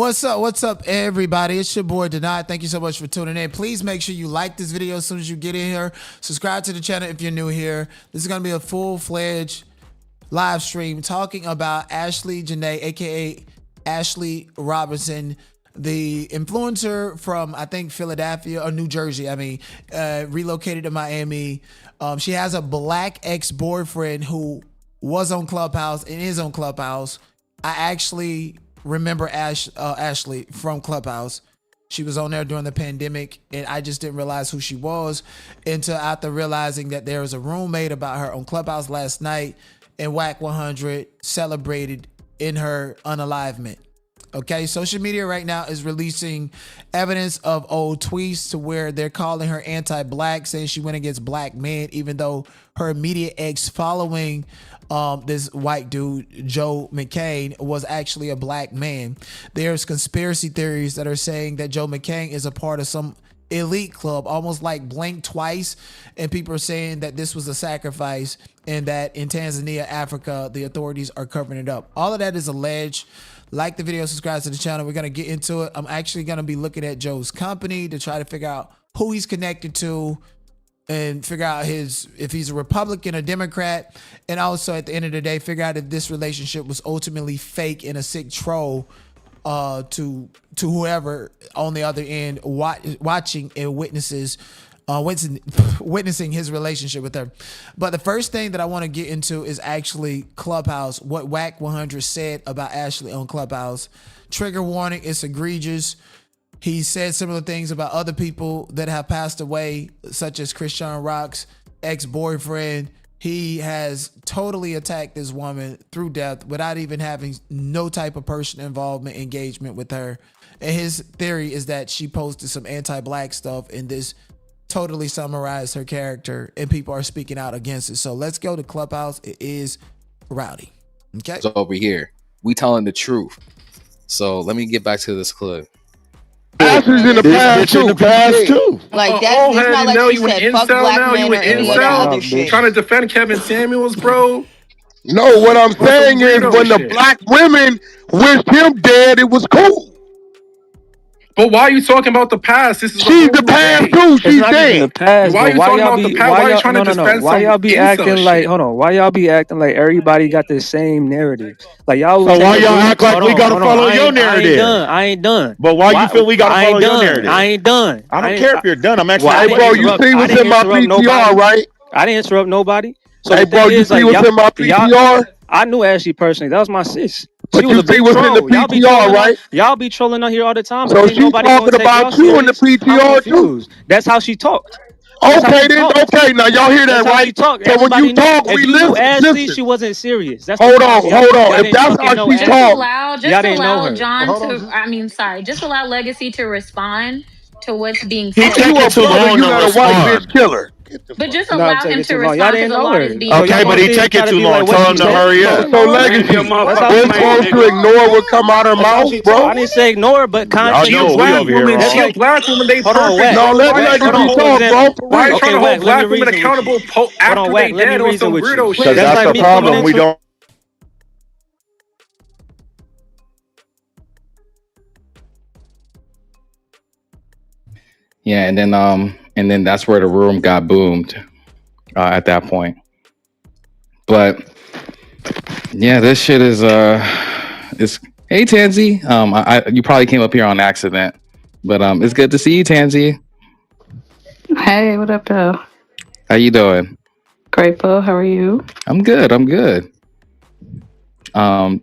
What's up? What's up, everybody? It's your boy Jana. Thank you so much for tuning in. Please make sure you like this video as soon as you get in here. Subscribe to the channel if you're new here. This is gonna be a full-fledged live stream talking about Ashlee Janae, aka Ashlee Robinson, the influencer from I think Philadelphia or New Jersey. Relocated to Miami. She has a black ex-boyfriend who was on Clubhouse and is on Clubhouse. I actually remember Ashlee from Clubhouse. She was on there during the pandemic, and I just didn't realize who she was until after realizing that there was a room made about her on Clubhouse last night, and Wack100 celebrated in her unalivement. Okay, social media right now is releasing evidence of old tweets to where they're calling her anti-black, saying she went against black men, even though her immediate ex following this white dude, Joe McCann, was actually a black man. There's conspiracy theories that are saying that Joe McCann is a part of some elite club, almost like Blink Twice, and people are saying that this was a sacrifice and that in Tanzania, Africa, the authorities are covering it up. All of that is alleged. Like the video, subscribe to the channel. We're going to get into it. I'm actually going to be looking at Joe's company to try to figure out who he's connected to and figure out if he's a Republican or Democrat, and also at the end of the day figure out if this relationship was ultimately fake and a sick troll to whoever on the other end watching and witnessing his relationship with her. But the first thing that I want to get into is actually Clubhouse, what Wack100 said about Ashlee on Clubhouse. Trigger warning, it's egregious. He said similar things about other people that have passed away, such as Christian Rock's ex-boyfriend. He has totally attacked this woman through death without even having no type of personal involvement, engagement with her. And his theory is that she posted some anti-black stuff, and this totally summarized her character, and people are speaking out against it. So let's go to Clubhouse. It is rowdy. Okay. So over here, we telling the truth. So let me get back to this clip. Ashlee's in the past too. Like that's not like now you said, fuck black men or any other shit. Trying to defend Kevin Samuels, bro. No, what I'm saying is when the black women wished him dead, it was cool. But why are you talking about the past? This is she's the past too. She's dead. The past, why are you talking about the past? Why are you trying to defend why y'all be acting like? Hold on. Why y'all be acting like everybody got the same narrative? Like y'all. So why y'all act like we gotta follow your narrative? I ain't done. But why you feel we gotta follow your narrative? I ain't done. I don't care if you're done. I'm actually. Hey, bro, you see what's in my PTR, right? I didn't interrupt nobody. So hey, bro, you see what's in my PTR? I knew Ashlee personally. That was my sis. But you see what's in the PTR, right? Y'all be trolling on here all the time. So she's talking about you in the PTR too. That's how she talked. Okay, then. Okay, now y'all hear that, right? So when you talk, we listen. Ashlee, she wasn't serious. Hold on. If that's how she talk, just allow John to. Just allow Legacy to respond to what's being said. You a brother, you not a white bitch killer. But just allow him to respond because a lot is being okay, but he taking too long. Tell him to hurry up. So Legacy, we're supposed to ignore what come out her mouth, bro. I didn't say ignore, but she a black woman. She a black woman. They perfect. No, let Legacy talk, bro. Why are you trying to hold black women accountable after they dead on some weirdo shit? Because that's the problem. We don't. Yeah, and then that's where the room got boomed at that point. But yeah, this shit is hey Tansy. You probably came up here on accident, but it's good to see you, Tansy. Hey, what up, though? How you doing? Grateful. How are you? I'm good.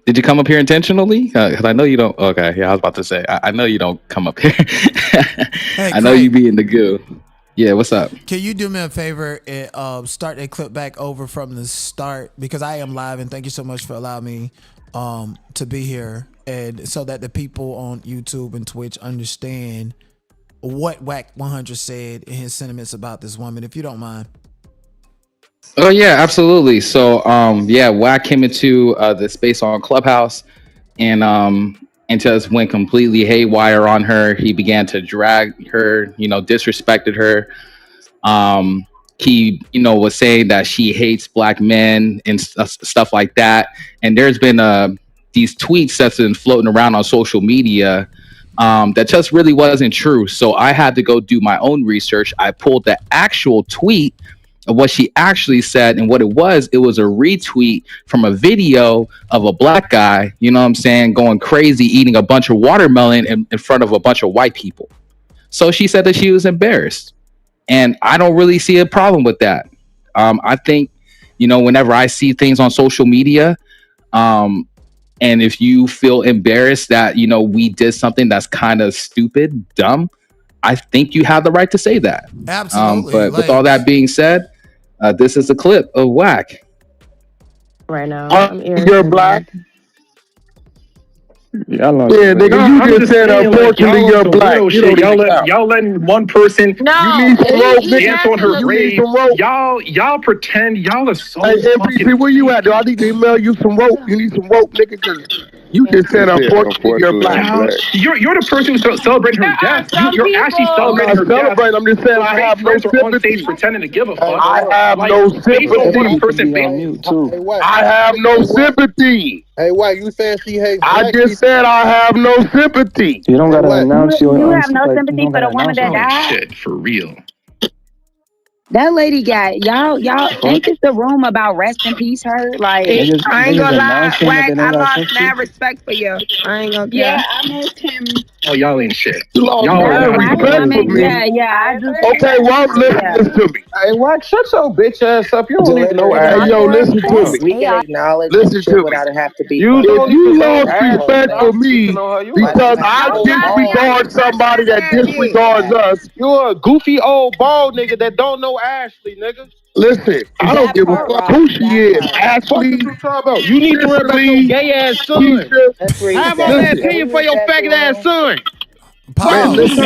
Did you come up here intentionally? Because I know you don't. Okay, yeah, I was about to say. I know you don't come up here. Hey, I know you be in the goo. Yeah, what's up? Can you do me a favor and start that clip back over from the start, because I am live, and thank you so much for allowing me to be here, and so that the people on YouTube and Twitch understand what Wack100 said and his sentiments about this woman, if you don't mind. Oh yeah, absolutely. So yeah, Wack came into the space on Clubhouse and just went completely haywire on her. He began to drag her, disrespected her. He, was saying that she hates black men and stuff like that. And there's been these tweets that's been floating around on social media that just really wasn't true. So I had to go do my own research. I pulled the actual tweet of what she actually said, and what it was a retweet from a video of a black guy, you know what I'm saying, going crazy, eating a bunch of watermelon in front of a bunch of white people. So she said that she was embarrassed. And I don't really see a problem with that. I think, you know, whenever I see things on social media, and if you feel embarrassed that, you know, we did something that's kind of stupid, dumb, I think you have the right to say that. Absolutely. But with all that being said, this is a clip of Wack. Right now, you're black. Yeah, nigga, you just said unfortunately you're black. Y'all letting one person you need some rope, dance on her grave. Some rope. Y'all pretend y'all are so Hey, MPC, where you at? Do I need to email you some rope? You need some rope, nigga, because you just said unfortunately you're black. You're the person who's celebrating her death. You're actually celebrating her death. I'm just saying I have no sympathy. Pretending to give a fuck. I have no sympathy. I have no sympathy. Hey, Wack, you saying she hates I just said I have no sympathy. You don't gotta announce your. You have no sympathy for the woman that died. Shit, for real. That lady got y'all. Ain't this the room about rest in peace? Her like I ain't gonna lie, Wack. I lost mad respect for you. I ain't gonna care. Yeah, I missed him. Oh, y'all ain't shit. You lost respect for me. Yeah. Okay, well, listen to me. Hey, Wack, shut your bitch ass up. You don't even know. Hey, yo, listen to me. We can acknowledge Listen to me. without it have to be. If you lost respect for me because I disregard somebody that disregards us, you're a goofy old bald nigga that don't know Ashlee, nigga. Listen, I don't give a fuck who she is. Ashlee, you need to worry about your gay ass son. Have all that opinion for your faggot ass son. Listen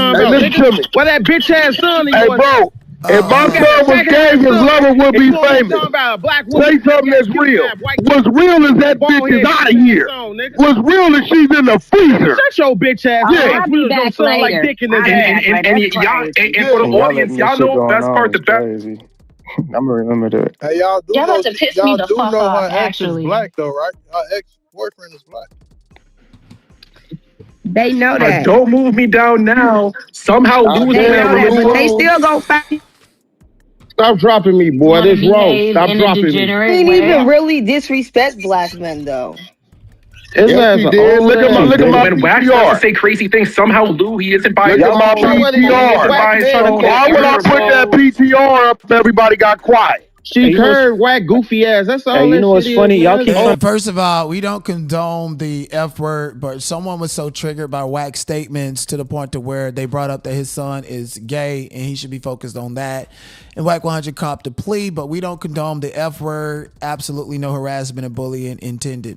to me. Where that bitch ass son of yours? Hey, bro. If my son was gay, his lover would be famous. Say something that's real. What's real is that bitch is out of here. What's real is she's in the freezer. Shut your bitch ass up. Yeah. I'll be back later. Like dick in his And for the audience, y'all know best part the best. I'm gonna remember that. Hey, y'all do Y'all know, about to piss me the fuck know off, her ex is actually. black though, right? Her ex-boyfriend is black. They know that. Don't move me down now. Somehow lose They me know that, but they still go fight. Stop dropping me, boy. This wrong. Stop dropping me. He didn't even really disrespect black men, though. Yes, he did. Look at my when Wack starts to say crazy things, somehow Lou, he isn't by. Look at my PTR. Why would I put that PTR up? Everybody got quiet. She heard Wack goofy ass. That's all. Hey, you know what's funny? Y'all keep. First of all, we don't condone the F word, but someone was so triggered by Wack's statements to the point to where they brought up that his son is gay and he should be focused on that. And Wack100 copped a plea, but we don't condone the F word. Absolutely no harassment and bullying intended.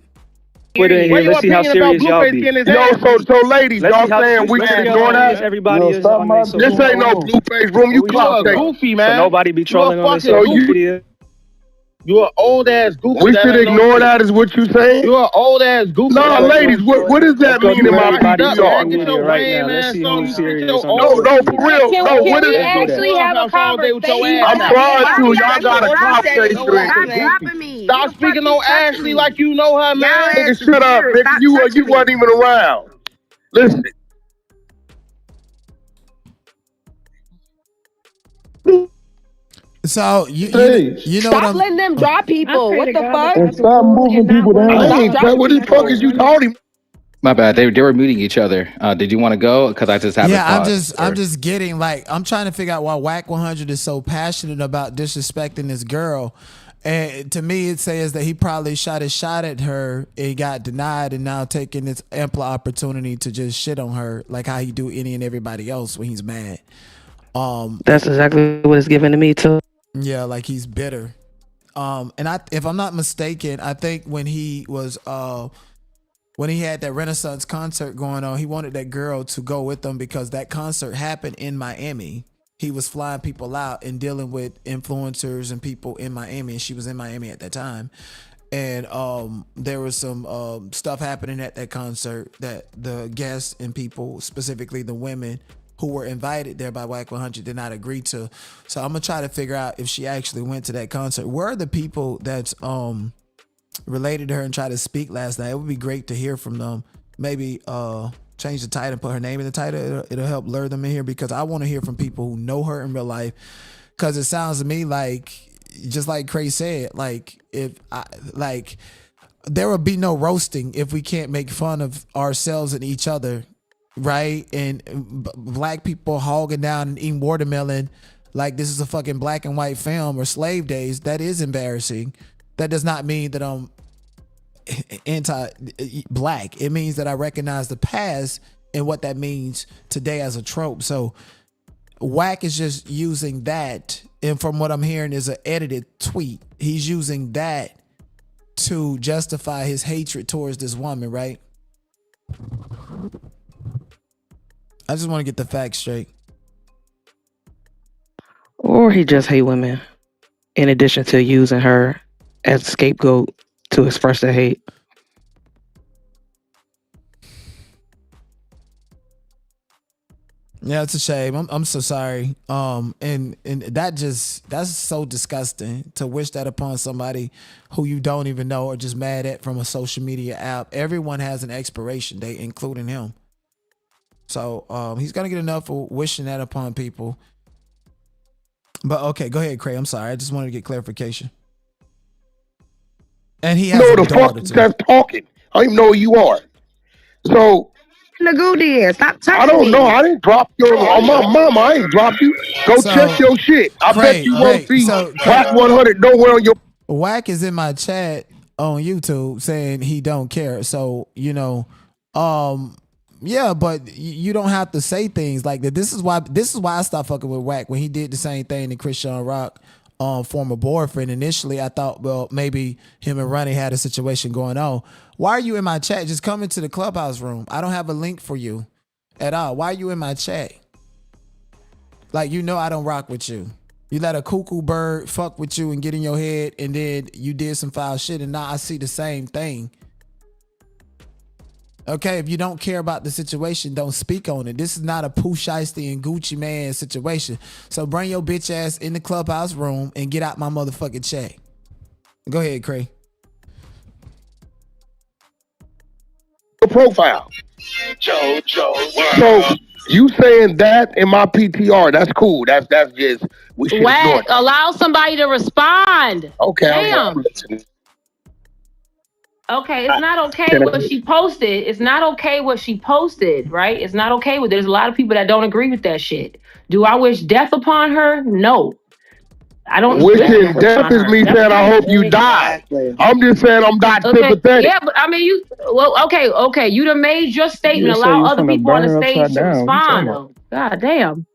Let's see how serious y'all be. Yo, so ladies, y'all saying we can ignore that? Everybody is on this ain't no blue face room. You clock goofy, man. So nobody be trolling on this video. You're an old ass goofy. We should ignore that, is what you saying? You're an old ass goofy. No, ladies, what does that mean in my PTR right now? Let's see who's serious. No, for real. No, what is actually have a conversation? I'm trying to. Y'all got a conversation. Stop speaking on Ashlee like you know her, man. Nigga, shut up, nigga. You wasn't even around. Listen. So you know Stop letting them drop people. What the fuck? And stop moving people down. What the fuck is you talking? My bad. They were muting each other. Did you want to go? Because I just haven't. I'm just getting like I'm trying to figure out why Wack100 is so passionate about disrespecting this girl. And to me, it says that he probably shot his shot at her. It got denied, and now taking this ample opportunity to just shit on her, like how he do any and everybody else when he's mad. That's exactly what it's given to me too. Yeah, like he's bitter. And if I'm not mistaken, I think when he was when he had that Renaissance concert going on, he wanted that girl to go with him because that concert happened in Miami. He was flying people out and dealing with influencers and people in Miami, and she was in Miami at that time. And there was some stuff happening at that concert that the guests and people, specifically the women who were invited there by Wack100, did not agree to. So I'm gonna try to figure out if she actually went to that concert. Where are the people that's related to her and tried to speak last night. It would be great to hear from them. Maybe change the title and put her name in the title. It'll help lure them in here because I want to hear from people who know her in real life. Because it sounds to me like, just like Cray said, like there will be no roasting if we can't make fun of ourselves and each other, right? And black people hogging down and eating watermelon like this is a fucking black and white film or slave days. That is embarrassing. That does not mean that I'm anti-black. It means that I recognize the past and what that means today as a trope. So Wack is just using that, and from what I'm hearing is an edited tweet. He's using that to justify his hatred towards this woman, right? I just want to get the facts straight. Or he just hate women, in addition to using her as a scapegoat to express their hate. Yeah, it's a shame. I'm so sorry. And that's so disgusting to wish that upon somebody who you don't even know or just mad at from a social media app. Everyone has an expiration date, including him. So he's gonna get enough for wishing that upon people. But okay, go ahead, Cray. I'm sorry. I just wanted to get clarification. And he has a daughter too. That's talking. I don't even know who you are. So Nagoo did. Stop touching I don't me. know. I didn't drop your on my mama. I ain't dropped you. Go check your shit. I bet you won't see Wack100 nowhere on your. Wack is in my chat on YouTube saying he don't care. So yeah, but you don't have to say things like that. This is why I stopped fucking with Wack when he did the same thing to Christian Rock. Former boyfriend. Initially, I thought, well, maybe him and Ronnie had a situation going on. Why are you in my chat? Just come into the Clubhouse room. I don't have a link for you at all. Why are you in my chat? Like, I don't rock with you. You let a cuckoo bird fuck with you and get in your head, and then you did some foul shit, and now I see the same thing. Okay, if you don't care about the situation, don't speak on it. This is not a Pooh Shiesty and Gucci Man situation. So bring your bitch ass in the Clubhouse room and get out my motherfucking chat. Go ahead, Cray. Profile. So you saying that in my PTR? That's cool. That's just we should Wack, allow somebody to respond. Okay. Damn. Okay, it's not okay what she posted. It's not okay what she posted, right? It's not okay with it. There's a lot of people that don't agree with that shit. Do I wish death upon her? No. I don't. Wishing death is me saying I hope you die. I'm just saying I'm not sympathetic. Yeah, but I mean okay. You done made your statement. Allow other people on the stage to respond. God damn.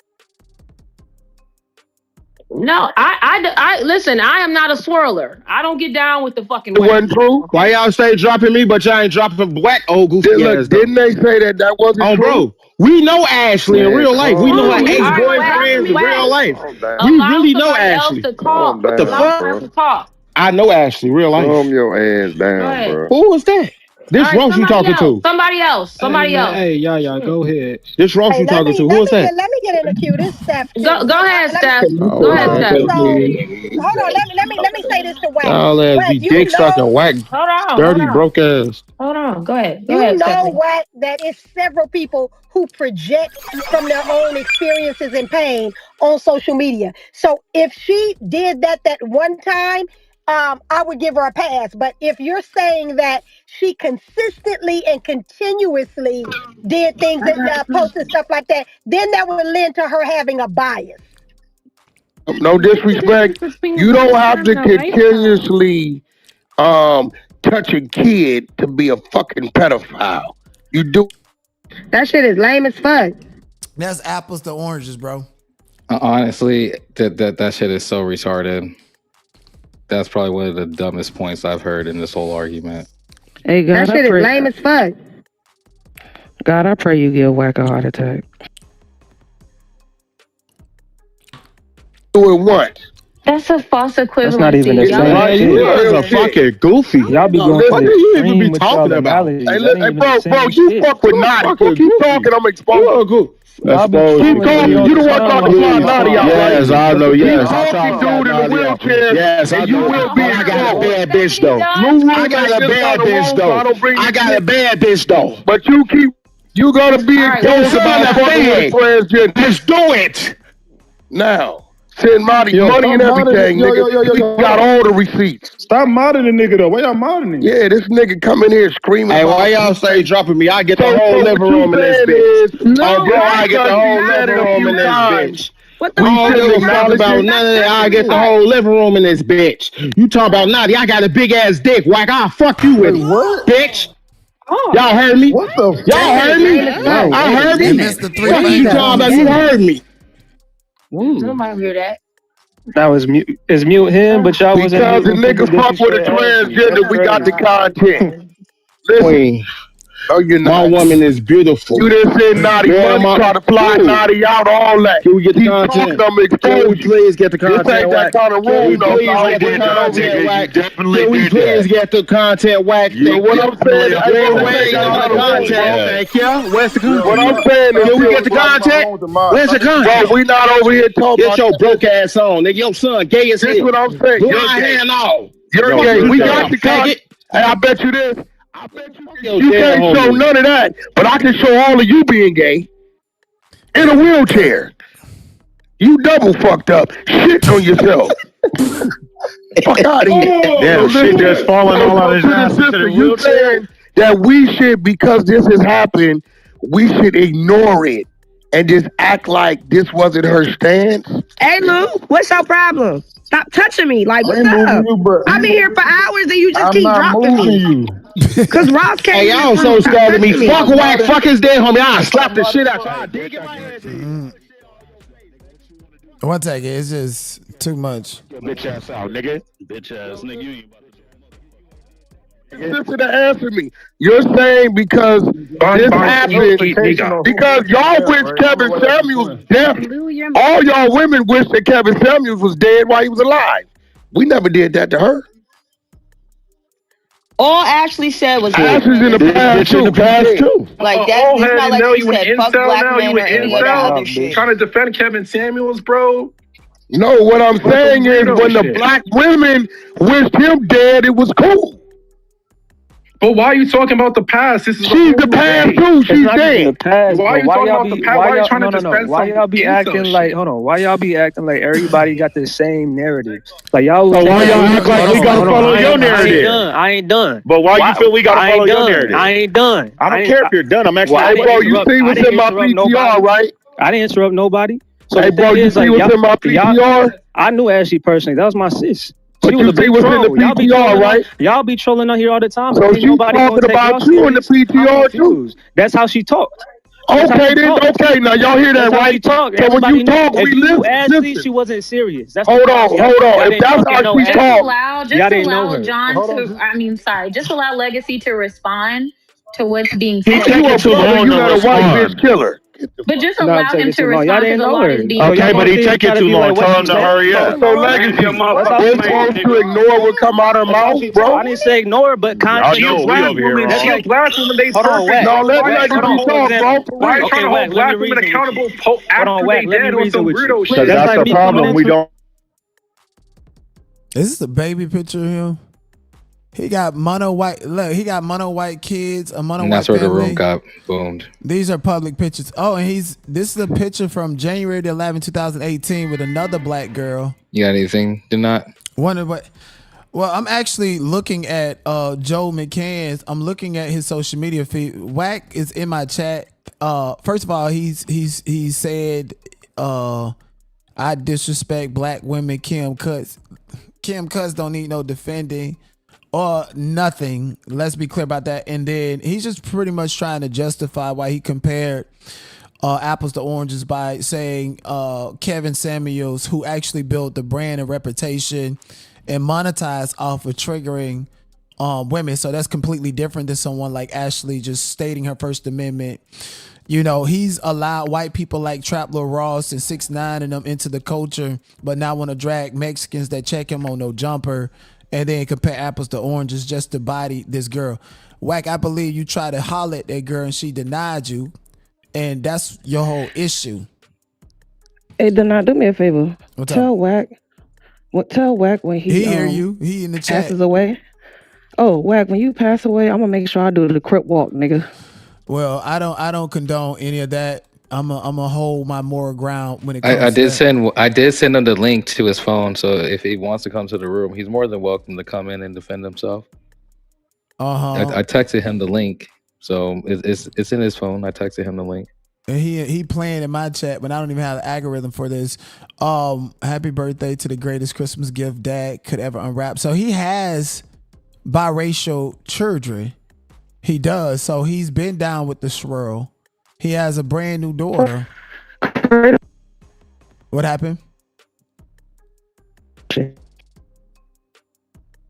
No, I listen. I am not a swirler. I don't get down with the fucking. It wasn't true. Okay. Why y'all say dropping me, but y'all ain't dropping Wack? Oh, goofy ass. Didn't they say that wasn't true? Bro, we know Ashlee in real life. We know her ex-boyfriends in real life. We really know Ashlee. What the fuck? I know Ashlee real life. Calm your ass down, bro. Who was that? This Ross you talking to? Somebody else. Hey, y'all, go ahead. This Ross you talking to? Who is that? Let me get in the queue. This Steph. Go ahead, Steph. Go ahead, Steph. Hold on. Let me say this to Wack. Y'all ass be dick sucking Wack. Dirty broke ass. Hold on. Go ahead. You know what? That is several people who project from their own experiences and pain on social media. So if she did that one time, I would give her a pass. But if you're saying that she consistently and continuously did things that posted stuff like that, then that would lend to her having a bias. No disrespect. You don't have to continuously touch a kid to be a fucking pedophile. You do. That shit is lame as fuck. That's apples to oranges, bro. Honestly, that shit is so retarded. That's probably one of the dumbest points I've heard in this whole argument. Hey, God, that shit is lame as fuck. God, I pray you give Wack a heart attack. Do it once. That's a false equivalency. That's not even the same. You guys are fucking goofy. Y'all be going what do you even be talking about? Hey, bro, you fuck with Naughty. Keep talking, I'm exposing. Let's go. Keep calling. You the one talking to Naughty out, right? Yes, I know. Yes, Keep talking, dude, in the wheelchair. Yes, I and you know. will be I got a exposed. bad bitch though. I got a bad bitch though. I got a bad bitch though. But you gotta be exposed about fucking with transgender. Let's do it now. Send Monty money and everything, nigga. We got all the receipts. Stop modding the nigga though. Why y'all modding him? Yeah, this nigga coming here screaming. Hey, why y'all say dropping me? I get the whole living room in this bitch. I get the whole living room in this bitch. What the We shouldn't talk about none of that. I get the whole living room in this bitch. You talk about Naughty, I got a big ass dick. Wack, I'll fuck you with it. What? Bitch. Y'all heard me? What the fuck? Y'all heard me? I heard me. What are you talking about? You heard me. Nobody hear that. That was mute. It's mute him, but y'all wasn't. Because the niggas fuck with a transgender, we got the content. Listen. Oh, you're not. My woman is beautiful. You done said Naughty money, try to fly Naughty out, all that. Can we get the content? Can we please get the content? This ain't that kind of room, though. Can we please get the content, Wack? What I'm saying, thank you. Where's the content? What I'm saying is, can we get the content? Where's the content? Bro, we not over here talking about. Get your broke ass on, nigga. Your son gay as hell. This what I'm saying. Blind hand off. You're gay. We got the content. And I bet you this. I bet you can't show none of that, but I can show all of you being gay in a wheelchair. You double fucked up. Shit on yourself. Fuck out of here. Damn, shit just falling all out of his ass into the You saying that we should, because this has happened, we should ignore it and just act like this wasn't her stance? Hey, Lou, what's your problem? Stop touching me. Like, what's up? I've been here for hours and you just keep dropping me. Because Ross can't. Hey, y'all so scared of me. Fuck Wack. Fuck his dead homie. I'll slap the shit out y'all. Dig in my ass. One second. It's just too much. Bitch ass out, nigga. Bitch ass nigga. You ain't Listen to answer me. You're saying because this happened, because y'all wish Kevin Samuels dead. All y'all women wish that Kevin Samuels was dead while he was alive. We never did that to her. All Ashley said was Ashley's in the past too. Like that. It's not like she said fuck black men or any of that other shit. Trying to defend Kevin Samuels, bro. No, what I'm saying is when the black women wished him dead, it was cool. But why are you talking about the past? This is she's the past too. She's dead. Why are you talking about the past? Why are you trying to defend Why y'all be acting like? Hold on. Why y'all be acting like everybody got the same narrative? Like y'all. Why y'all act like we gotta follow your narrative? I ain't done. But why you feel we gotta follow your narrative? I ain't done. I don't care if you're done. I'm actually. Hey, bro, you see what's in my PTR, right? I didn't interrupt nobody. So hey, bro, you see what's in my PTR? I knew Ashley personally. That was my sis. But you see what's in the PTR, right? Y'all be trolling on here all the time. So she's talking about you in the PTR too. That's how she talked. Okay, then. Okay, now y'all hear that, right? So when you talk, we listen. Ashley, she wasn't serious. Hold on. If that's how she talks, just allow John to. I mean, sorry. Just allow Legacy to respond to what's being said. You a white bitch killer. But just allow him to respond to the lot is being. Okay, but he taking too long. Tell him to hurry up. So Legacy, we're supposed to ignore what come out her mouth, bro. I didn't say ignore, but content. We over here. That's like black women. They perfect. No, let Legacy talk, bro. Why are you trying to hold black women accountable after they dead on some weirdo shit? That's the problem. We don't. Is this a baby picture of him? He got mono white. Look, he got mono white kids. A mono white family. And that's where the room got boomed. These are public pictures. Oh, and this is a picture from January 11, 2018 with another black girl. You got anything? Did not. Wonder what? Well, I'm actually looking at Joe McCann's. I'm looking at his social media feed. Wack is in my chat. First of all, he said I disrespect black women. Kim Cuts don't need no defending. Or nothing. Let's be clear about that. And then he's just pretty much trying to justify why he compared apples to oranges by saying Kevin Samuels, who actually built the brand and reputation and monetized off of triggering women. So that's completely different than someone like Ashlee just stating her First Amendment. You know, he's allowed white people like Trap Lil Ross and 6ix9ine and them into the culture, but now want to drag Mexicans that check him on no jumper and then compare apples to oranges just to body this girl. Wack, I believe you tried to holler at that girl and she denied you. and that's your whole issue. Hey, Dana, do me a favor. Tell Wack when he hear you. He in the chat. Passes away. Oh, Wack, when you pass away, I'm gonna make sure I do the crip walk, nigga. Well, I don't condone any of that. I'm a hold my moral ground when it comes I to did that. I did send him the link to his phone, so if he wants to come to the room, he's more than welcome to come in and defend himself. I texted him the link, so it's in his phone. I texted him the link. And he playing in my chat, but I don't even have the algorithm for this. Happy birthday to the greatest Christmas gift Dad could ever unwrap. So he has biracial children. He does. So he's been down with the swirl. He has a brand new daughter. What happened?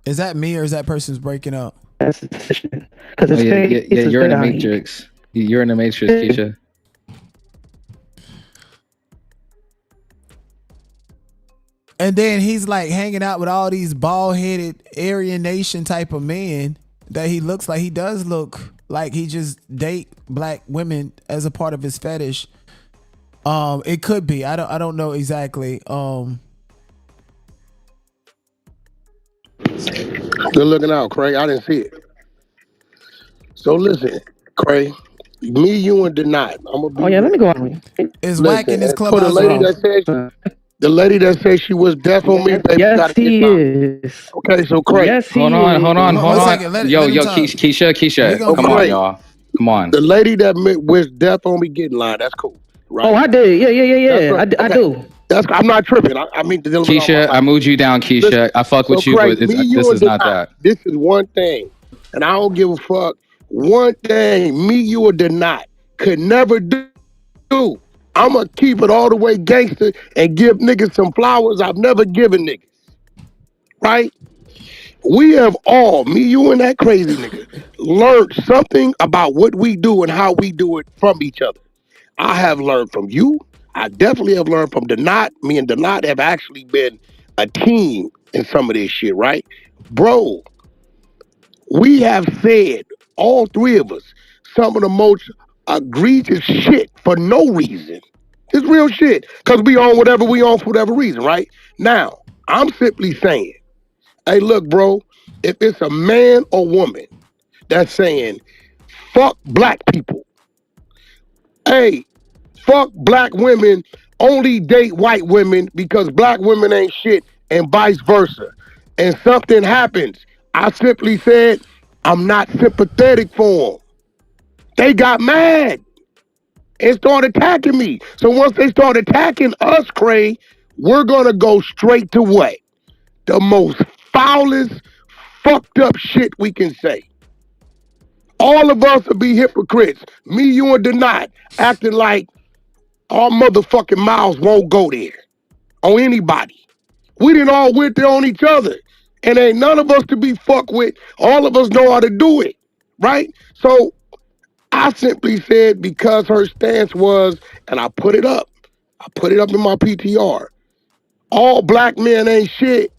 Is that me or is that person's breaking up? That's the decision. Because you're in the matrix. You're in the matrix, Keisha. And then he's like hanging out with all these bald-headed Aryan Nation type of men that he looks like. He does look like he just date black women as a part of his fetish. It could be. I don't know exactly. Good looking out, Craig. I didn't see it. So listen, Craig. Me, you, and Denat. Let me go on. Is Wack in this Clubhouse? For the lady that said she was deaf on me, baby. Yes, he is. Okay, so Craig. Yes, he hold is. on. Yo, Keisha, come on, y'all. Come on. The lady that was deaf on me getting line. That's cool. Right? Oh, I did. Yeah. I do. I'm not tripping. I mean, Keisha, I moved you down, Keisha. Listen, I fuck with you, Craig, but this is not that. This is one thing, and I don't give a fuck. One thing, me, you, or Denat could never do. I'm gonna keep it all the way gangster and give niggas some flowers I've never given niggas. Right? We have all, me, you, and that crazy nigga, learned something about what we do and how we do it from each other. I have learned from you. I definitely have learned from Denat. Me and Denat have actually been a team in some of this shit, right? Bro, we have said, all three of us, some of the most egregious shit for no reason. It's real shit. Because we on whatever we on for whatever reason, right? Now, I'm simply saying, hey, look, bro, if it's a man or woman that's saying, fuck black people, hey, fuck black women, only date white women because black women ain't shit, and vice versa, and something happens, I simply said, I'm not sympathetic for them. They got mad and started attacking me. So once they start attacking us, Craig, we're gonna go straight to what? The most foulest, fucked up shit we can say. All of us will be hypocrites. Me, you, and Denat acting like our motherfucking mouths won't go there on anybody. We didn't all went there on each other. And ain't none of us to be fucked with. All of us know how to do it. Right? So I simply said, because her stance was, and I put it up in my PTR. All black men ain't shit.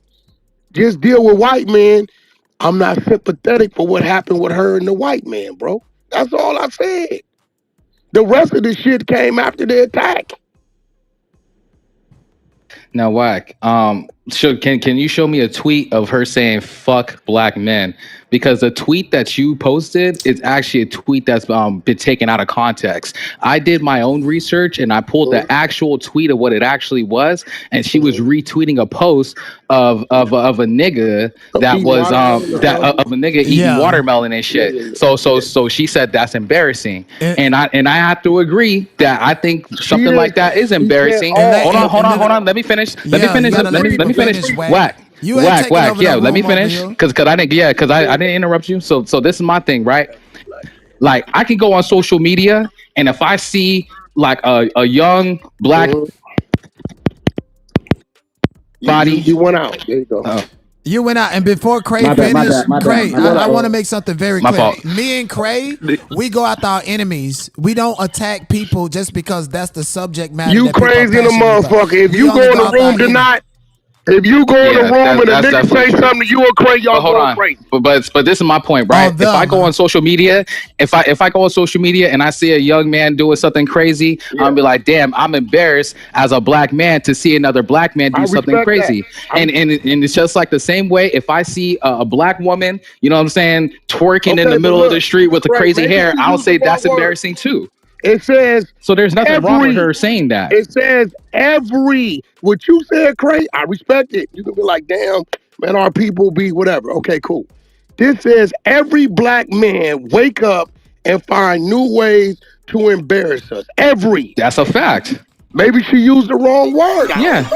Just deal with white men. I'm not sympathetic for what happened with her and the white man, bro. That's all I said. The rest of the shit came after the attack. Now, Wack, can you show me a tweet of her saying "fuck black men"? Because the tweet that you posted is actually a tweet that's been taken out of context. I did my own research and I pulled the actual tweet of what it actually was, and she was retweeting a post of a nigga that was of a nigga eating watermelon and shit. So she said that's embarrassing, and I have to agree that I think something like that is embarrassing. Hold on. Let me finish. Let me finish. Wack. Yeah, let me finish because I didn't interrupt you. So this is my thing, right? Like, I can go on social media, and if I see like a young black body, you went out. There you go. You went out, and before Cray finished, Cray, I want to make something very clear. Me and Cray, we go after our enemies. We don't attack people just because that's the subject matter. You crazy in a motherfucker. If you go in the room tonight, If you go in the room and a nigga say something to you or crazy, y'all go crazy. But this is my point, right? If I go on social media, if I go on social media and I see a young man doing something crazy, I'll be like, damn, I'm embarrassed as a black man to see another black man do something crazy. And it's just like the same way. If I see a black woman, you know what I'm saying, twerking in the middle of the street with the crazy hair, I'll say that's embarrassing too. It says so. There's nothing wrong with her saying that. It says what you said, Craig. I respect it. You can be like, damn, man, our people be whatever. Okay, cool. This says every black man wake up and find new ways to embarrass us. That's a fact. Maybe she used the wrong word. Yeah,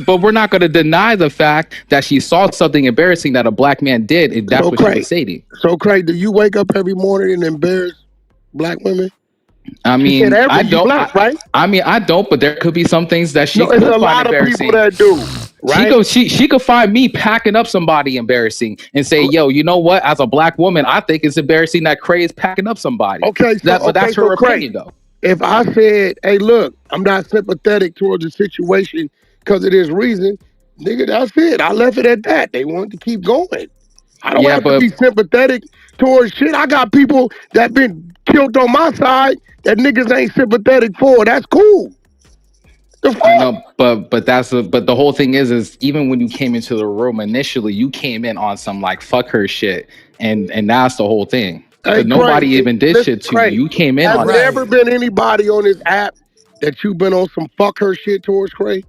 but we're not going to deny the fact that she saw something embarrassing that a black man did. If that's what she was saying. So, Craig, do you wake up every morning and embarrass black women? I mean, I don't. Right? I mean, I don't. But there could be some things that she could find embarrassing. There's a lot of people that do. Right? She could find me packing up somebody embarrassing and say, "Yo, you know what? As a black woman, I think it's embarrassing that Craig is packing up somebody." Okay, but that's her opinion, though. If I said, "Hey, look, I'm not sympathetic towards the situation because of this reason," nigga, that's it. I left it at that. They wanted to keep going. I don't have to be sympathetic towards shit. I got people that been killed on my side that niggas ain't sympathetic for. That's cool. I know, but the whole thing is even when you came into the room initially, you came in on some like fuck her shit, and that's the whole thing. Hey, nobody even did shit to you. You came in on that. Has there ever been anybody on this app that you've been on some fuck her shit towards, Craig?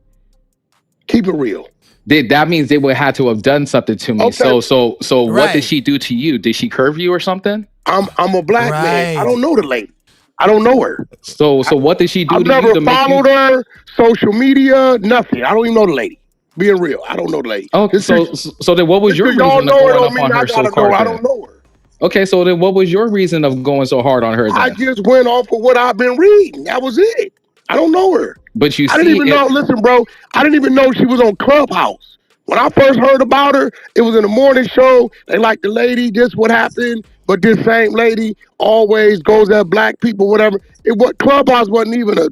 Keep it real. That means they would have to have done something to me. Okay. So what did she do to you? Did she curve you or something? I'm a black man. I don't know the lady. I don't know her. So what did she do to you? I've never followed her, social media, nothing. I don't even know the lady. Being real, I don't know the lady. Okay, so then what was your reason of going up on her so hard? I don't know her. Okay, so then what was your reason of going so hard on her then? I just went off of what I've been reading. That was it. I don't know her. But I didn't even know. Listen, bro, I didn't even know she was on Clubhouse. When I first heard about her, it was in the morning show. They like the lady, just what happened. But this same lady always goes at black people, whatever. Clubhouse wasn't even a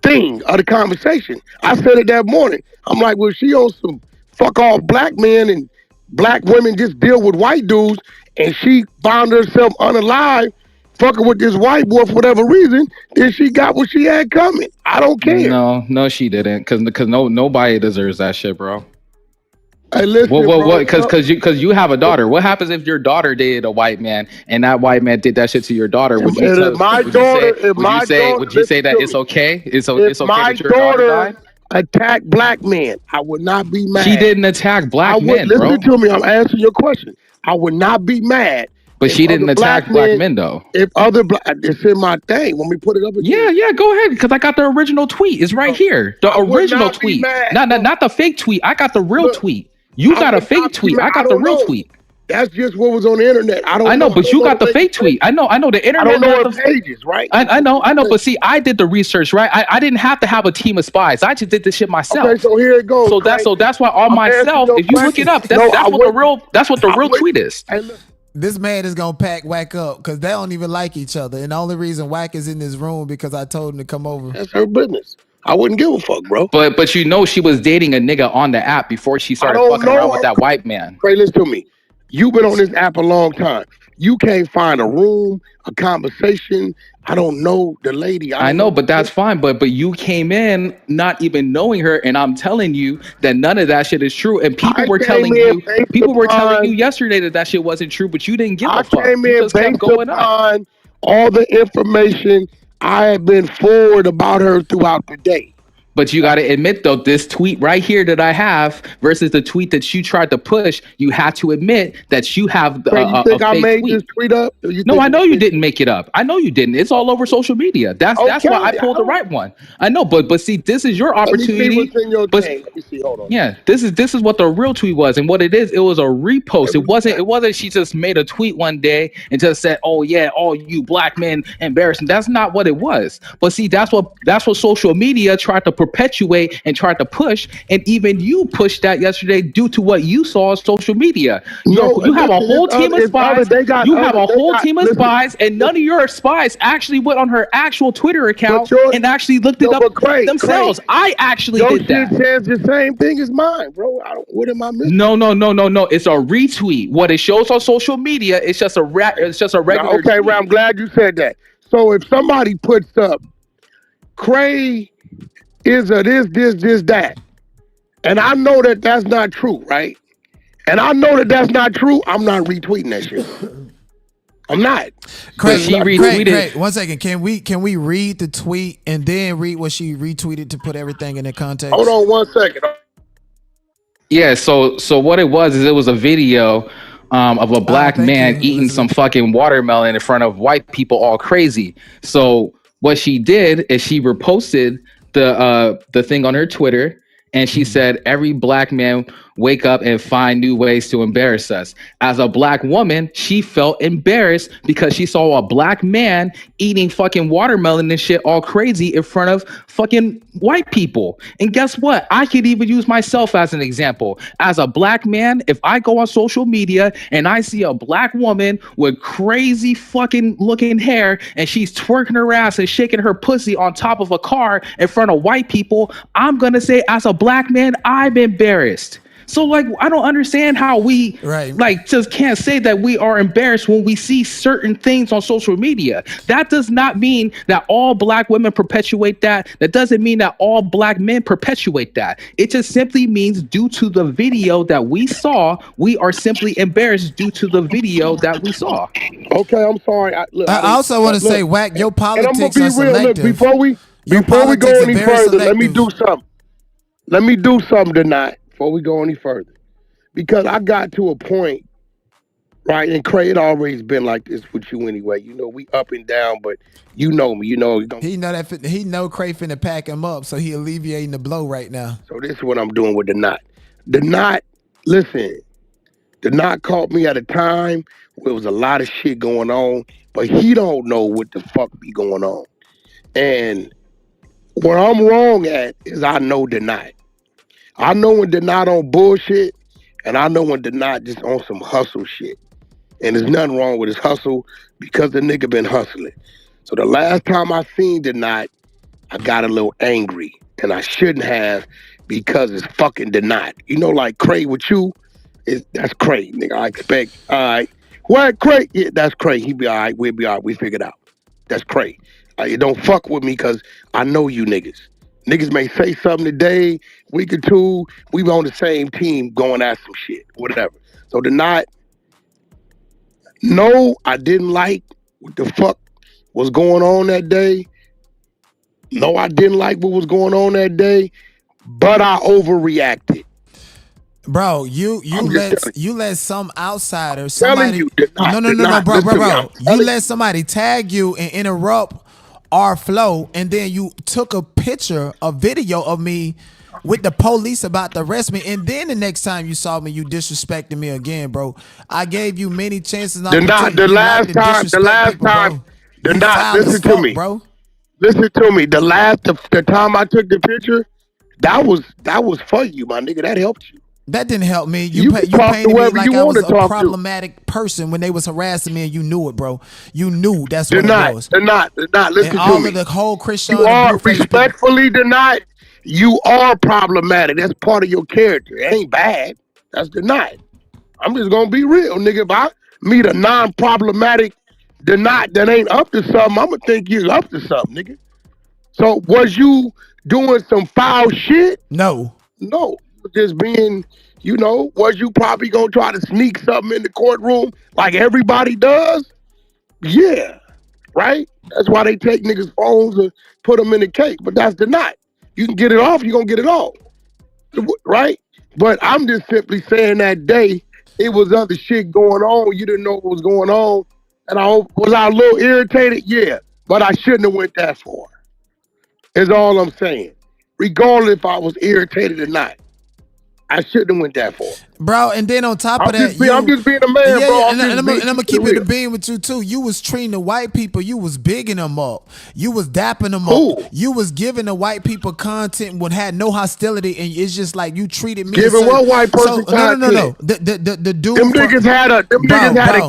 thing of the conversation. I said it that morning. I'm like, well, she on some fuck off black men and black women just deal with white dudes, and she found herself unalive, fucking with this white boy for whatever reason. Then she got what she had coming. I don't care. No, she didn't, because nobody deserves that shit, bro. Hey, listen, what? Because you have a daughter. What happens if your daughter dated a white man and that white man did that shit to your daughter? Would you say that it's okay? It's okay that your daughter died? Attack black men, I would not be mad. She didn't attack black men, bro. Listen to me. I'm answering your question. I would not be mad. But she didn't attack black men, though. If other it's in my thing. When we put it up again. Yeah, go ahead. Because I got the original tweet. It's right here. The original tweet. Not the fake tweet. I got the real tweet. You got a fake tweet. I got the real tweet. That's just what was on the internet. I know, but you got the fake tweet. I know the internet. I don't know the pages, right? I know. But see, I did the research, right? I didn't have to have a team of spies. I just did this shit myself. Okay, so here it goes. So that's why on myself, if you look it up, that's what the real tweet is. This man is gonna pack Wack up because they don't even like each other, and the only reason Wack is in this room because I told him to come over. That's her business. I wouldn't give a fuck, bro. But you know she was dating a nigga on the app before she started fucking around with that white man. Craig, listen to me. You've been on this app a long time. You can't find a room, a conversation. I don't know the lady. I know, but that's fine. But you came in not even knowing her, and I'm telling you that none of that shit is true. And people were telling you yesterday that shit wasn't true, but you didn't give a fuck. I came in based upon all the information I have been forward about her throughout the day. But you got to admit, though, this tweet right here that I have versus the tweet that you tried to push, you have to admit that you have you think I made this tweet up? No, I know you didn't make it up. I know you didn't. It's all over social media. That's why I pulled the right one. I know, but see, this is your opportunity. Let me see what's in your thing. Let me see. Hold on. Yeah, this is what the real tweet was, and what it is, it was a repost. It wasn't she just made a tweet one day and just said, "Oh yeah, all you black men embarrassing." That's not what it was. But see, that's what social media tried to perpetuate and try to push, and even you pushed that yesterday due to what you saw on social media. You have a whole team of spies. You have a whole team of spies, and none of your spies actually went on her actual Twitter account and actually looked it up themselves. I actually did that. Your shit says the same thing as mine, bro. What am I missing? No. It's a retweet. What it shows on social media, it's just a regular. Okay, Ray, I'm glad you said that. So if somebody puts up, Cray is a this, that, and I know that that's not true, right? And I know that that's not true, I'm not retweeting that shit. I'm not. Craig, she retweeted. Craig, 1 second. Can we read the tweet and then read what she retweeted to put everything in the context? Hold on 1 second. Yeah, so what it was a video of a black man eating some fucking watermelon in front of white people all crazy. So what she did is she reposted the thing on her Twitter, and she said, every black man wake up and find new ways to embarrass us. As a black woman, she felt embarrassed because she saw a black man eating fucking watermelon and shit all crazy in front of fucking white people. And guess what? I could even use myself as an example. As a black man, if I go on social media and I see a black woman with crazy fucking looking hair and she's twerking her ass and shaking her pussy on top of a car in front of white people, I'm gonna say, as a black man, I'm embarrassed. So like, I don't understand how we just can't say that we are embarrassed when we see certain things on social media. That does not mean that all black women perpetuate that. That doesn't mean that all black men perpetuate that. It just simply means due to the video that we saw, we are simply embarrassed due to the video that we saw. Okay, I'm sorry. I also want to say, Wack, your politics are selective. Look, before we go any further, let me do something. Let me do something tonight. Before we go any further, because I got to a point, right? And Craig, it always been like this with you anyway. You know, we up and down, but you know me. You know, he know Craig finna pack him up, so he alleviating the blow right now. So this is what I'm doing with the knot. The knot, listen, the knot caught me at a time where there was a lot of shit going on, but he don't know what the fuck be going on. And what I'm wrong at is I know the knot. I know when they're not on bullshit, and I know when they're not just on some hustle shit. And there's nothing wrong with his hustle because the nigga been hustling. So the last time I seen the knot, I got a little angry, and I shouldn't have because it's fucking the knot. You know, like Craig with you, that's Craig, nigga. I expect, all right. What, Craig? Yeah, that's Craig. He be all right. We'll be all right. We figured out. That's Craig. You don't fuck with me because I know you niggas. Niggas may say something today, week or two, we on the same team going at some shit, whatever. So the knot, no, I didn't like what the fuck was going on that day. No, I didn't like what was going on that day, but I overreacted. Bro, you let some outsider, No, bro. You let somebody tag you and interrupt our flow, and then you took a video of me with the police about to arrest me, and then the next time you saw me, you disrespected me again, bro. I gave you many chances. The last time, listen to me, bro. Listen to me. The time I took the picture, that was for you, my nigga. That helped you. That didn't help me. You painted me like I was a problematic person when they was harassing me, and you knew it, bro. You knew that's what it was. They're not. Listen and to all me. of the whole Christian. You are respectfully denied. You are problematic. That's part of your character. It ain't bad. That's denied. I'm just gonna be real, nigga. If I meet a non-problematic denied that ain't up to something, I'm gonna think you're up to something, nigga. So was you doing some foul shit? No. Just being, was you probably gonna try to sneak something in the courtroom like everybody does? Yeah, right? That's why they take niggas' phones and put them in the cake, but that's denied. You can get it off, you're gonna get it off, right? But I'm just simply saying that day, it was other shit going on, you didn't know what was going on, and was I a little irritated? Yeah, but I shouldn't have went that far, is all I'm saying. Regardless if I was irritated or not. I shouldn't have went that far. Bro, and then on top of that, I'm just being a man, bro. And I'm gonna keep it a beam with you too. You was treating the white people, you was bigging them up, you was dapping them up, you was giving the white people content when had no hostility, and it's just like you treated me. Giving what white person content? No. The dude. Them niggas had a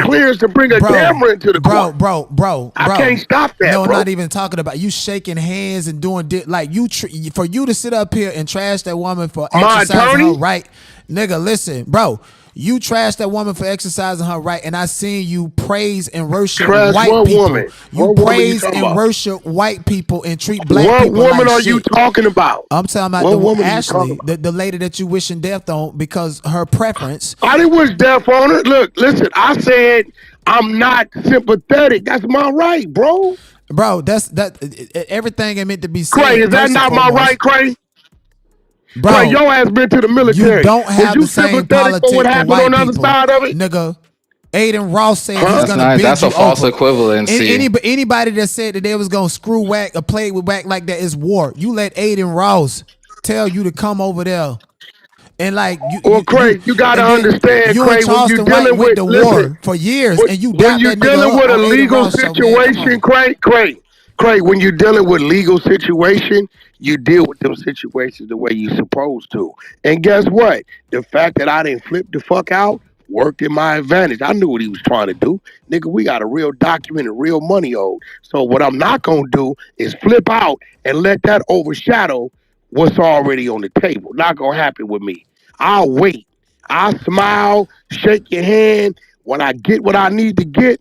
clearance to bring a camera into the court. Bro. I can't stop that. No, bro. I'm not even talking about you shaking hands and doing like you. For you to sit up here and trash that woman for exercising her right. Nigga, listen, bro. You trashed that woman for exercising her right, and I seen you praise and worship white people. Woman? You praise and worship white people and treat black people What woman like are you talking about? I'm talking about the woman, Ashlee, the lady that you wishing death on because her preference. I didn't wish death on her. Look, listen, I said I'm not sympathetic. That's my right, bro. Bro, that's everything ain't meant to be said. Cray, is that not my right, Cray? Bro, Cray, your ass been to the military. You don't have the same politics for what happened on the other side of it? Nigga, Aiden Ross said he's gonna bend That's a false over. equivalency. Anybody that said that they was gonna screw Wack or play with Wack like that is war. You let Aiden Ross tell you to come over there. And like Craig, you gotta understand, you Craig, and Charleston when you dealing White with the listen, war for years, and you when you dealing with a legal situation, Craig, when you're dealing with legal situation, you deal with them situations the way you're supposed to. And guess what? The fact that I didn't flip the fuck out worked in my advantage. I knew what he was trying to do. Nigga, we got a real document and real money owed. So what I'm not gonna do is flip out and let that overshadow what's already on the table. Not gonna happen with me. I'll wait. I'll smile, shake your hand. When I get what I need to get,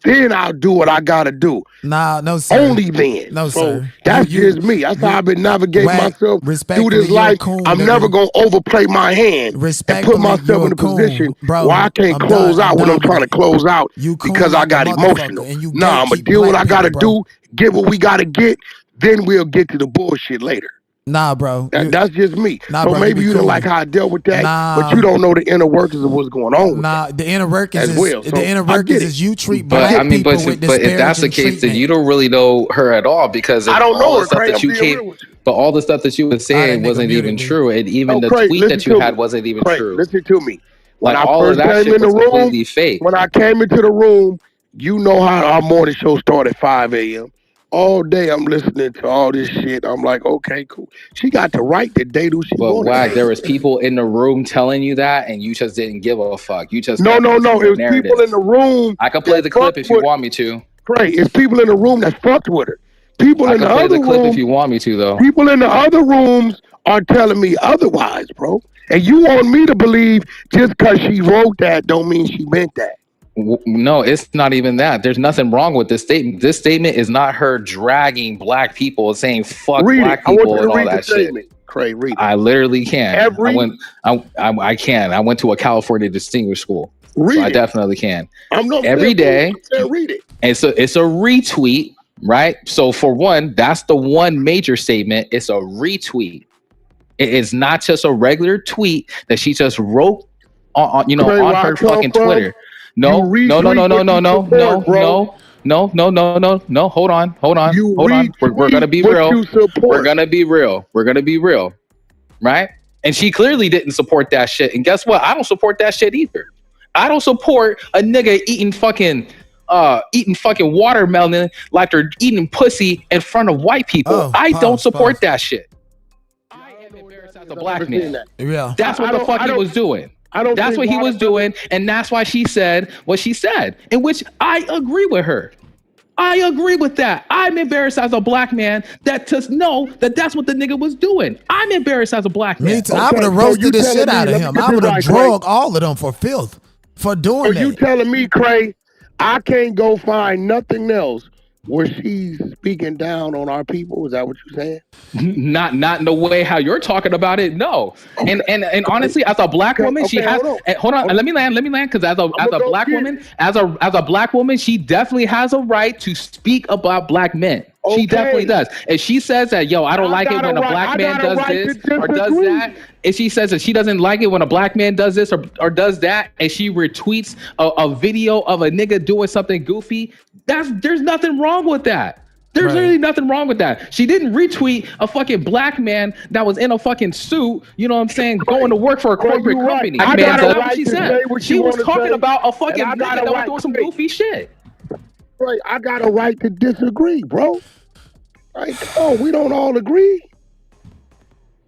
then I'll do what I gotta do. Nah, no sir. Only then. No so sir. That's just me. That's how I've been navigating myself through this life. I'm nigga. never gonna overplay my hand and put myself in a position where I can't close out when I'm trying to close out because I got emotional. Nah, I'm gonna deal what I gotta do, get what we gotta get, then we'll get to the bullshit later. Nah, bro. That's just me. Nah, so bro, maybe you don't like how I dealt with that, but you don't know the inner workings of what's going on with the inner workings as well. The inner workings is you treat black but people with but if that's the case, then you don't really know her at all because I don't know her, Craig. But all the stuff that you were saying wasn't even true, and even the tweet that you had wasn't even true. Listen to me. Like all of that shit was completely fake. When I came into the room, you know how our morning show started at 5 a.m. All day I'm listening to all this shit. I'm like, okay, cool. She got the right to date who she wanted. But Wack, there was people in the room telling you that, and you just didn't give a fuck. You just no. It was people in the room. I can play the clip if you want me to. Right, it's people in the room that fucked with her. People in the other room. I can play the clip if you want me to, though. People in the other rooms are telling me otherwise, bro. And you want me to believe just because she wrote that don't mean she meant that. No, it's not even that. There's nothing wrong with this statement. This statement is not her dragging black people and saying fuck black people and all that shit. Craig, read it. I literally can. I can. I went to a California distinguished school. I definitely can. Every day. Read it. And so it's a retweet, right? So for one, that's the one major statement. It's a retweet. It is not just a regular tweet that she just wrote on her fucking Twitter. No. Hold on. We're gonna be real. We're gonna be real. Right? And she clearly didn't support that shit. And guess what? I don't support that shit either. I don't support a nigga eating fucking watermelon like they're eating pussy in front of white people. I don't support that shit. I am embarrassed as a black man. Yeah. That's what the fuck he was doing. That's what he was doing, and that's why she said what she said, in which I agree with her. I agree with that. I'm embarrassed as a black man to know that that's what the nigga was doing. I'm embarrassed as a black man. Me too. I would have roasted the shit out of him. I would have drugged all of them for filth for doing that. You telling me, Craig, I can't go find nothing else where she's speaking down on our people? Is that what you're saying? Not in the way how you're talking about it. No. Okay. And honestly, as a black woman, she has. Hold on. Let me land. Because as a black woman, as a black woman, she definitely has a right to speak about black men. She definitely does. And she says that, I don't like it when a black man does this or does that. And she says that she doesn't like it when a black man does this or does that, and she retweets a video of a nigga doing something goofy. There's nothing wrong with that. There's really nothing wrong with that. She didn't retweet a fucking black man that was in a fucking suit, you know what I'm saying, going to work for a corporate company. I got a right she to said. say what She you was wanna talking say, about a fucking and I got nigga a that was right doing some to- goofy shit. Right, I got a right to disagree, bro. Like, oh, we don't all agree.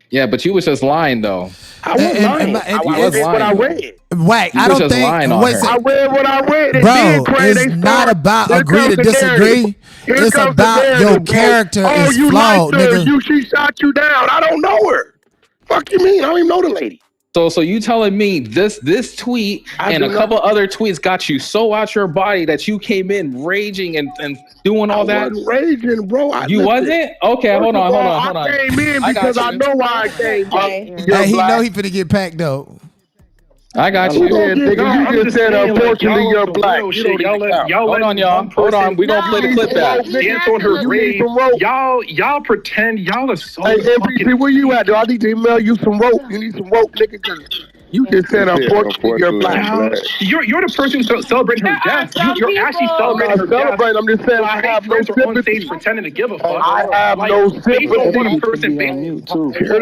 Yeah, but you was just lying though. I was lying. I was what I read. Wack, You I was don't just think. lying on What's her. I read what I read. Bro, it's not about agree to disagree. It's about your character is flawed, nigga. She shot you down. I don't know her. Fuck you mean? I don't even know the lady. So you telling me this tweet and a couple other tweets got you so out your body that you came in raging and doing all that? I wasn't raging, bro. You wasn't? Okay, hold on. I came in because I know why I came. Hey, he know he finna get packed though. I got you. Nigga, you just said unfortunately you're black. Hold on, y'all. Hold on. We gonna play the clip back. Dance on her grave. Y'all pretend y'all are so. Hey, MVP, where you at? Do I need to email you some rope? You need some rope, nigga? Cause you just said unfortunately you're black. You're the person who's celebrating her death. You're actually celebrating her death. I'm just saying I have no sympathy. Pretending to give a fuck. I have no sympathy.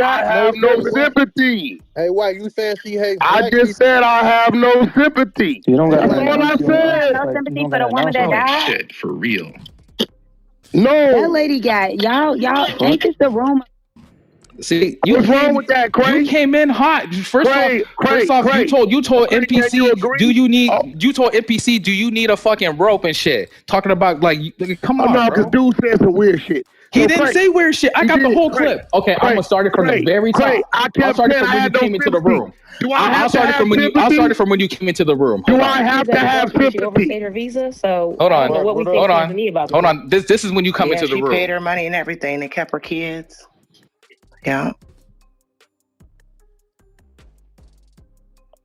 I have no sympathy. Hey, why you saying she hates? I just said I have no sympathy. You don't got That's all I said. No sympathy for the woman that died. Shit, for real. No. That lady got y'all. Ain't this the room? See, what's wrong with that, Craig? You came in hot. First off, you told NPC, do you need? You told NPC, do you need a fucking rope and shit? Talking about like, come on, no, bro. because dude said some weird shit. He didn't say weird shit. I got the whole clip. Okay, I'm gonna start it from the very top. I'll start it from when you came into the room. I'll start it from when you came into the room. Do I have to have sympathy? She overstayed her visa, so hold on. what we think about Hold on. This is when you come into the room. She paid her money and everything. They kept her kids. Yeah.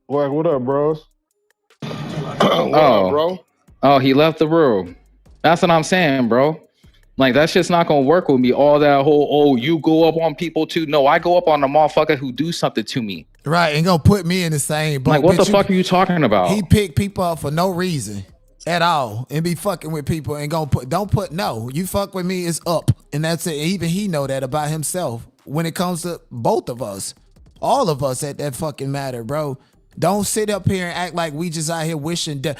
Wack, what up, bros? Oh, he left the room. That's what I'm saying, bro. Like, that shit's not gonna work with me. All that whole, you go up on people too. No, I go up on the motherfucker who do something to me. Right, and gonna put me in the same boat. Like, what the fuck are you talking about? He picked people up for no reason at all and be fucking with people and no. You fuck with me, it's up. And that's it. Even he know that about himself when it comes to both of us. All of us at that fucking matter, bro. Don't sit up here and act like we just out here wishing that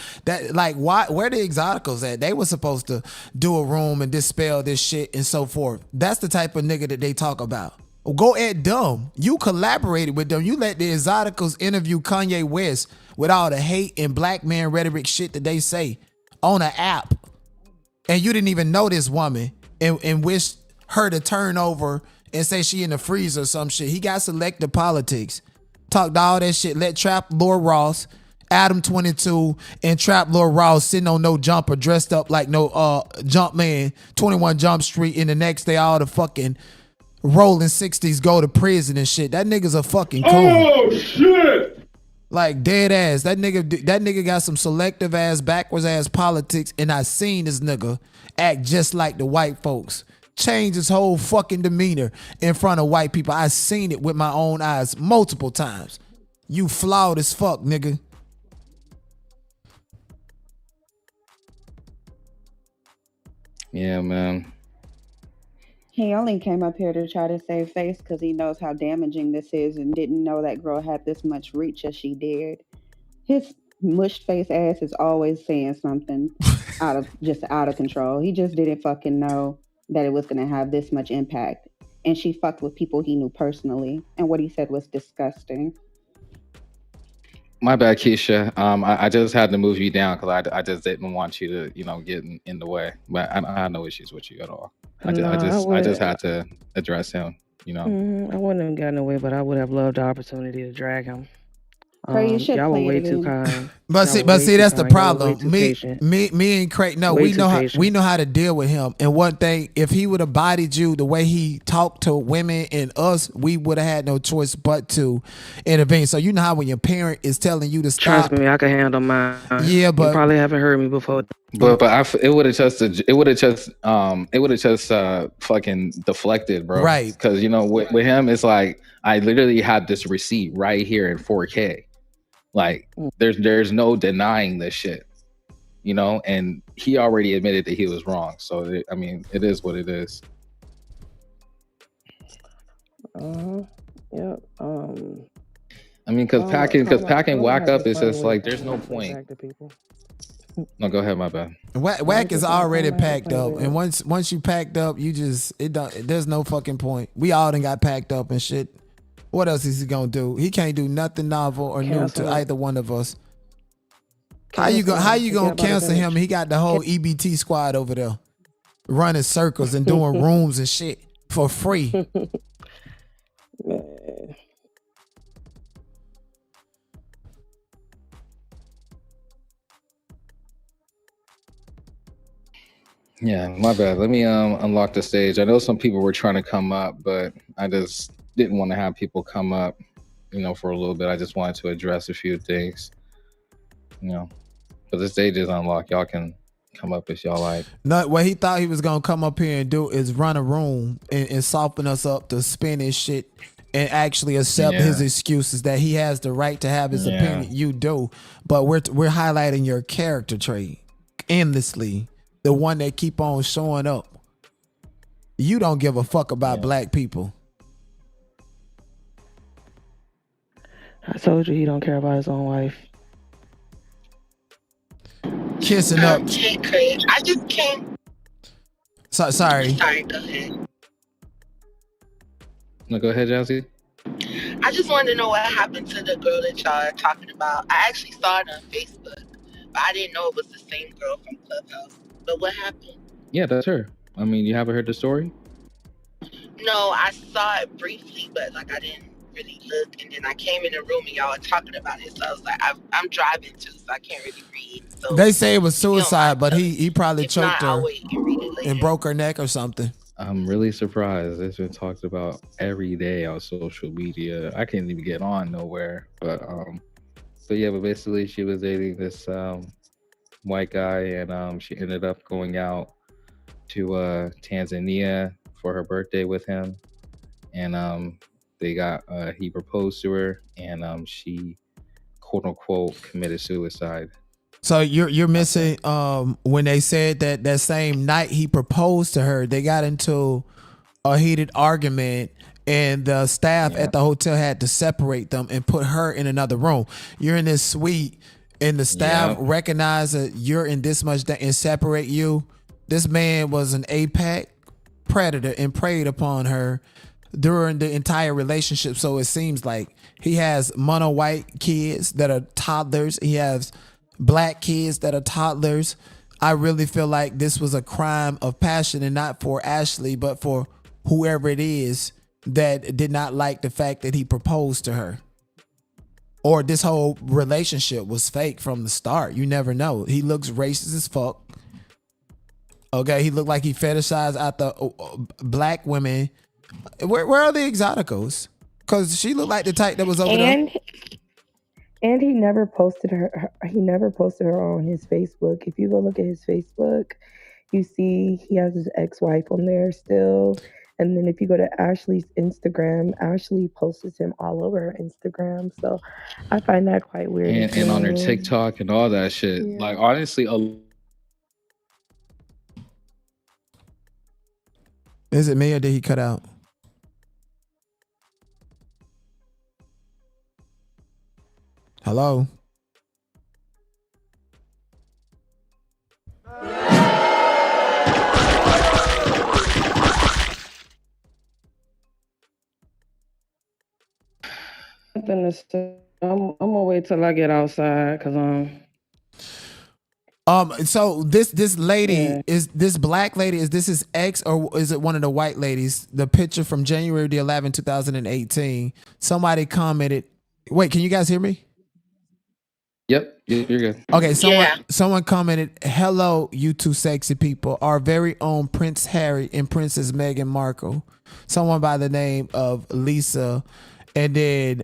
like, why, where the exoticals at? They were supposed to do a room and dispel this shit and so forth. That's the type of nigga that they talk about. Go at them. You collaborated with them. You let the exoticals interview Kanye West with all the hate and black man rhetoric shit that they say on an app. And you didn't even know this woman and wish her to turn over and say she in the freezer or some shit. He got selective politics. Talked all that shit. Let Trap Lord Ross, Adam 22, and Trap Lord Ross sitting on no jumper, dressed up like no jump man, 21 Jump Street, and the next day all the fucking rolling 60s go to prison and shit. That nigga's a fucking coon. Oh shit! Like dead ass. That nigga got some selective ass, backwards ass politics, and I seen this nigga act just like the white folks. Change his whole fucking demeanor in front of white people. I seen it with my own eyes multiple times. You flawed as fuck, nigga. Yeah, man. He only came up here to try to save face because he knows how damaging this is and didn't know that girl had this much reach as she did. His mushed face ass is always saying something out of control. He just didn't fucking know that it was going to have this much impact. And she fucked with people he knew personally. And what he said was disgusting. My bad, Keisha. I just had to move you down because I just didn't want you to, get in the way. But I had no issues with you at all. I just had to address him, I wouldn't have gotten away, but I would have loved the opportunity to drag him. Y'all were way too kind. But see, that's the problem. Me and Craig, no, we know how to deal with him. And one thing, if he would have bodied you the way he talked to women and us, we would have had no choice but to intervene. So you know how when your parent is telling you to stop. Trust me, I can handle mine. Yeah, but you probably haven't heard me before. But it would have just fucking deflected, bro. Right. Because with him, it's like I literally had this receipt right here in 4K. Like there's no denying this shit. you know, and he already admitted that he was wrong. So I mean, it is what it is. Yep. I mean, because packing Wack up is just like there's no point. No, go ahead, my bad. Wack is already packed up, and once you packed up, you just there's no fucking point. We all done got packed up and shit. What else is he gonna do? He can't do nothing novel or new to either one of us. How you gonna cancel him? He got the whole EBT squad over there running circles and doing rooms and shit for free. Yeah, my bad. Let me unlock the stage. I know some people were trying to come up, but I just didn't want to have people come up, you know, for a little bit. I just wanted to address a few things, you know. But the stage is unlocked. Y'all can come up if y'all like. No, what he thought he was gonna come up here and do is run a room and soften us up to spin his shit and actually accept his excuses that he has the right to have his opinion. You do, but we're highlighting your character trait endlessly. The one that keep on showing up. You don't give a fuck about black people. I told you he don't care about his own wife. Kissing up. I just can't. Sorry. Sorry, go ahead. No, go ahead, Jazzy. I just wanted to know what happened to the girl that y'all are talking about. I actually saw it on Facebook, but I didn't know it was the same girl from Clubhouse. But what happened? Yeah, that's her. I mean, you haven't heard the story? No, I saw it briefly, but like I didn't really look. And then I came in the room and y'all were talking about it. So I was like, I'm driving too, so I can't really read. So They say it was suicide, but he probably choked her and and broke her neck or something. I'm really surprised. It's been talked about every day on social media. I can't even get on nowhere. But yeah, but basically she was dating this white guy, and she ended up going out to Tanzania for her birthday with him, and he proposed to her, and she quote unquote committed suicide. So you're missing when they said that same night he proposed to her, they got into a heated argument and the staff at the hotel had to separate them and put her in another room. You're in this suite and the staff recognize that you're in this much and separate you. This man was an apex predator and preyed upon her during the entire relationship. So it seems like he has mono white kids that are toddlers. He has black kids that are toddlers. I really feel like this was a crime of passion, and not for Ashlee, but for whoever it is that did not like the fact that he proposed to her. Or this whole relationship was fake from the start. You never know. He looks racist as fuck. Okay, he looked like he fetishized out the black women. Where are the exoticos? Because she looked like the type that was over there. And he never posted her. He never posted her on his Facebook. If you go look at his Facebook, you see he has his ex-wife on there still. And then if you go to Ashlee's Instagram, Ashlee posts him all over her Instagram. So I find that quite weird. And on her TikTok and all that shit. Yeah. Like, honestly, is it me or did he cut out? Hello? I'm gonna wait till I get outside because so this lady is this black lady, is this his ex or is it one of the white ladies? The picture from January the 11th, 2018. Somebody commented. Wait, can you guys hear me? Yep, you're good. Okay, someone commented, "Hello, you two sexy people. Our very own Prince Harry and Princess Meghan Markle." Someone by the name of Lisa, and then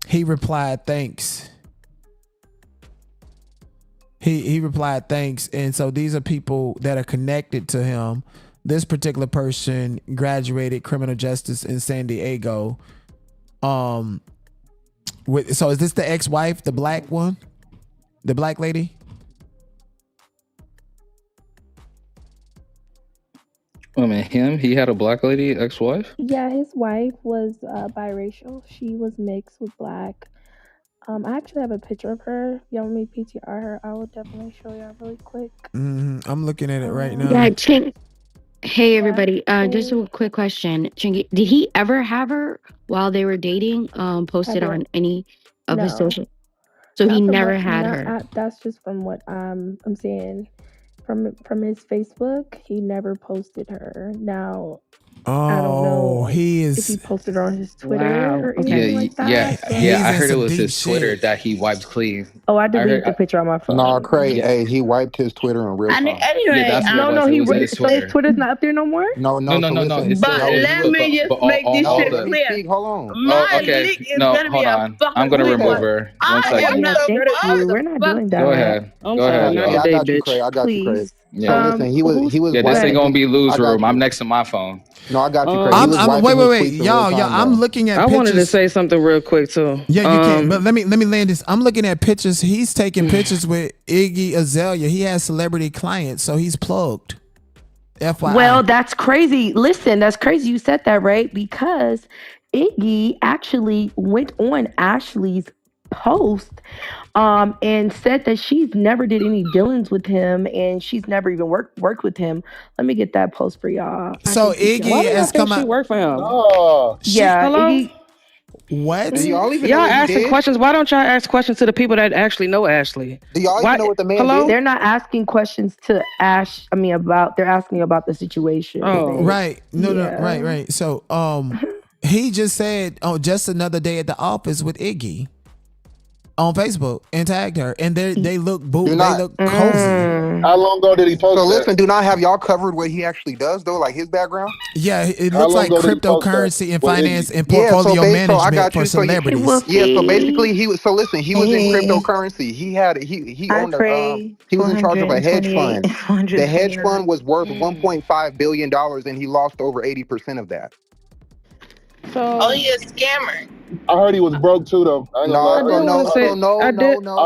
he replied, "Thanks." He replied, "Thanks." And so these are people that are connected to him. This particular person graduated criminal justice in San Diego. So is this the ex-wife, the black one? The black lady? I mean, he had a black lady ex-wife? Yeah, his wife was biracial. She was mixed with black. I actually have a picture of her. Y'all want me to PTR her? I will definitely show y'all really quick. I'm looking at it right now. Yeah, Chink. Hey everybody. Just a quick question. Chinky, did he ever have her while they were dating? Posted on any of his social. So he never had her. That's just from what I'm seeing from his Facebook. He never posted her. Now I don't know he is. if he posted her on his Twitter or anything like that. Yeah. I heard it was his Twitter that he wiped clean. Oh, I deleted the picture on my phone. No, Craig. Hey, he wiped his Twitter in real time. Anyway, his Twitter's not up there no more. No. Listen, But let me just make this shit clear. Hold on. My leak is gonna be a fucking I'm gonna remove her. One second. We're not doing that. Go ahead. Yeah, I got you, Craig. Please. Yeah, listen, he was. Yeah, this ain't gonna be lose room. I'm next to my phone. No, I got you, Craig. Wait, y'all. I'm looking at. I pictures. wanted to say something real quick too. Yeah, you can. But let me land this. I'm looking at pictures. He's taking pictures with Iggy Azalea. He has celebrity clients, so he's plugged. FYI. Well, that's crazy. Listen, that's crazy you said that, right? Because Iggy actually went on Ashlee's post and said that she's never did any dealings with him and she's never even worked with him. Let me get that post for y'all. So Iggy has come out. She worked for him. Yeah, Iggy. What? Do y'all even y'all know what he asking did? questions? Why don't y'all ask questions to the people that actually know Ashley? Do y'all even know what the man did? They're not asking questions to Ash. They're asking about the situation. Oh, right. No, right. So, he just said, just another day at the office with Iggy on Facebook and tagged her, and they look cozy. How long ago did he post? So listen, do not have y'all covered what he actually does though, like his background? Yeah, it looks like cryptocurrency and finance and portfolio management for celebrities. So basically he was. So listen, he was in cryptocurrency. He owned he was in charge of a hedge fund. The hedge fund was worth $1.5 billion, and he lost over 80% of that. Oh, he a scammer. I heard he was broke too, though. No. I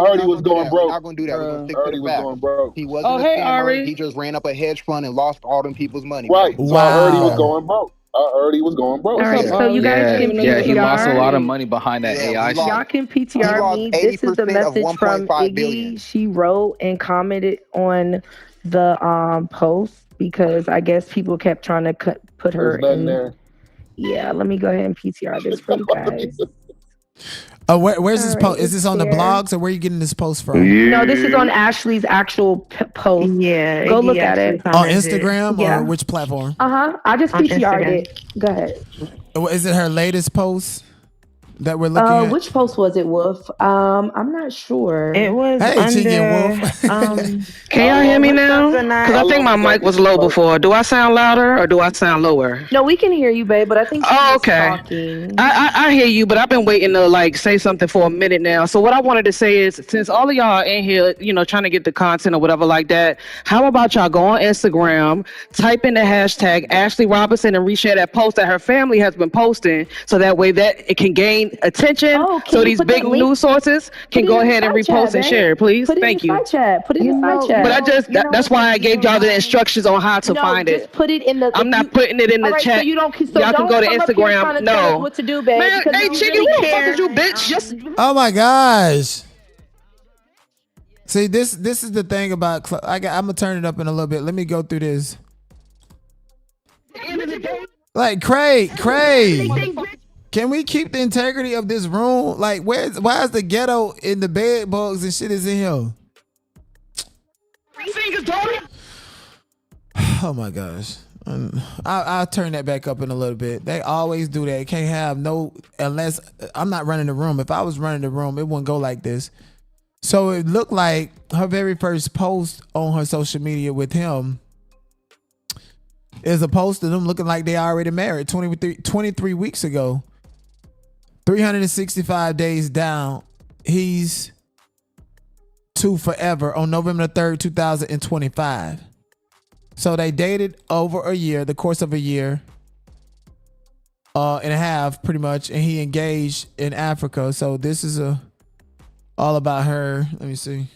heard he was going broke. We're not gonna do that. We're gonna stick to the was facts. going broke. He wasn't a scammer. Ari. He just ran up a hedge fund and lost all them people's money. Right. Bro. So I heard he was going broke. All right, so you guys can PTR. He lost a lot of money behind that AI. Y'all can PTR me. This is the message from Iggy. She wrote and commented on the post because I guess people kept trying to put her in there. Yeah, let me go ahead and PTR this for you guys. Where's this post? Is this on the blogs or where are you getting this post from? No, this is on Ashlee's actual post. Yeah, go look at it. On Instagram or which platform? I just PTR'd it. Go ahead. Is it her latest post that we're looking at? Which post was it, Wolf? I'm not sure. It was Wolf. Can y'all hear me now? Because I think my mic was low before. Do I sound louder or do I sound lower? No, we can hear you, babe, but I think she's talking. I hear you, but I've been waiting to say something for a minute now. So what I wanted to say is, since all of y'all are in here, trying to get the content or whatever like that, how about y'all go on Instagram, type in the hashtag Ashlee Robinson and reshare that post that her family has been posting, so that way that it can gain attention. So these big news sources can go ahead and repost and share, please. Thank you. Put it in the side chat. But that's why I gave y'all the instructions on how to find it. Just put it in the. I'm not putting it in the chat. So you don't. So y'all can go to Instagram. No. What to do, babe? Man, hey, chicken, who the fuck is you, bitch? Just. Oh my gosh. See, this is the thing about. I'm gonna turn it up in a little bit. Let me go through this. Like Craig. Can we keep the integrity of this room? Like, why is the ghetto in the bed bugs and shit is in here? Oh my gosh. I'll turn that back up in a little bit. They always do that. Can't have unless I'm not running the room. If I was running the room, it wouldn't go like this. So it looked like her very first post on her social media with him is a post of them looking like they already married 23 weeks ago. 365 days down, he's to forever on November 3rd, 2025. So they dated over a year, the course of a year and a half, pretty much, and he engaged in Africa. So this is all about her. Let me see.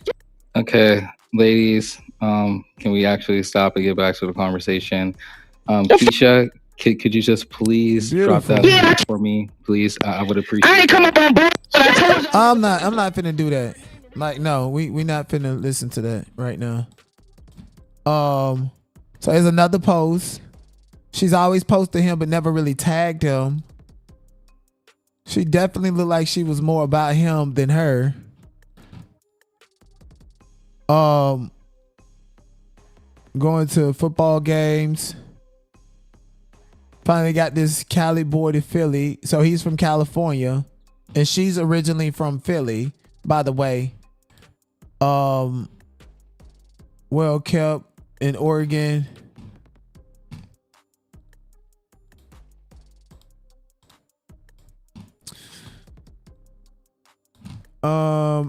Okay, ladies, can we actually stop and get back to the conversation? Keisha, could you just please drop that link for me, please? I would appreciate. I ain't come up on board. I'm not finna do that. Like, no, we not finna listen to that right now. So there's another post. She's always posted him, but never really tagged him. She definitely looked like she was more about him than her. Going to football games. Finally got this Cali boy to Philly. So he's from California. And she's originally from Philly, by the way. Well kept in Oregon.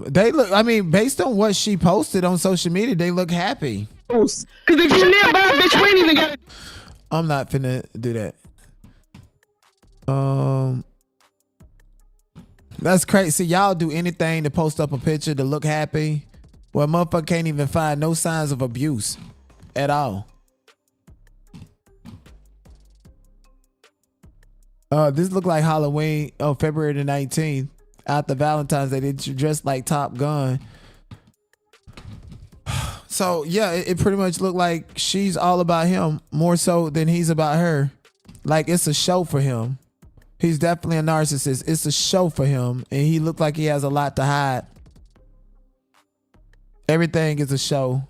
They look, I mean, based on what she posted on social media, they look happy. Cause if you live by a bitch, we ain't even got. I'm not finna do that. That's crazy. See, y'all do anything to post up a picture to look happy. Well, motherfucker can't even find no signs of abuse at all. This look like Halloween. Oh, February the 19th. After Valentine's Day, they dressed like Top Gun. So yeah, it pretty much looked like she's all about him more so than he's about her. Like, it's a show for him. He's definitely a narcissist. It's a show for him, and he looked like he has a lot to hide. Everything is a show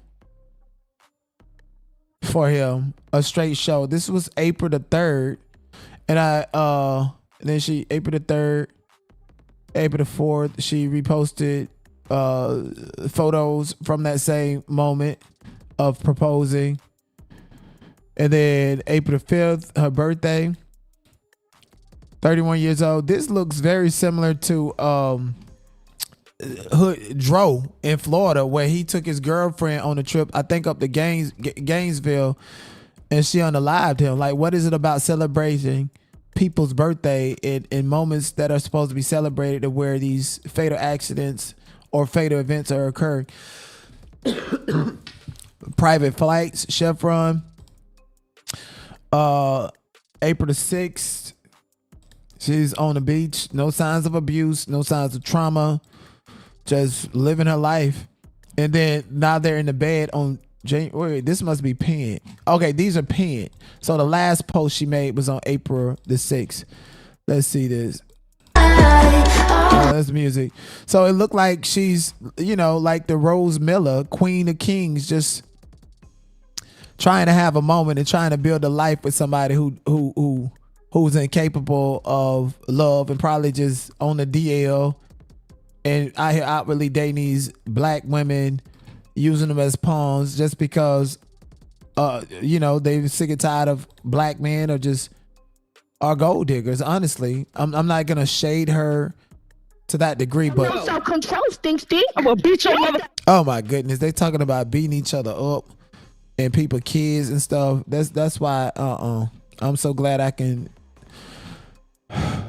for him, a straight show. This was April the 3rd, and then she April the 3rd. April the 4th, she reposted photos from that same moment of proposing. And then April the 5th, her birthday, 31 years old. This looks very similar to Dro in Florida, where he took his girlfriend on a trip, I think up to Gainesville, and she unalived him. Like, what is it about celebrating people's birthday in moments that are supposed to be celebrated to where these fatal accidents or fatal events are occurring? Private flights, Chevron. April the 6th, she's on the beach. No signs of abuse, no signs of trauma, just living her life. And then now they're in the bed on January. This must be pinned. Okay, these are pinned. So the last post she made was on April the 6th. Let's see this. Oh, that's music. So it looked like she's, like the Rose Miller, Queen of Kings, just trying to have a moment and trying to build a life with somebody who's incapable of love and probably just on the DL and out here outwardly dating these black women, using them as pawns just because they're sick and tired of black men or just are gold diggers. Honestly, I'm not gonna shade her to that degree, but Self-control stinks, I'm a bitch on mother. Oh my goodness, they talking about beating each other up and people, kids and stuff. That's why I'm so glad I can.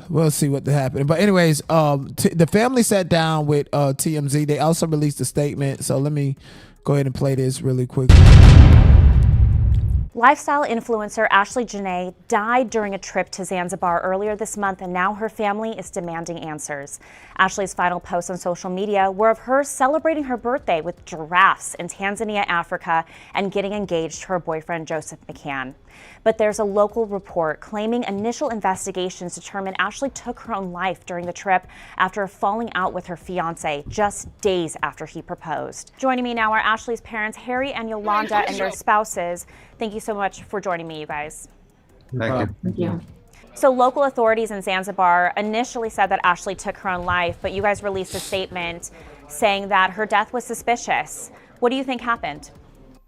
We'll see what happened. But anyways, the family sat down with TMZ. They also released a statement. So let me go ahead and play this really quick. Lifestyle influencer Ashlee Janae died during a trip to Zanzibar earlier this month, and now her family is demanding answers. Ashlee's final posts on social media were of her celebrating her birthday with giraffes in Tanzania, Africa, and getting engaged to her boyfriend, Joseph McCann. But there's a local report claiming initial investigations determined Ashlee took her own life during the trip after falling out with her fiance just days after he proposed. Joining me now are Ashlee's parents, Harry and Yolanda, and their spouses. Thank you so much for joining me, you guys. Thank you. So local authorities in Zanzibar initially said that Ashlee took her own life, but you guys released a statement saying that her death was suspicious. What do you think happened?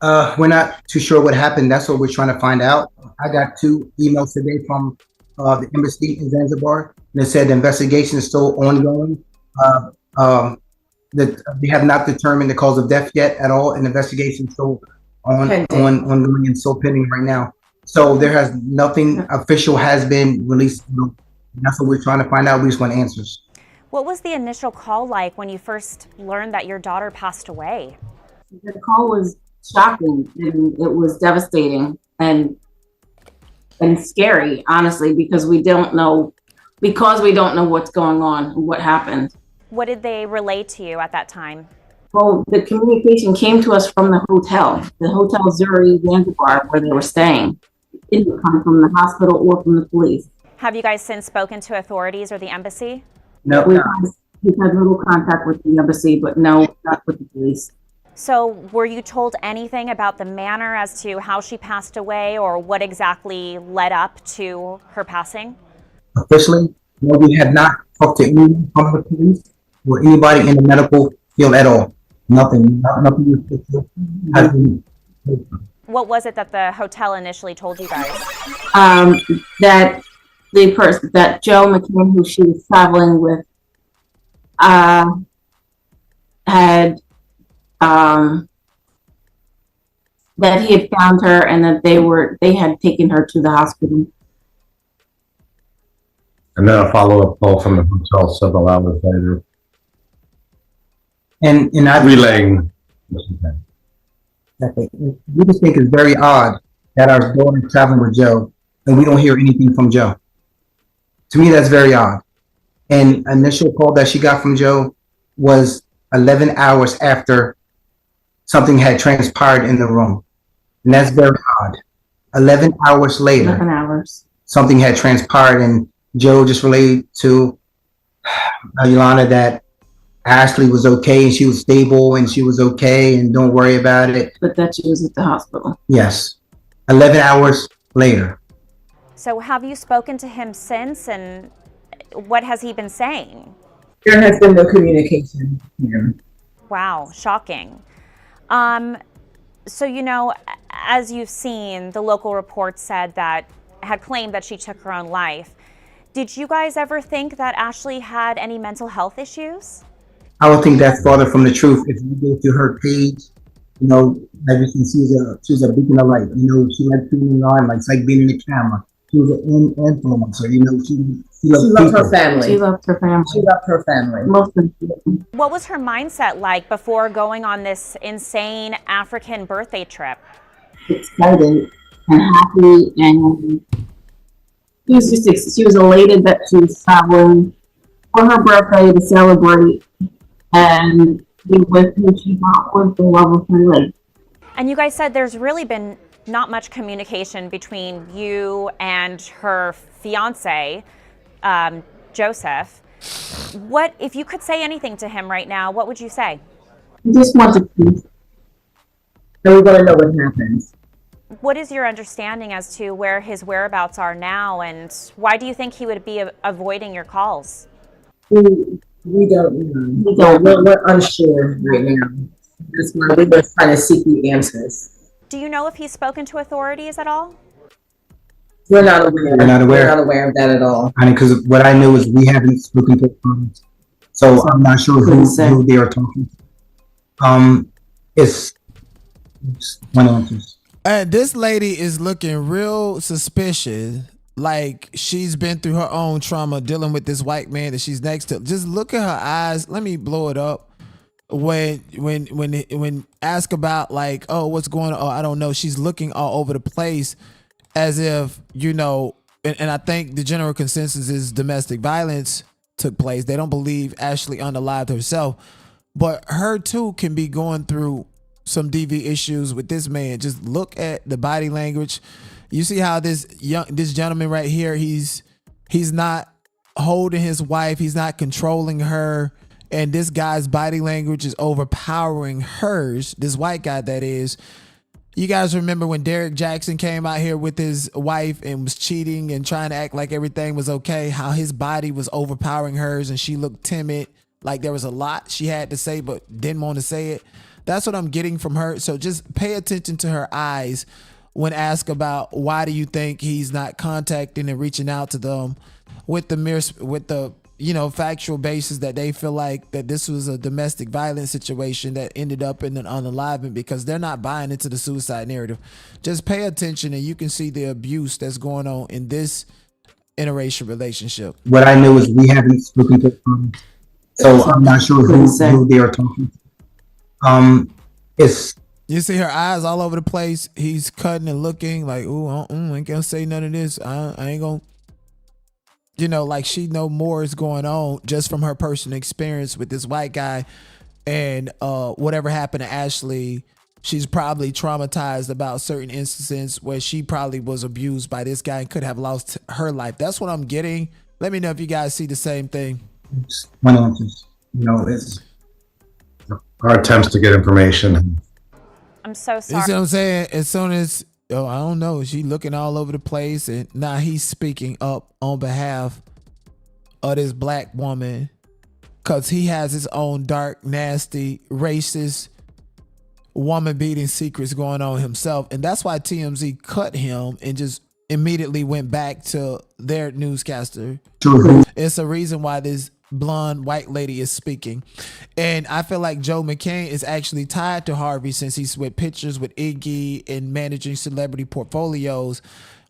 We're not too sure what happened. That's what we're trying to find out. I got 2 emails today from the embassy in Zanzibar. They said the investigation is still ongoing. That they have not determined the cause of death yet at all. An investigation is still ongoing and still pending right now. So there has nothing official has been released. That's what we're trying to find out. We just want answers. What was the initial call like when you first learned that your daughter passed away? The call was shocking and it was devastating. And and scary, honestly, because we don't know what's going on and what happened. What did they relay to you at that time? Well, the communication came to us from the Hotel Zuri Zanzibar, where they were staying. It didn't come from the hospital or from the police. Have you guys since spoken to authorities or the embassy? No, we've had little contact with the embassy, but no, not with the police. So were you told anything about the manner as to how she passed away or what exactly led up to her passing? Officially, no, we have not talked to anyone from the police or anybody in the medical field at all. Nothing official has been. What was it that the hotel initially told you guys? That the person, that Joe McCann, who she was traveling with, had that he had found her and that they had taken her to the hospital. And then a follow-up call from the hotel several hours later. And I relaying. We just think it's very odd that our daughter is traveling with Joe and we don't hear anything from Joe. To me, that's very odd. And initial call that she got from Joe was 11 hours after something had transpired in the room. And that's very odd. 11 hours later, 11 hours. Something had transpired and Joe just relayed to Yolanda that Ashlee was okay and she was stable and she was okay and don't worry about it. But that she was at the hospital. Yes. 11 hours later. So have you spoken to him since, and what has he been saying? There has been no communication here. Wow, shocking. So, you know, as you've seen, the local reports had claimed that she took her own life. Did you guys ever think that Ashlee had any mental health issues? I would think that's farther from the truth. If you go to her page, you know, as you can see, she's a beacon of light. You know, she liked being in the limelight. It's like being in the camera. She was an influencer. You know, she loved her family. She loved her family. She loved her family. Most important. What was her mindset like before going on this insane African birthday trip? Excited and happy, and she was elated that she was traveling for her birthday to celebrate and be with who she thought was the love of her life. And you guys said there's really been not much communication between you and her fiance, Joseph. What, if you could say anything to him right now, what would you say? I just want to peace. And we're going to know what happens. What is your understanding as to where his whereabouts are now, and why do you think he would be avoiding your calls? We don't know. We're unsure right now. That's why we're just trying to seek the answers. Do you know if he's spoken to authorities at all? We're not aware. We're not aware. We're not aware of that at all. I mean, because what I knew is we haven't spoken to them, so I'm not sure who they are talking to. It's one answer. And this lady is looking real suspicious, like she's been through her own trauma dealing with this white man that she's next to. Just look at her eyes. Let me blow it up. When asked about like, oh, what's going on? Oh, I don't know. She's looking all over the place as if, you know, and I think the general consensus is domestic violence took place. They don't believe Ashlee unalived herself, but her too can be going through some DV issues with this man. Just look at the body language. You see how this gentleman right here, he's not holding his wife, he's not controlling her, and this guy's body language is overpowering hers, this white guy that is. You guys remember when Derek Jackson came out here with his wife and was cheating and trying to act like everything was okay, how his body was overpowering hers and she looked timid, like there was a lot she had to say but didn't want to say it. That's what I'm getting from her. So just pay attention to her eyes when asked about why do you think he's not contacting and reaching out to them with the you know, factual basis that they feel like that this was a domestic violence situation that ended up in an unalivement, because they're not buying into the suicide narrative. Just pay attention and you can see the abuse that's going on in this interracial relationship. What I knew is we haven't spoken to them, so I'm not sure who they are talking to. It's You see her eyes all over the place. He's cutting and looking like, ooh, I ain't gonna say none of this. I ain't gonna, you know, like she know more is going on just from her personal experience with this white guy. And whatever happened to Ashlee, she's probably traumatized about certain instances where she probably was abused by this guy and could have lost her life. That's what I'm getting. Let me know if you guys see the same thing. One answers. You know, it's our attempts to get information. I'm so sorry. You see what I'm saying? As soon as, I don't know, she looking all over the place, and now he's speaking up on behalf of this black woman because he has his own dark, nasty, racist, woman-beating secrets going on himself. And that's why TMZ cut him and just immediately went back to their newscaster. It's a reason why this blonde white lady is speaking. And I feel like Joe McCann is actually tied to Harvey since he's with pictures with Iggy and managing celebrity portfolios.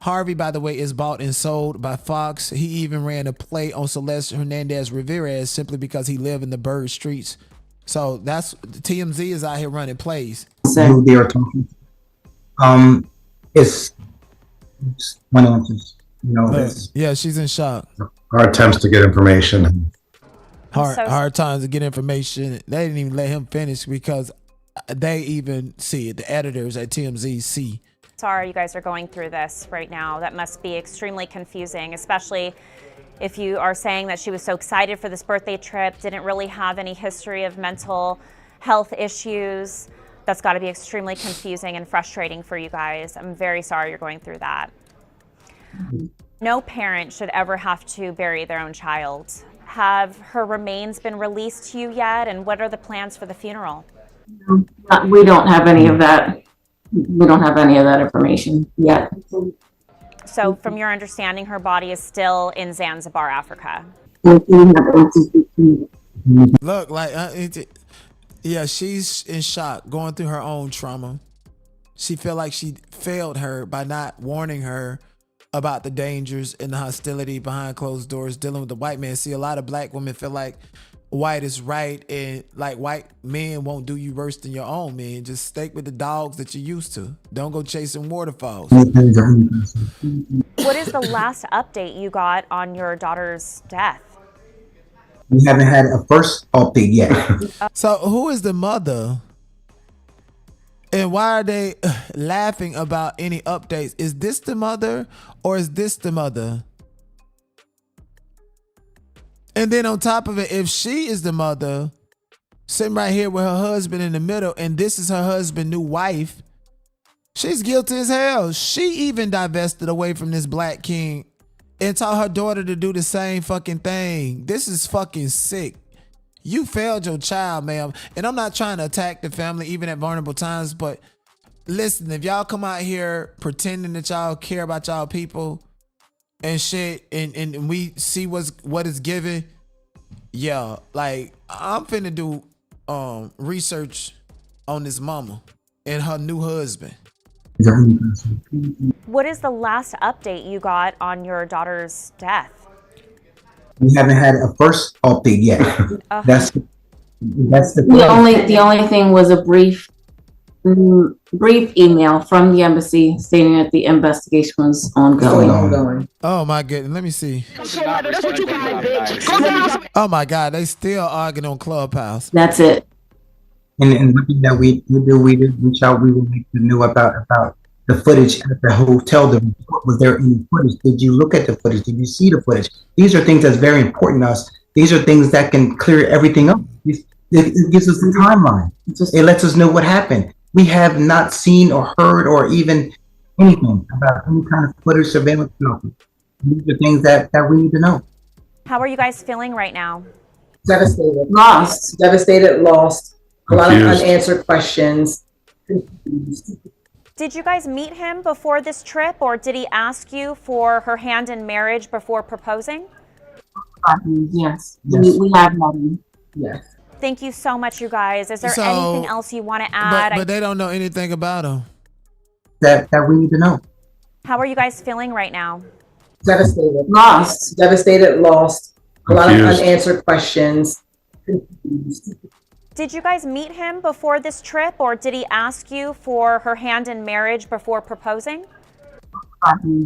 Harvey, by the way, is bought and sold by Fox. He even ran a play on Celeste Hernandez Ramirez simply because he lived in the Bird streets. So that's TMZ is out here running plays. Who they are talking to. It's one answers. You know, yeah, she's in shock. Our attempts to get information. Hard times to get information. They didn't even let him finish because they even see it. The editors at TMZ see. Sorry you guys are going through this right now. That must be extremely confusing, especially if you are saying that she was so excited for this birthday trip, didn't really have any history of mental health issues. That's got to be extremely confusing and frustrating for you guys. I'm very sorry you're going through that. No parent should ever have to bury their own child. Have her remains been released to you yet? And what are the plans for the funeral? We don't have any of that. We don't have any of that information yet. So from your understanding, her body is still in Zanzibar, Africa. Look, like, yeah, she's in shock, going through her own trauma. She feel like she failed her by not warning her about the dangers and the hostility behind closed doors dealing with the white man. See, a lot of black women feel like white is right and like white men won't do you worse than your own men. Just stick with the dogs that you're used to. Don't go chasing waterfalls. What is the last update you got on your daughter's death? We haven't had a first update yet. So who is the mother? And why are they laughing about any updates? Is this the mother or is this the mother? And then on top of it, if she is the mother, sitting right here with her husband in the middle, and this is her husband's new wife, she's guilty as hell. She even divested away from this black king and taught her daughter to do the same fucking thing. This is fucking sick. You failed your child, ma'am. And I'm not trying to attack the family even at vulnerable times, but listen, if y'all come out here pretending that y'all care about y'all people and shit, and we see what is given, yeah, like I'm finna do research on this mama and her new husband. What is the last update you got on your daughter's death? We haven't had a first update yet. That's the only thing was a brief email from the embassy stating that the investigation was ongoing. Oh my goodness, let me see. Oh my God, they still arguing on Clubhouse. That's it. And one thing that we did reach out. We will make the new about the footage at the hotel. Was there any footage? Did you look at the footage? Did you see the footage? These are things that's very important to us. These are things that can clear everything up. It gives us a timeline. It lets us know what happened. We have not seen or heard or even anything about any kind of footage, surveillance. These are things that we need to know. How are you guys feeling right now? Devastated. Lost. Devastated, lost. A lot of Confused. unanswered questions. Did you guys meet him before this trip, or did he ask you for her hand in marriage before proposing? Yes. We have money. Yes. Thank you so much, you guys. Is there anything else you want to add? But they don't know anything about him. That we need to know. How are you guys feeling right now? Devastated. Lost. Devastated, lost. A lot of Confused. unanswered questions. Did you guys meet him before this trip, or did he ask you for her hand in marriage before proposing?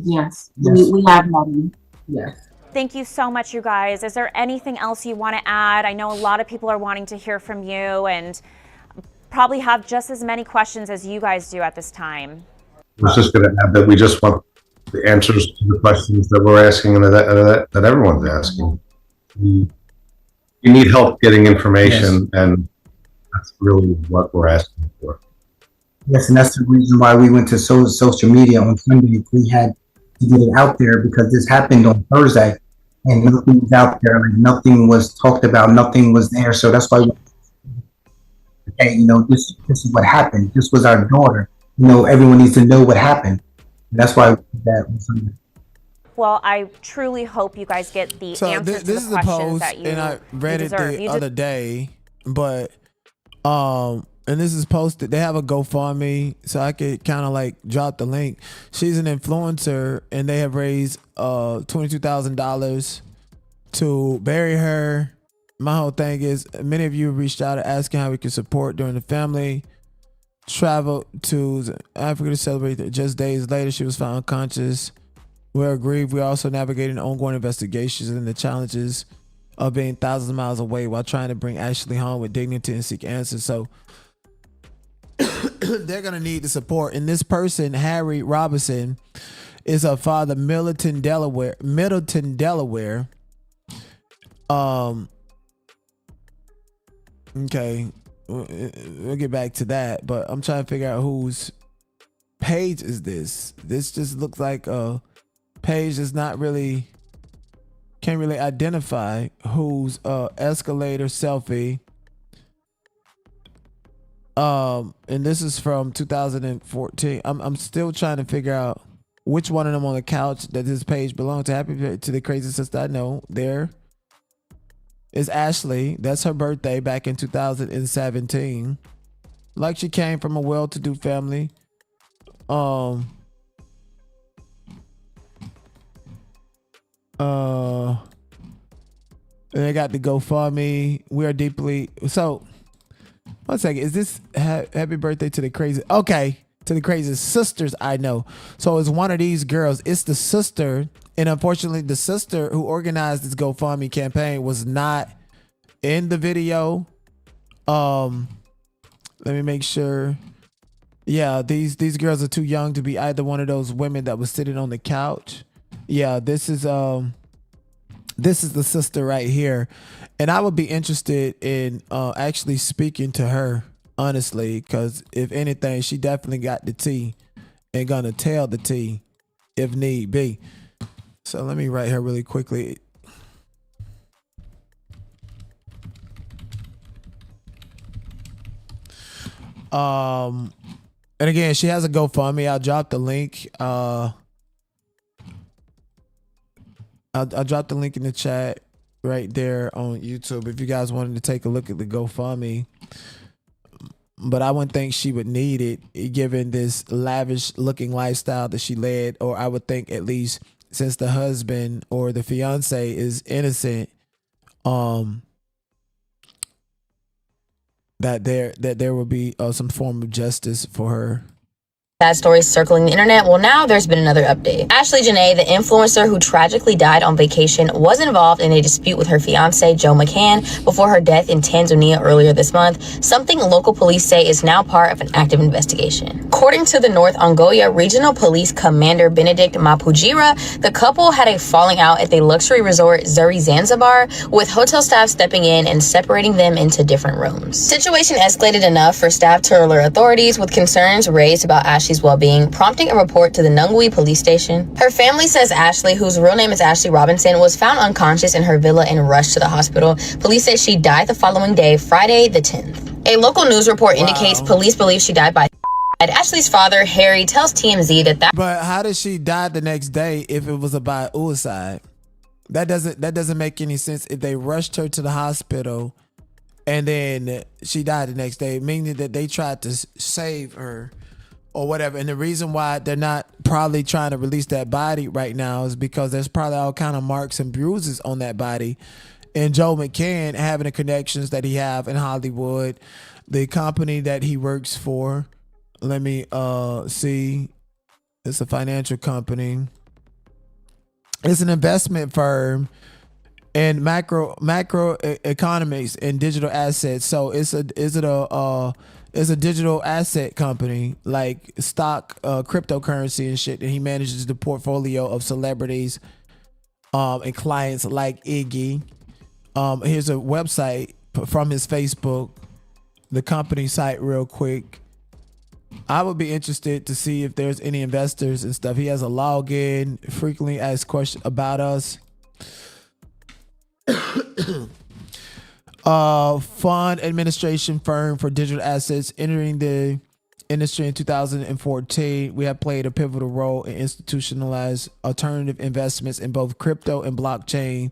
Yes. We have money. Yes. Thank you so much, you guys. Is there anything else you want to add? I know a lot of people are wanting to hear from you and probably have just as many questions as you guys do at this time. I was just going to add that we just want the answers to the questions that we're asking and that everyone's asking. We need help getting information, and that's really what we're asking for. Yes, and that's the reason why we went to social media on Sunday. We had to get it out there because this happened on Thursday, and nothing was out there. Like, nothing was talked about. Nothing was there. So that's why, okay, this is what happened. This was our daughter. Everyone needs to know what happened. And that's why that was Sunday. Well, I truly hope you guys get the answers to the questions that you deserve. And I read it the other day, but and this is posted. They have a GoFundMe, so I could kind of like drop the link. She's an influencer, and they have raised $22,000 to bury her. My whole thing is, many of you reached out asking how we can support during the family travel to Africa to celebrate. Just days later, she was found unconscious. We're aggrieved. We're also navigating ongoing investigations and the challenges of being thousands of miles away while trying to bring Ashlee home with dignity and seek answers. So they're going to need the support. And this person, Harry Robinson, is her father, Middleton, Delaware. Okay, we'll get back to that, but I'm trying to figure out whose page is this. This just looks like a page that's not really, can't really identify whose escalator selfie. And this is from 2014. I'm still trying to figure out which one of them on the couch that this page belongs to. Happy to the crazy sister I know. There is Ashlee. That's her birthday back in 2017. Like, she came from a well-to-do family. And they got the GoFundMe. We are deeply so. One second, is this happy birthday to the crazy? Okay, to the crazy sisters I know. So it's one of these girls. It's the sister, and unfortunately, the sister who organized this GoFundMe campaign was not in the video. Let me make sure. Yeah, these girls are too young to be either one of those women that was sitting on the couch. Yeah, this is the sister right here. And I would be interested in actually speaking to her, honestly, because if anything, she definitely got the tea and gonna tell the tea if need be. So let me write her really quickly. And again, she has a GoFundMe. I'll drop the link. I'll drop the link in the chat right there on YouTube if you guys wanted to take a look at the GoFundMe. But I wouldn't think she would need it given this lavish looking lifestyle that she led, or I would think, at least since the husband or the fiance is innocent, that there will be some form of justice for her. Sad stories circling the internet. Well, now there's been another update. Ashlee Janae, the influencer who tragically died on vacation, was involved in a dispute with her fiance, Joe McCann, before her death in Tanzania earlier this month, something local police say is now part of an active investigation. According to the North Ongoya Regional Police Commander Benedict Mapujira, the couple had a falling out at the luxury resort Zuri Zanzibar, with hotel staff stepping in and separating them into different rooms. Situation escalated enough for staff to alert authorities, with concerns raised about Ashlee's well-being, prompting a report to the Nungwi police station. Her family says Ashlee, whose real name is Ashlee Robinson, was found unconscious in her villa and rushed to the hospital. Police say she died the following day, Friday the 10th. A local news report indicates police believe she died by Ashlee's father, Harry, tells TMZ that But how did she die the next day if it was a by suicide? That doesn't make any sense. If they rushed her to the hospital and then she died the next day, meaning that they tried to save her or whatever. And the reason why they're not probably trying to release that body right now is because there's probably all kind of marks and bruises on that body. and Joe McCann having the connections that he have in Hollywood. The company that he works for, let me see. It's a financial company. It's an investment firm in macro economics and digital assets. So it's a digital asset company like stock, cryptocurrency and shit. And he manages the portfolio of celebrities and clients like Iggy. Here's a website from his Facebook, the company site real quick. I would be interested to see if there's any investors and stuff. He has a login, frequently asked questions about us. Fund administration firm for digital assets, entering the industry in 2014. We have played a pivotal role in institutionalized alternative investments in both crypto and blockchain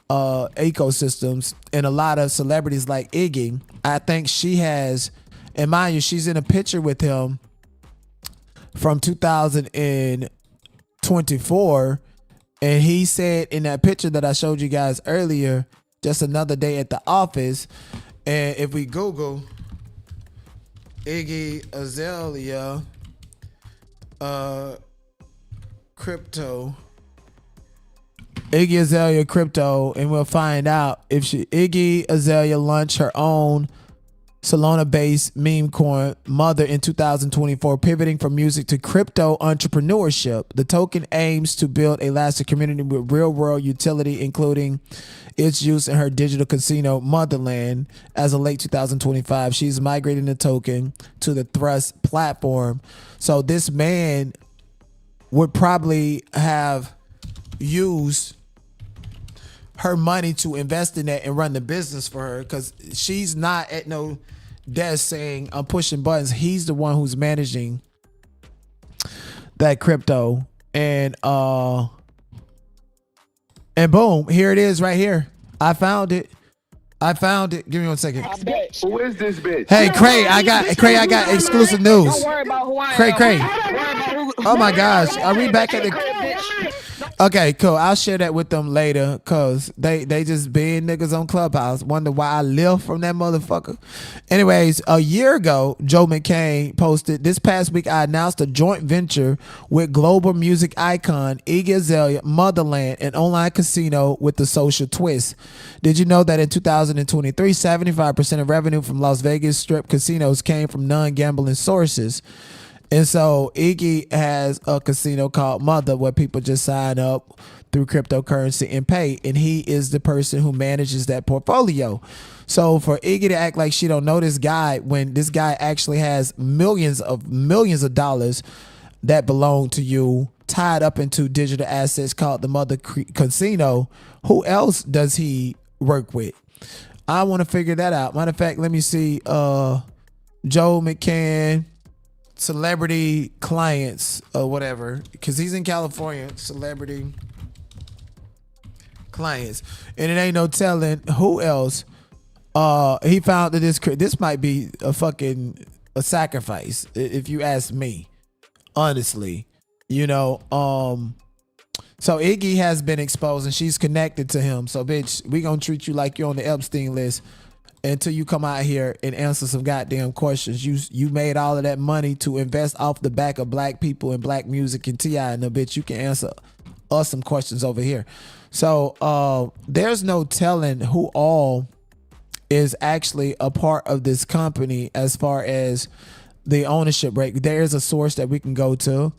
ecosystems. And a lot of celebrities like Iggy, I think she has, and mind you, she's in a picture with him from 2024. And he said in that picture that I showed you guys earlier, just another day at the office. And if we Google Iggy Azalea crypto, Iggy Azalea crypto, and we'll find out if Iggy Azalea launched her own Solana-based meme coin Mother in 2024, pivoting from music to crypto entrepreneurship. The token aims to build a lasting community with real-world utility, including its use in her digital casino Motherland. As of late 2025, she's migrating the token to the Thrust platform. So this man would probably have used her money to invest in that and run the business for her, because she's not at no desk saying I'm pushing buttons. He's the one who's managing that crypto. And boom, here it is right here. I found it. Give me 1 second. Who is this bitch? Hey, Cray, I got exclusive news. Don't worry about who I Cray. am. Oh my gosh. Are we back at the... Okay, cool. I'll share that with them later, cause they just being niggas on Clubhouse. Wonder why I live from that motherfucker. Anyways, a year ago, Joe McCann posted, "This past week I announced a joint venture with global music icon Iggy Azalea, Motherland, an online casino with the social twist. Did you know that in 2023, 75% of revenue from Las Vegas Strip casinos came from non-gambling sources?" And so Iggy has a casino called Mother where people just sign up through cryptocurrency and pay. And he is the person who manages that portfolio. So for Iggy to act like she don't know this guy when this guy actually has millions of dollars that belong to you tied up into digital assets called the Mother Casino, who else does he work with? I want to figure that out. Matter of fact, let me see. Joe McCann celebrity clients or whatever, because he's in California. Celebrity clients, and it ain't no telling who else. He found that this might be a sacrifice, if you ask me, honestly. You know, so Iggy has been exposed and she's connected to him. So bitch, we gonna treat you like you're on the Epstein list until you come out here and answer some goddamn questions. You made all of that money to invest off the back of black people and black music and T.I. and a bitch. You can answer us some questions over here. So there's no telling who all is actually a part of this company as far as the ownership rate. There's a source that we can go to.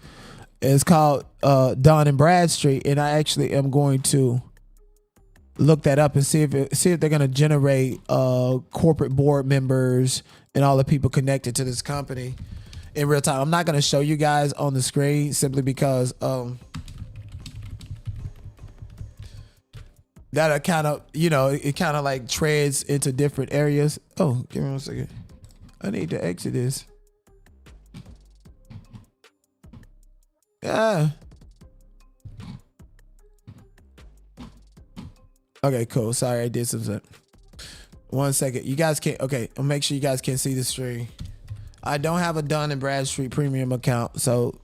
It's called Dun and Bradstreet, and I actually am going to look that up and see if they're going to generate corporate board members and all the people connected to this company in real time. I'm not going to show you guys on the screen simply because that kind of, it kind of like treads into different areas. Oh, give me 1 second. I need to exit this. Yeah. Okay, cool. Sorry, I did something. 1 second. You guys can't. Okay, I'll make sure you guys can see the stream. I don't have a Dun and Bradstreet premium account, so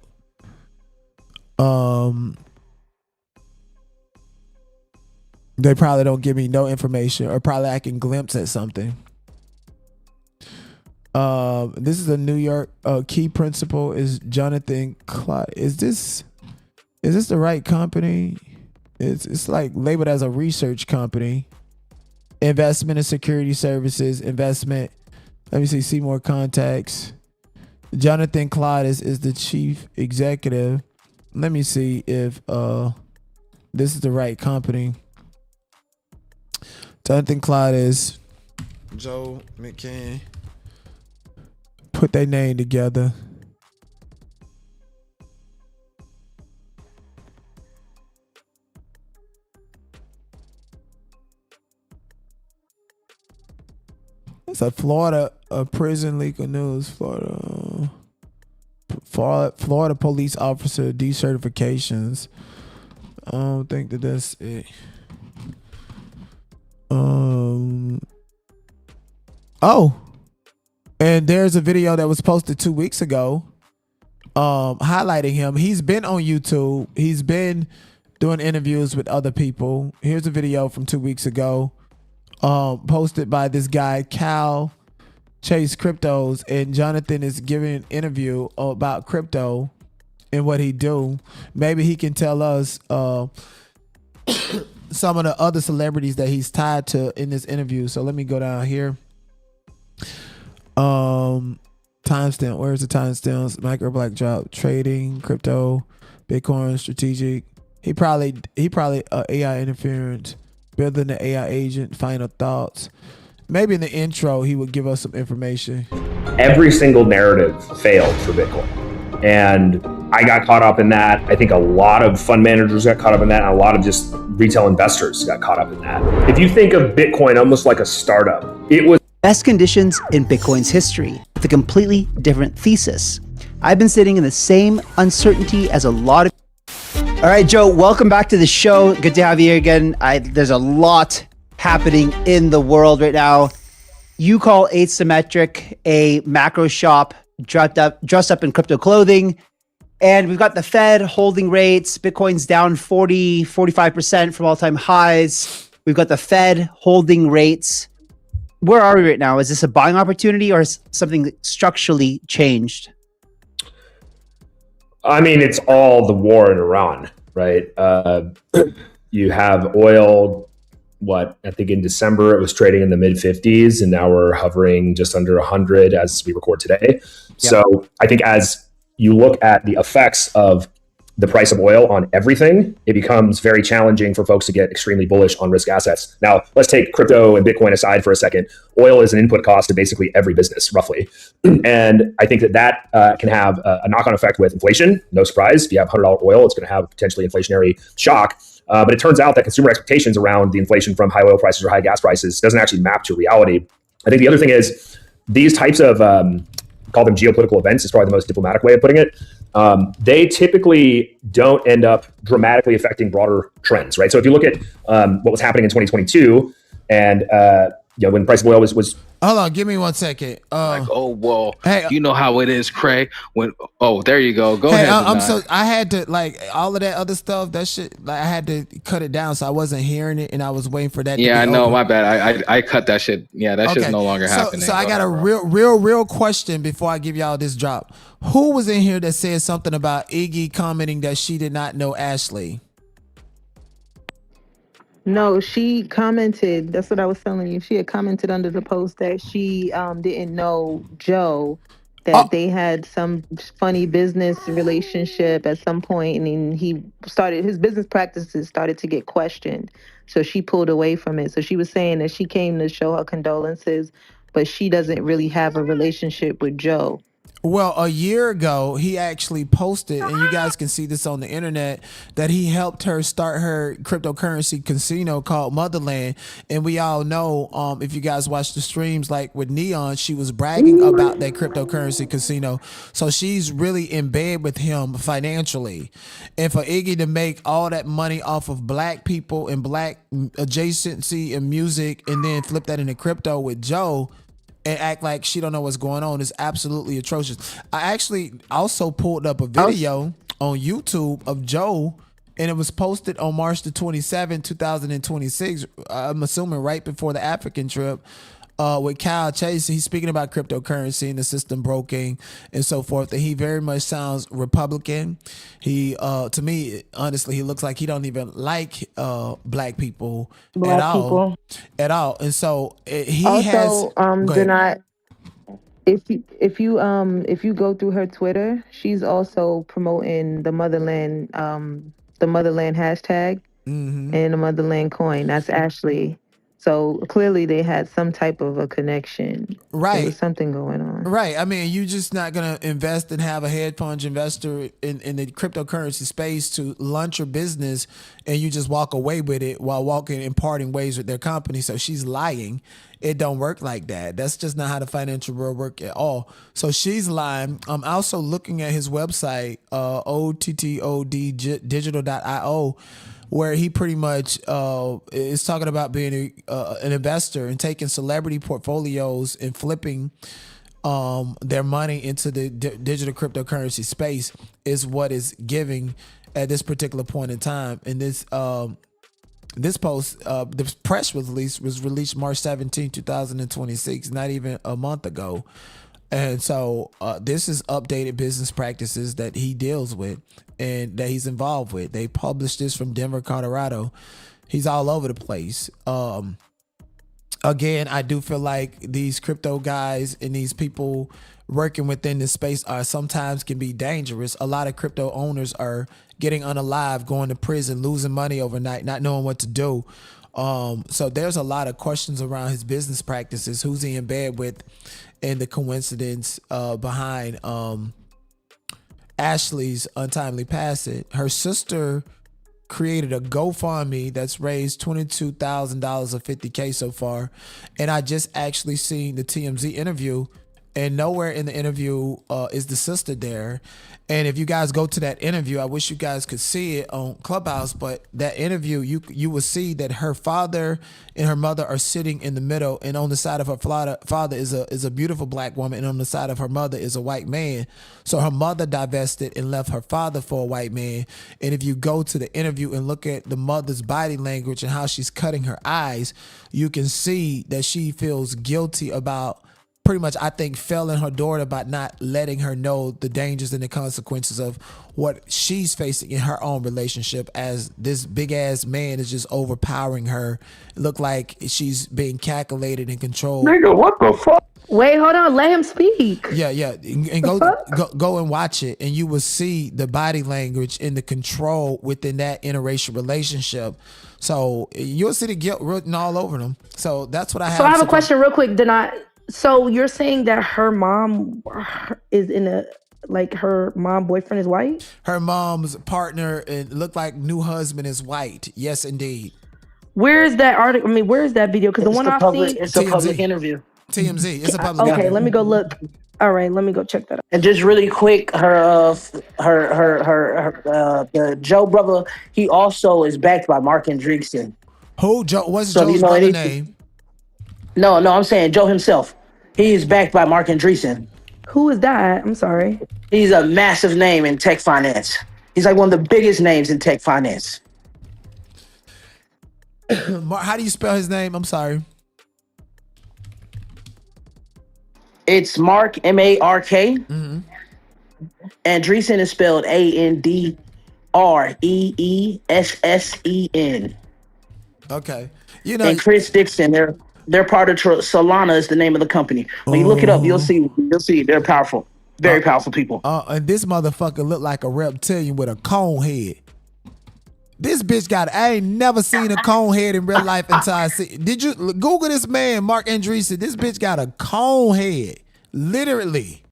They probably don't give me no information, or probably I can glimpse at something. This is a New York key principal is Jonathan Clyde. Is this the right company? It's like labeled as a research company. Investment and security services, investment. Let me see more contacts. Jonathan Clyde is the chief executive. Let me see if this is the right company. Jonathan Clyde is Joe McCann. Put their name together. It's a Florida prison legal news. Florida police officer decertifications. I don't think that's it. Oh, and there's a video that was posted 2 weeks ago, highlighting him. He's been on YouTube. He's been doing interviews with other people. Here's a video from 2 weeks ago, posted by this guy, Cal Chase Cryptos, and Jonathan is giving an interview about crypto and what he do. Maybe he can tell us some of the other celebrities that he's tied to in this interview. So let me go down here. Timestamp. Where's the timestamps? Micro black drop, trading, crypto, Bitcoin, strategic. He probably AI interference, building the AI agent, final thoughts. Maybe in the intro he would give us some information. Every single narrative failed for Bitcoin, and I got caught up in that. I think a lot of fund managers got caught up in that, and a lot of just retail investors got caught up in that. If you think of Bitcoin almost like a startup, it was best conditions in Bitcoin's history with a completely different thesis. I've been sitting in the same uncertainty as a lot of... All right, Joe, welcome back to the show. Good to have you here again. There's a lot happening in the world right now. You call Asymmetric a macro shop dressed up in crypto clothing. And we've got the Fed holding rates. Bitcoin's down 45% from all-time highs. We've got the Fed holding rates. Where are we right now? Is this a buying opportunity, or is something structurally changed? I mean, it's all the war in Iran, right? You have oil, I think in December it was trading in the mid 50s, and now we're hovering just under 100 as we record today. Yep. So I think as you look at the effects of the price of oil on everything, it becomes very challenging for folks to get extremely bullish on risk assets. Now, let's take crypto and Bitcoin aside for a second. Oil is an input cost to basically every business, roughly. And I think that can have a knock-on effect with inflation. No surprise, if you have $100 oil, it's going to have potentially inflationary shock. But it turns out that consumer expectations around the inflation from high oil prices or high gas prices doesn't actually map to reality. I think the other thing is these types of, call them geopolitical events is probably the most diplomatic way of putting it. They typically don't end up dramatically affecting broader trends, right? So if you look at what was happening in 2022 and when the price of oil was hold on, give me 1 second. Hey, you know how it is, Craig. There you go. Go ahead. I had to all of that other stuff. That shit, I had to cut it down, so I wasn't hearing it, and I was waiting for that. Yeah, to be I know. over. My bad. I cut that shit. Yeah, that shit's no longer happening. So I got a real question before I give y'all this drop. Who was in here that said something about Iggy commenting that she did not know Ashlee? No, she commented. That's what I was telling you. She had commented under the post that she didn't know Joe, that they had some funny business relationship at some point, and then his business practices started to get questioned. So she pulled away from it. So she was saying that she came to show her condolences, but she doesn't really have a relationship with Joe. Well, a year ago, he actually posted, and you guys can see this on the internet, that he helped her start her cryptocurrency casino called Motherland. And we all know, if you guys watch the streams, like with Neon, she was bragging about that cryptocurrency casino. So she's really in bed with him financially. And for Iggy to make all that money off of black people and black adjacency and music, and then flip that into crypto with Joe, and act like she don't know what's going on is absolutely atrocious. I actually also pulled up a video on YouTube of Joe and it was posted on March the 27th, 2026. I'm assuming right before the African trip. With Kyle Chase, he's speaking about cryptocurrency and the system broken and so forth. And he very much sounds Republican. He, to me, honestly, he looks like he don't even like black people at all. And so he Also, has. do not. If you go through her Twitter, she's also promoting the motherland hashtag and the motherland coin. That's Ashlee. So clearly they had some type of a connection. Right. There was something going on. Right. I mean, you're just not going to invest and have a hedge fund investor in the cryptocurrency space to launch your business and you just walk away with it while walking and parting ways with their company. So she's lying. It don't work like that. That's just not how the financial world work at all. So she's lying. I'm also looking at his website, OTTOD where he pretty much is talking about being an investor and taking celebrity portfolios and flipping their money into the digital cryptocurrency space is what is giving at this particular point in time. And this post, the press release was released March 17, 2026, not even a month ago. And so this is updated business practices that he deals with and that he's involved with. They published this from Denver, Colorado. He's all over the place. Again, I do feel like these crypto guys and these people working within this space are sometimes can be dangerous. A lot of crypto owners are getting unalive, going to prison, losing money overnight, not knowing what to do. So there's a lot of questions around his business practices. Who's he in bed with? And the coincidence behind Ashlee's untimely passing. Her sister created a GoFundMe that's raised $22,000 of $50K so far. And I just actually seen the TMZ interview, and nowhere in the interview is the sister there. And if you guys go to that interview, I wish you guys could see it on Clubhouse, but that interview, you will see that her father and her mother are sitting in the middle, and on the side of her father is a beautiful black woman, and on the side of her mother is a white man. So her mother divested and left her father for a white man. And if you go to the interview and look at the mother's body language and how she's cutting her eyes, you can see that she feels guilty about pretty much, I think, failing her daughter by not letting her know the dangers and the consequences of what she's facing in her own relationship, as this big ass man is just overpowering her. It looked like she's being calculated and controlled. Nigga, what the fuck? Wait, hold on. Let him speak. Yeah. And go and watch it, and you will see the body language and the control within that interracial relationship. So you'll see the guilt written all over them. So that's what I have. So I have a question real quick, Dana. So you're saying that her mom is her mom boyfriend is white? Her mom's partner, it looked like new husband is white. Yes, indeed. Where is that article? I mean, where is that video? Because the one I've seen, it's a public interview. TMZ. It's a public Okay, interview. let me go look. All right, let me go check that out. And just really quick, the Joe brother, he also is backed by Mark Andreessen. Who? Joe? What's Joe's brother name? No, I'm saying Joe himself. He is backed by Mark Andreessen. Who is that? I'm sorry. He's a massive name in tech finance. He's like one of the biggest names in tech finance. How do you spell his name? I'm sorry. It's Mark, M-A-R-K. Mm-hmm. Andreessen is spelled A-N-D-R-E-E-S-S-E-N. Okay. And Chris Dixon, they're part of Solana is the name of the company. When you look it up, you'll see they're powerful. Very powerful people. And this motherfucker looked like a reptilian with a cone head. This bitch I ain't never seen a cone head in real life until I see. Did you Google this man, Mark Andreessen? This bitch got a cone head. Literally.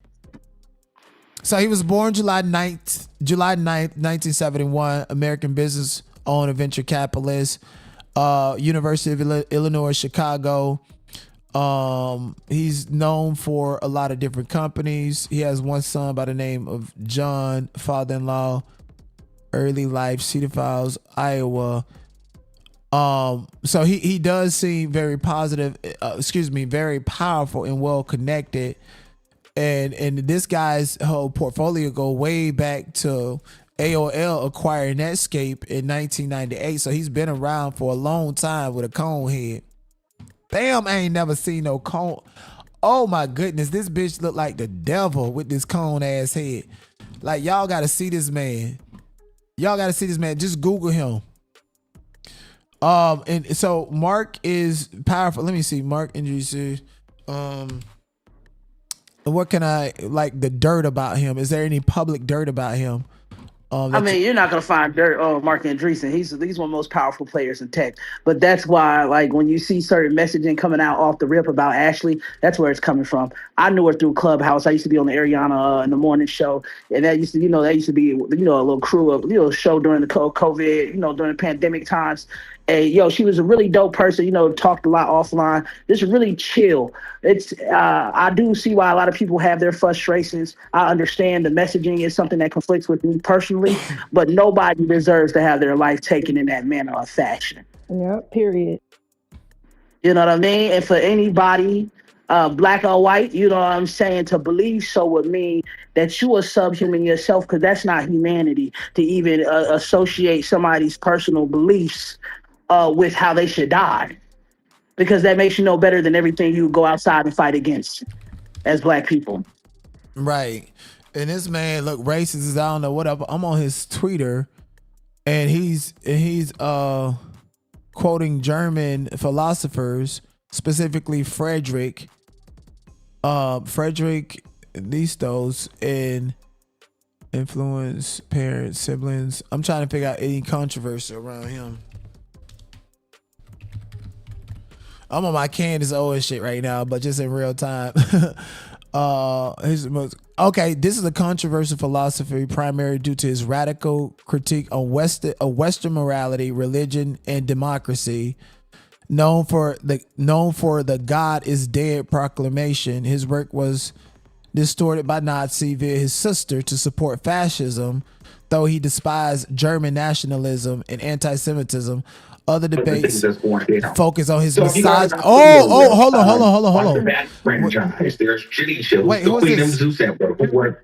So he was born July 9th, 1971, American business owner, venture capitalist, University of Illinois, Chicago. He's known for a lot of different companies. He has one son by the name of John, father-in-law, early life, Cedar Falls, Iowa. So he does seem very positive, very powerful and well connected. And this guy's whole portfolio go way back to AOL acquired Netscape in 1998, so he's been around for a long time with a cone head. Damn, I ain't never seen no cone. Oh my goodness, this bitch look like the devil with this cone ass head. Like, y'all gotta see this man. Y'all gotta see this man. Just Google him. And so Mark is powerful. Let me see. Mark Andreessen. What can I like the dirt about him? Is there any public dirt about him? I mean, you're not gonna find dirt on Mark Andreessen. He's one of the most powerful players in tech. But that's why, like, when you see certain messaging coming out off the rip about Ashlee, that's where it's coming from. I knew her through Clubhouse. I used to be on the Ariana in the morning show, and that used to be a little crew of show during the COVID, during the pandemic times. And she was a really dope person. Talked a lot offline. Just really chill. I do see why a lot of people have their frustrations. I understand the messaging is something that conflicts with me personally, but nobody deserves to have their life taken in that manner or fashion. Yeah, period. You know what I mean? And for anybody, black or white, you know what I'm saying, to believe so would mean that you are subhuman yourself, because that's not humanity to even associate somebody's personal beliefs with how they should die, because that makes you know better than everything you go outside and fight against as black people. Right. And this man look racist as I don't know what up. I'm on his Twitter, and he's quoting German philosophers, specifically Frederick Nistos, and influence parents, siblings. I'm trying to figure out any controversy around him. I'm on my Candace Owens shit right now, but just in real time. This is a controversial philosophy primarily due to his radical critique on Western morality, religion, and democracy. Known for the God is dead proclamation, his work was distorted by Nazi via his sister to support fascism, though he despised German nationalism and anti-Semitism. Other debates focus on his misogyny. Hold on. There's shitty shows. Wait, who is this? Okay.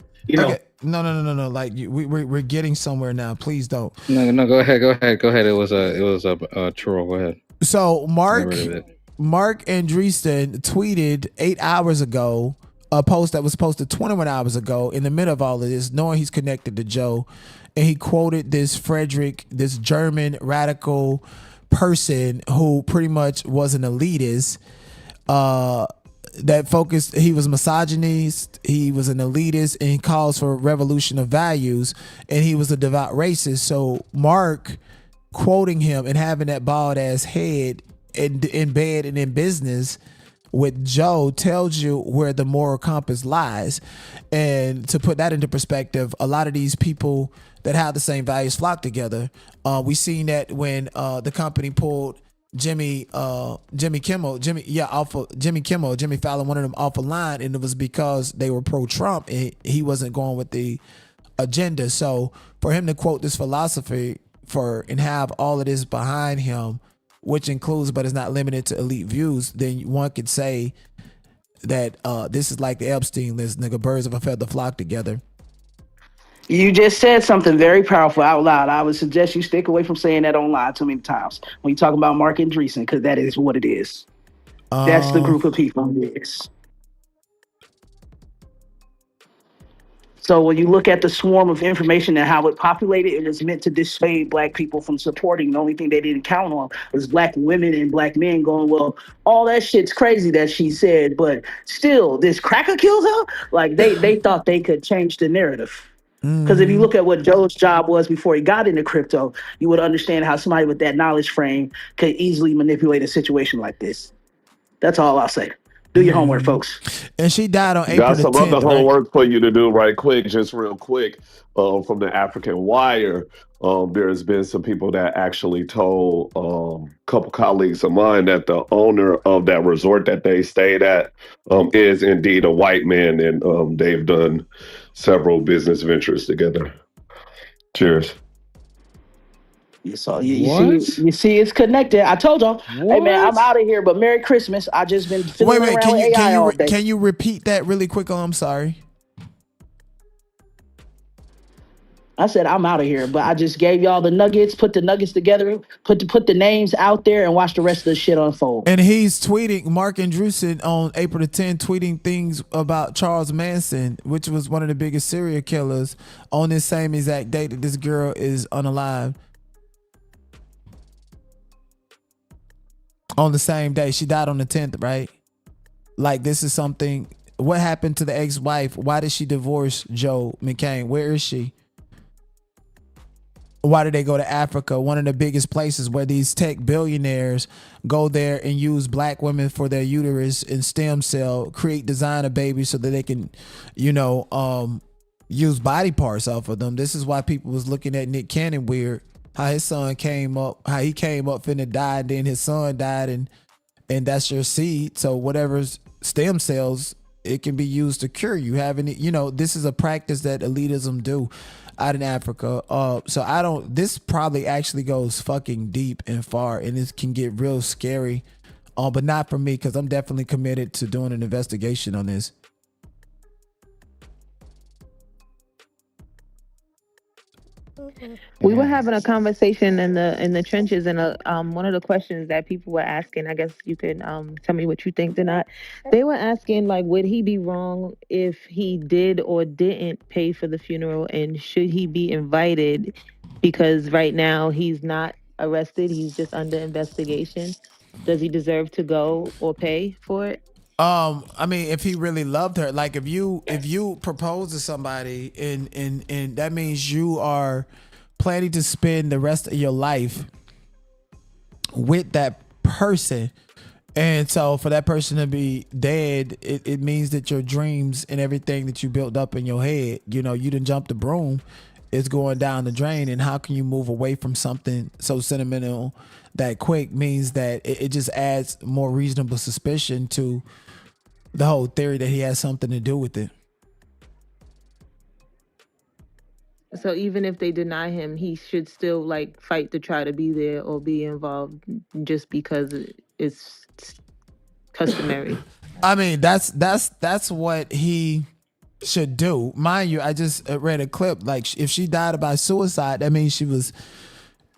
No. Like we're getting somewhere now. Please don't. No. Go ahead. It was a troll. Go ahead. So Mark Andreessen tweeted 8 hours ago a post that was posted 21 hours ago in the middle of all of this, knowing he's connected to Joe, and he quoted this German radical person who pretty much was an elitist that focused. He was misogynist, he was an elitist, and he calls for revolution of values, and he was a devout racist. So Mark quoting him and having that bald ass head in bed and in business with Joe tells you where the moral compass lies. And to put that into perspective, a lot of these people that have the same values flock together. We seen that when the company pulled Jimmy Fallon, one of them off a line, and it was because they were pro-Trump and he wasn't going with the agenda. So for him to quote this philosophy and have all of this behind him, which includes but is not limited to elite views, then one could say that this is like the Epstein list, nigga. Birds of a feather flock together. You just said something very powerful out loud. I would suggest you stick away from saying that online too many times when you talk about Mark Andreessen, because that is what it is. That's the group of people. Yes. So when you look at the swarm of information and how it populated, it was meant to dissuade black people from supporting. The only thing they didn't count on was black women and black men going, well, all that shit's crazy that she said, but still, this cracker kills her? Like, they thought they could change the narrative. Because if you look at what Joe's job was before he got into crypto, you would understand how somebody with that knowledge frame could easily manipulate a situation like this. That's all I'll say. Do your homework, folks. And she died on April Got the some 10th, other homework for you to do right quick, just real quick. From the African Wire, there's been some people that actually told a couple colleagues of mine that the owner of that resort that they stayed at is indeed a white man, and they've done several business ventures together. Cheers. You see, it's connected. I told y'all. Hey man, I'm out of here. But Merry Christmas. I just been fiddling around with AI all day. Can you repeat that really quick? Oh, I'm sorry. I said, I'm out of here. But I just gave y'all the nuggets, put the nuggets together, put the names out there, and watch the rest of the shit unfold. And he's tweeting, Mark Andreessen on April the 10th, tweeting things about Charles Manson, which was one of the biggest serial killers, on this same exact date that this girl is unalive. On the same day. She died on the 10th, right? Like, this is something. What happened to the ex-wife? Why did she divorce Joe McCann? Where is she? Why did they go to Africa? One of the biggest places where these tech billionaires go there and use black women for their uterus and stem cell, create designer babies so that they can, use body parts off of them. This is why people was looking at Nick Cannon weird. How his son came up, finna die, and then his son died, and that's your seed. So whatever's stem cells, it can be used to cure you. This is a practice that elitism do out in Africa. This probably actually goes fucking deep and far, and it can get real scary. But not for me, because I'm definitely committed to doing an investigation on this. We were having a conversation in the trenches, and one of the questions that people were asking, I guess you could tell me what you think or not. They were asking, like, would he be wrong if he did or didn't pay for the funeral, and should he be invited? Because right now he's not arrested, he's just under investigation. Does he deserve to go or pay for it? If he really loved her, like if you propose to somebody and that means you are planning to spend the rest of your life with that person, and so for that person to be dead, it means that your dreams and everything that you built up in your head, you didn't jump the broom, is going down the drain. And how can you move away from something so sentimental that quick? Means that it just adds more reasonable suspicion to the whole theory that he has something to do with it. So even if they deny him, he should still like fight to try to be there or be involved, just because it's customary. I mean, that's what he should do. Mind you, I just read a clip. Like, if she died by suicide, that means she was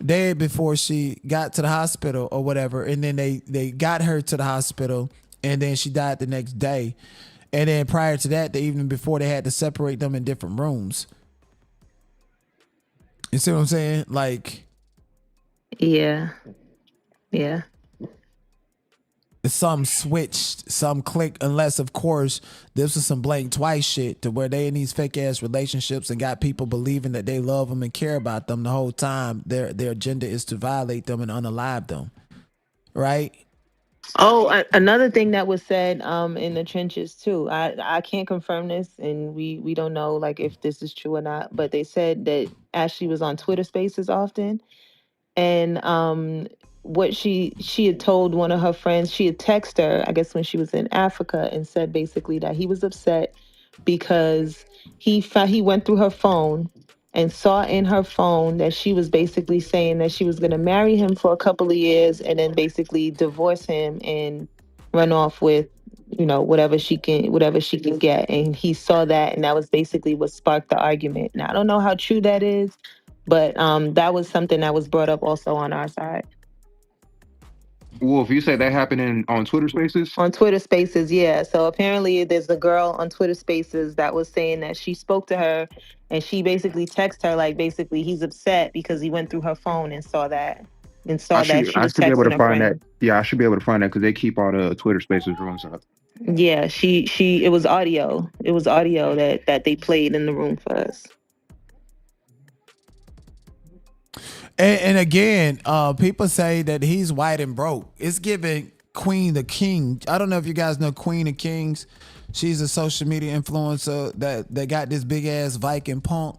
dead before she got to the hospital or whatever. And then they got her to the hospital, and then she died the next day. And then prior to that, the evening before, they had to separate them in different rooms. You see what I'm saying? Like, yeah. Some switched, some clicked, unless of course this was some blank twice shit to where they in these fake ass relationships and got people believing that they love them and care about them the whole time. Their agenda is to violate them and unalive them, right? Oh, another thing that was said in the trenches too. I can't confirm this, and we don't know like if this is true or not. But they said that Ashlee was on Twitter Spaces often, and what she had told one of her friends, she had texted her, I guess when she was in Africa, and said basically that he was upset because he went through her phone and saw in her phone that she was basically saying that she was going to marry him for a couple of years and then basically divorce him and run off with, whatever she can get. And he saw that, and that was basically what sparked the argument. Now, I don't know how true that is, but that was something that was brought up also on our side. Wolf, you said that happened on Twitter Spaces? On Twitter Spaces, yeah. So apparently there's a girl on Twitter Spaces that was saying that she spoke to her, and she basically texted her like basically he's upset because he went through her phone and saw that. And saw that she was texting her friend. Yeah, I should be able to find that because they keep all the Twitter Spaces rooms up. Yeah, it was audio. It was audio that they played in the room for us. And again, people say that he's white and broke. It's giving Queen the King. I don't know if you guys know Queen of Kings. She's a social media influencer that got this big ass Viking punk,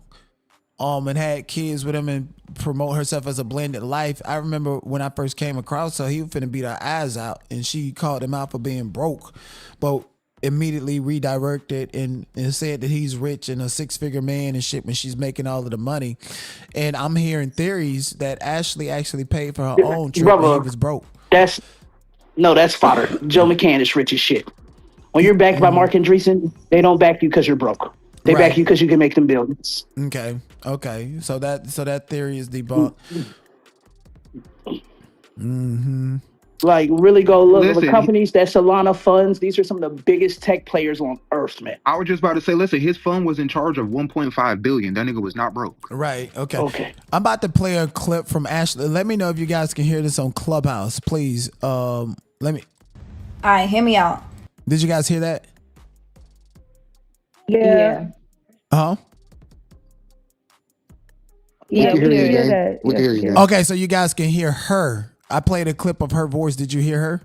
and had kids with him and promote herself as a blended life. I remember when I first came across her, he was finna beat her eyes out, and she called him out for being broke, but immediately redirected and said that he's rich and a six-figure man and shit when she's making all of the money. And I'm hearing theories that Ashlee actually paid for her own trip and he was broke. That's fodder. Joe McCann is rich as shit. When you're backed by Mark Andreessen, they don't back you because you're broke. They back you because you can make them billions. Okay. So that theory is debunked. Like, really go look at the Listen, companies that Solana funds. These are some of the biggest tech players on earth, man. I was just about to say, listen, his fund was in charge of 1.5 billion. That nigga was not broke. Right. Okay. I'm about to play a clip from Ashlee. Let me know if you guys can hear this on Clubhouse, please. Let me. All right, hear me out. Did you guys hear that? Yeah. Huh? Yeah, we can hear that. We can hear you. Okay, so you guys can hear her. I played a clip of her voice. Did you hear her?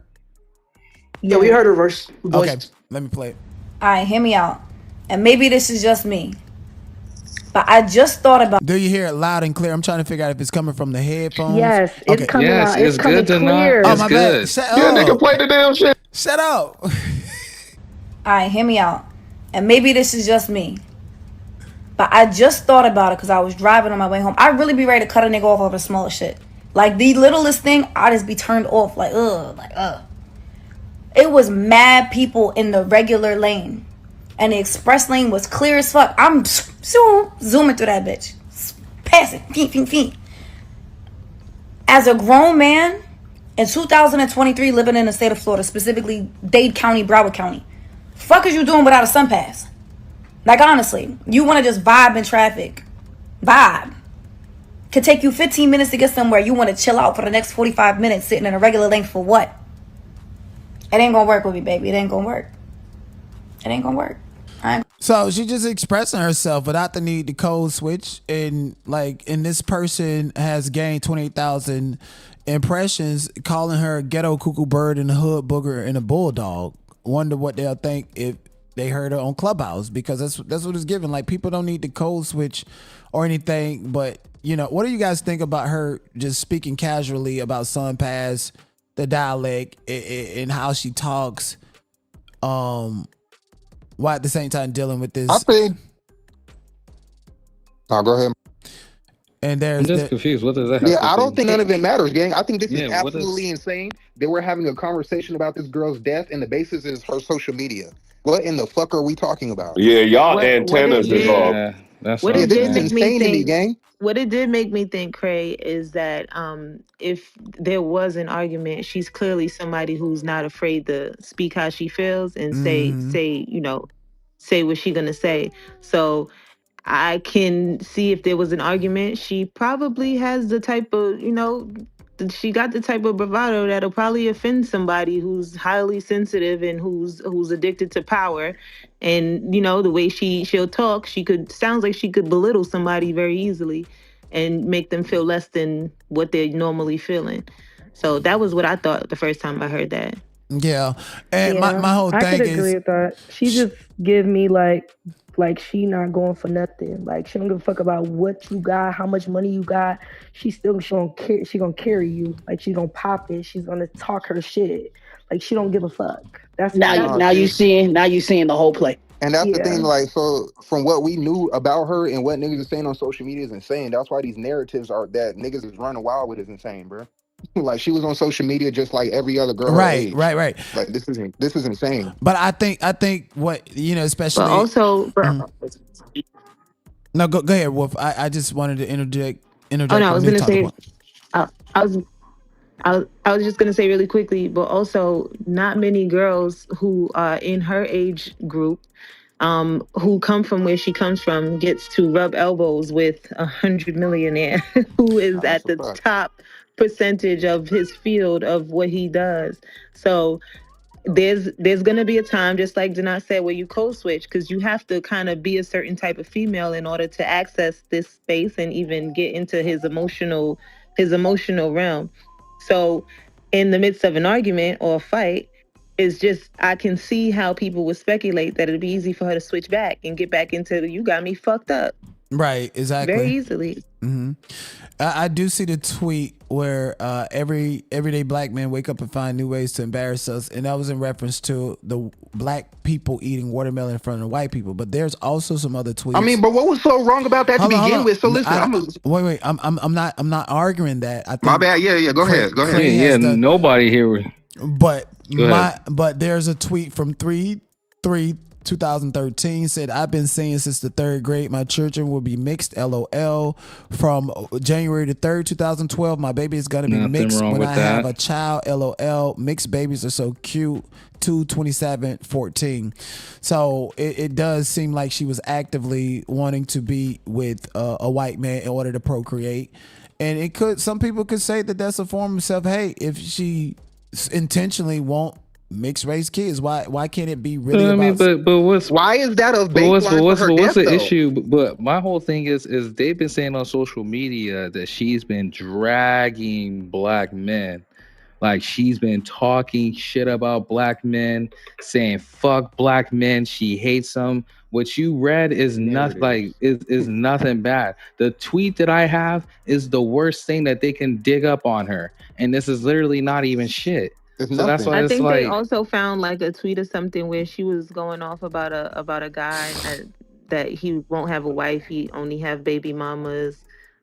Yeah, we heard her voice. Okay, let me play it. All right, hear me out. And maybe this is just me, but I just thought about. Do you hear it loud and clear? I'm trying to figure out if it's coming from the headphones. Yes, it's coming out. It's coming good to clear. know. Oh, It's my good. bad. Nigga, play the damn shit. Shut up. All right, hear me out. And maybe this is just me, but I just thought about it because I was driving on my way home. I'd really be ready to cut a nigga off over the smallest shit. Like, the littlest thing, I just be turned off. Like, ugh. It was mad people in the regular lane. And the express lane was clear as fuck. I'm zooming through that bitch. Passing. Feet. As a grown man, in 2023, living in the state of Florida, specifically Dade County, Broward County, fuck is you doing without a sun pass? Like, honestly, you want to just vibe in traffic. Vibe. Could take you 15 minutes to get somewhere. You want to chill out for the next 45 minutes sitting in a regular lane for what? It ain't gonna work with me, baby. It ain't gonna work. So she just expressing herself without the need to code switch, and this person has gained 28,000 impressions, calling her a ghetto cuckoo bird and a hood booger and a bulldog. Wonder what they'll think if they heard her on Clubhouse, because that's what it's given. Like, people don't need to code switch or anything, but what do you guys think about her just speaking casually about Sun Pass, the dialect, and how she talks, while at the same time dealing with this? I think. Oh, go ahead. And I'm just confused. What does that have to I don't do? think none of it matters, gang. I think this is Yeah, what is- absolutely insane that we're having a conversation about this girl's death, and the basis is her social media. What in the fuck are we talking about? Yeah, y'all antennas is off. Yeah, that's What what it I'm did saying. make me Insane to me, think, gang. what it did make me think, Cray, is that if there was an argument, she's clearly somebody who's not afraid to speak how she feels and say what she's gonna say. So I can see if there was an argument, she probably has the type of, she got the type of bravado that'll probably offend somebody who's highly sensitive and who's addicted to power. And the way she'll talk, sounds like she could belittle somebody very easily and make them feel less than what they're normally feeling. So that was what I thought the first time I heard that. Yeah, and my whole I thing could is, agree with that. She just give me like she not going for nothing. Like, she don't give a fuck about what you got, how much money you got. She gonna carry you. Like, she gonna pop it. She's gonna talk her shit. Like, she don't give a fuck. That's now you seeing the whole play. And that's the thing, like, so from what we knew about her and what niggas are saying on social media is insane. That's why these narratives are that niggas is running wild with is insane, bro. Like, she was on social media just like every other girl. Right. Like, this is insane. But I think what especially. But also, No, go ahead, Wolf. I just wanted to interject. Oh no, I was gonna say, I was just gonna say really quickly, but also not many girls who are in her age group, who come from where she comes from, gets to rub elbows with 100 millionaire who is at the top percentage of his field of what he does. So there's gonna be a time, just like Jana said, where you code switch, because you have to kind of be a certain type of female in order to access this space and even get into his emotional realm. So in the midst of an argument or a fight, it's just, I can see how people would speculate that it'd be easy for her to switch back and get back into you got me fucked up. Right, exactly. Very easily. Mm-hmm. I do see the tweet where everyday black men wake up and find new ways to embarrass us, and that was in reference to the black people eating watermelon in front of white people. But there's also some other tweets. I mean, but what was so wrong about that to begin with? So listen, I'm not arguing that. I think my bad. Yeah. Go ahead. Yeah, nobody here. But there's a tweet from 3 2013 said, I've been saying since the 3rd grade my children will be mixed, LOL. From January the 3rd, 2012, my baby is gonna be Nothing mixed wrong when with I have that. a child, LOL. Mixed babies are so cute. 2/27/14. So it does seem like she was actively wanting to be with a white man in order to procreate. And it could, some people could say that that's a form of self-hate if she intentionally won't mixed race kids. Why can't it be really I mean, about? but what's Why is that a but what's baseline for her what's death the though? issue? But my whole thing is they've been saying on social media that she's been dragging black men. Like she's been talking shit about black men, saying fuck black men. She hates them. What you read is nothing like is nothing bad. The tweet that I have is the worst thing that they can dig up on her, and this is literally not even shit. It's So that's nothing. why I it's think they like, also found like a tweet or something where she was going off about a guy that he won't have a wife, he only have baby mamas.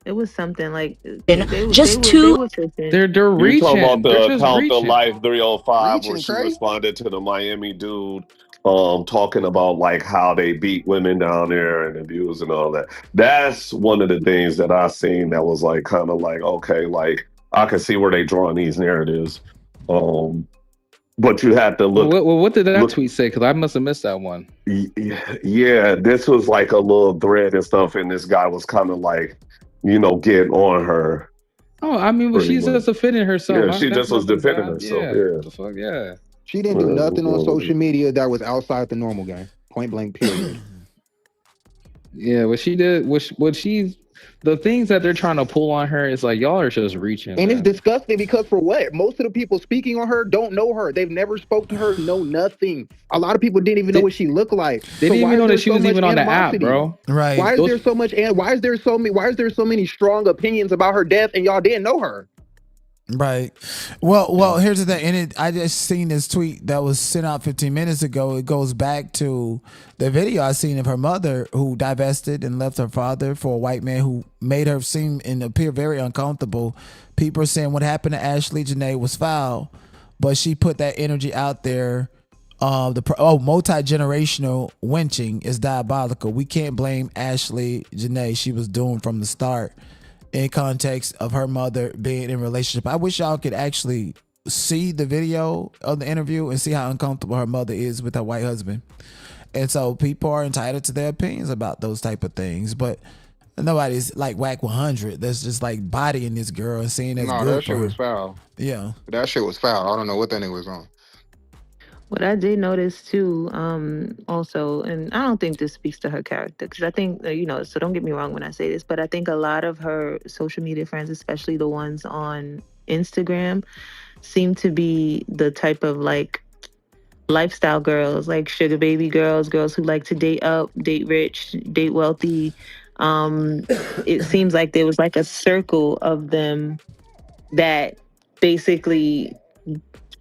It was something like they were tripping. they're You talking about reaching. They're the just account, the reaching. Life 305, where Reaching she crazy. responded to the Miami dude, talking about like how they beat women down there and abuse and all that. That's one of the things that I seen that was like kind of like, okay, like I can see where they drawing these narratives. But you have to look. What did that look, tweet say? Because I must have missed that one. Yeah, this was like a little thread and stuff, and this guy was kind of like, getting on her. Oh, I mean, but she's just defending herself. Yeah, she That's just was nothing defending bad. herself. Yeah. Yeah. The fuck, yeah. She didn't do nothing on social media that was outside the normal game. Point blank, period. Yeah, what she did, what she's, the things that they're trying to pull on her is like, y'all are just reaching. And it's man. disgusting because for what? Most of the people speaking on her don't know her. They've never spoke to her, know nothing. A lot of people didn't even know what she looked like. They didn't even know that she was even on the app, bro. Right. Why is there so much? And why is there so many strong opinions about her death and y'all didn't know her? Right. Well, here's the thing. And I just seen this tweet that was sent out 15 minutes ago. It goes back to the video I seen of her mother who divested and left her father for a white man who made her seem and appear very uncomfortable. People are saying what happened to Ashlee Janae was foul, but she put that energy out there. Multi-generational wenching is diabolical. We can't blame Ashlee Janae. She was doomed from the start. In context of her mother being in a relationship. I wish y'all could actually see the video of the interview and see how uncomfortable her mother is with her white husband. And so people are entitled to their opinions about those type of things. But nobody's like Wack100 that's just like bodying this girl and saying that's good that for shit her. was foul. Yeah. That shit was foul. I don't know what that nigga was on. What I did notice too, also, and I don't think this speaks to her character, because I think, so don't get me wrong when I say this, but I think a lot of her social media friends, especially the ones on Instagram, seem to be the type of like lifestyle girls, like sugar baby girls who like to date up, date rich, date wealthy. It seems like there was like a circle of them that basically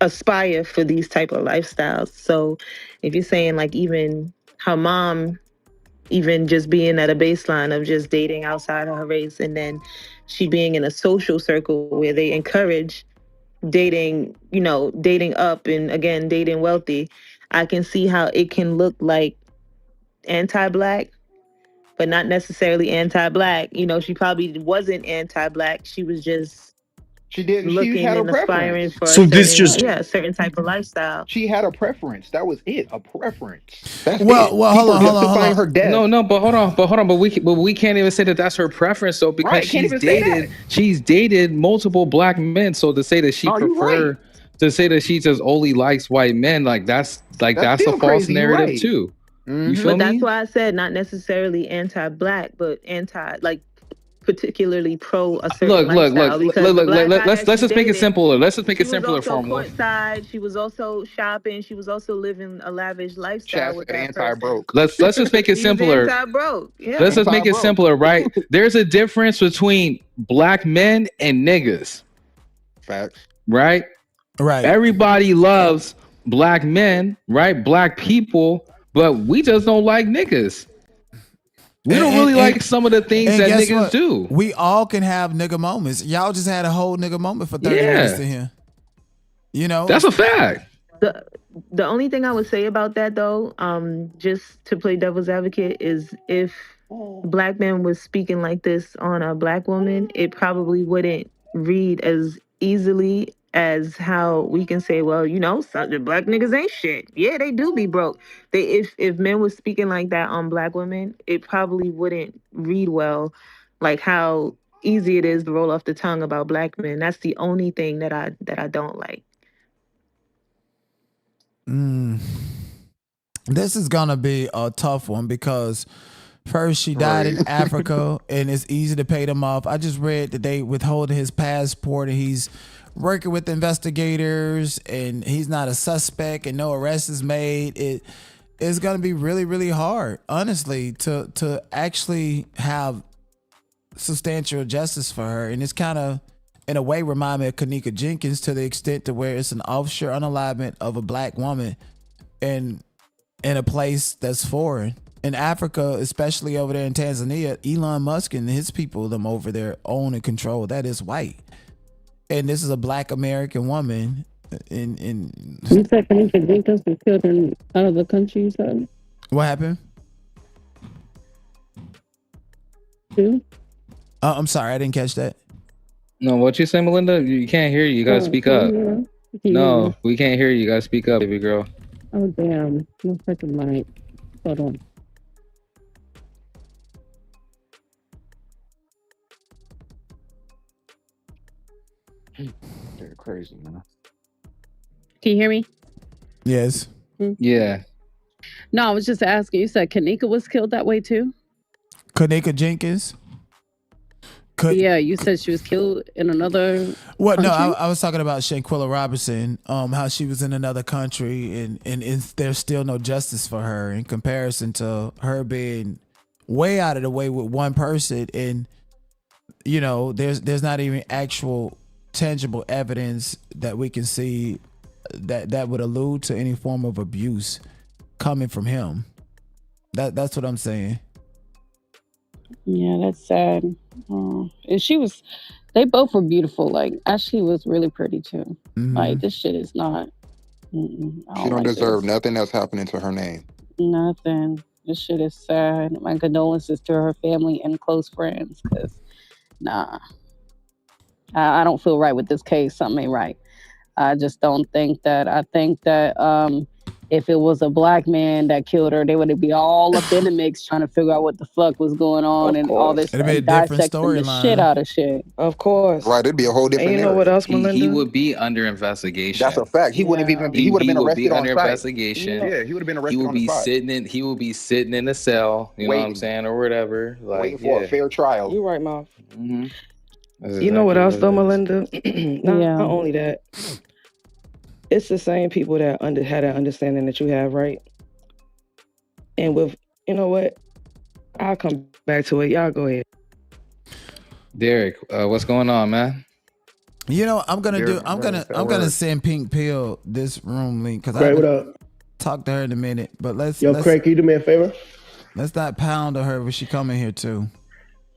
aspire for these type of lifestyles. So if you're saying like even her mom, even just being at a baseline of just dating outside of her race, and then she being in a social circle where they encourage dating, dating up and again, dating wealthy, I can see how it can look like anti-black, but not necessarily anti-black. She probably wasn't anti-black. She was just She She had a and aspiring preference. for a certain type of lifestyle. She had a preference. That was it. A preference. That's Well, it. hold on. Her death. No, but hold on. But we can't even say that that's her preference though, because Right, can't she's dated multiple black men. So to say that she to say that she just only likes white men, like that's a still false crazy. You're narrative right. too. You feel But me? that's why I said not necessarily anti-black, but particularly pro a certain lifestyle. Let's just make it simpler. Let's just make it simpler for him. Courtside, she was also shopping. She was also living a lavish lifestyle with that anti-broke. Let's just make it simpler. Anti-broke. Yeah. Let's just make it simpler, right? There's a difference between black men and niggas. Facts. Right? Right. Everybody loves black men, right? Black people, but we just don't like niggas. We don't really like some of the things that niggas do. We all can have nigga moments. Y'all just had a whole nigga moment for 30 minutes in here. That's a fact. The only thing I would say about that, though, just to play devil's advocate, is if black man was speaking like this on a black woman, it probably wouldn't read as easily as how we can say, well, you know, some the black niggas ain't shit. Yeah, they do be broke. If men was speaking like that on black women, it probably wouldn't read well, like how easy it is to roll off the tongue about black men. That's the only thing that I don't like. This is gonna be a tough one because first she died in Africa and it's easy to pay them off. I just read that they withhold his passport and he's working with investigators and he's not a suspect and no arrest is made. It's gonna be really, really hard, honestly, to actually have substantial justice for her. And it's kind of in a way remind me of Kanika Jenkins to the extent to where it's an offshore unalignment of a black woman in a place that's foreign. In Africa, especially over there in Tanzania, Elon Musk and his people, them over there own and control. That is white. And this is a black American woman in You said Kanika Jenkins was killed in out of the country, you said? What happened? Who? I'm sorry, I didn't catch that. No, what you say, Melinda? You can't hear you. You gotta speak up. No, we can't hear you. You gotta speak up, baby girl. Oh, damn. No freaking light. Hold on. They're crazy, man. Can you hear me? Yes. Yeah. No, I was just asking. You said Kanika was killed that way too? Kanika Jenkins? Yeah, you said she was killed in another What? No, country? I was talking about Shanquilla Robinson, how she was in another country and there's still no justice for her in comparison to her being way out of the way with one person. And, you know, there's not even actual tangible evidence that we can see that would allude to any form of abuse coming from him. That's what I'm saying. Yeah, that's sad. And they both were beautiful. Like, Ashlee was really pretty too. Like, this shit is not. She don't deserve nothing that's happening to her name. Nothing. This shit is sad. My condolences to her family and close friends. Cause, nah, I don't feel right with this case. Something ain't right. I just don't think that. I think that if it was a black man that killed her, they would be all up in the mix trying to figure out what the fuck was going on and all this. It'd be a different dissecting the shit out of shit. Of course. Right, it'd be a whole different And you know narrative. what else, Melinda? He would be under investigation. That's a fact. He wouldn't even. He would have been would be arrested on under site. investigation. Yeah, he would have been arrested He would on the be spot. He would be sitting in the cell. You know what I'm saying, or whatever. Like, Waiting for a fair trial. You're right, Mom. That's You know what else, though, exactly Melinda? Yeah. Not only that, it's the same people that had that understanding that you have, right? And with, you know what? I'll come back to it. Y'all go ahead. Derek, what's going on, man? You know, I'm gonna send Pink Pill this room link because I Craig, what up? talk to her in a minute. But let's Craig, can you do me a favor? Let's not pound on her when she come in here too.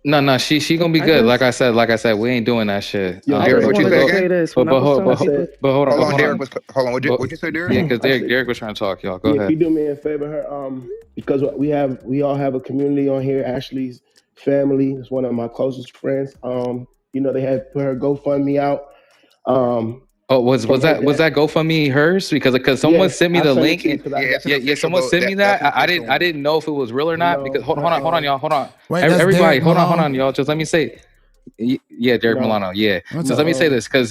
No, she gonna be good. Like I said, we ain't doing that shit. Derek, what you say again? But hold on. Derek was. Hold on. What'd you say, Derek? Yeah, because Derek was trying to talk, y'all. Go Can ahead. you do me a favor, her? Because we all have a community on here. Ashlee's family is one of my closest friends. You know, they had put her GoFundMe out. Was that GoFundMe hers? Because someone sent me the link. Someone sent me that. I didn't know if it was real or not. Because hold on, y'all. Hold on. Wait, Everybody, hold Milano? on, y'all. Just let me say. Yeah, Derek Milano. Yeah. What's Just up? let me say this, because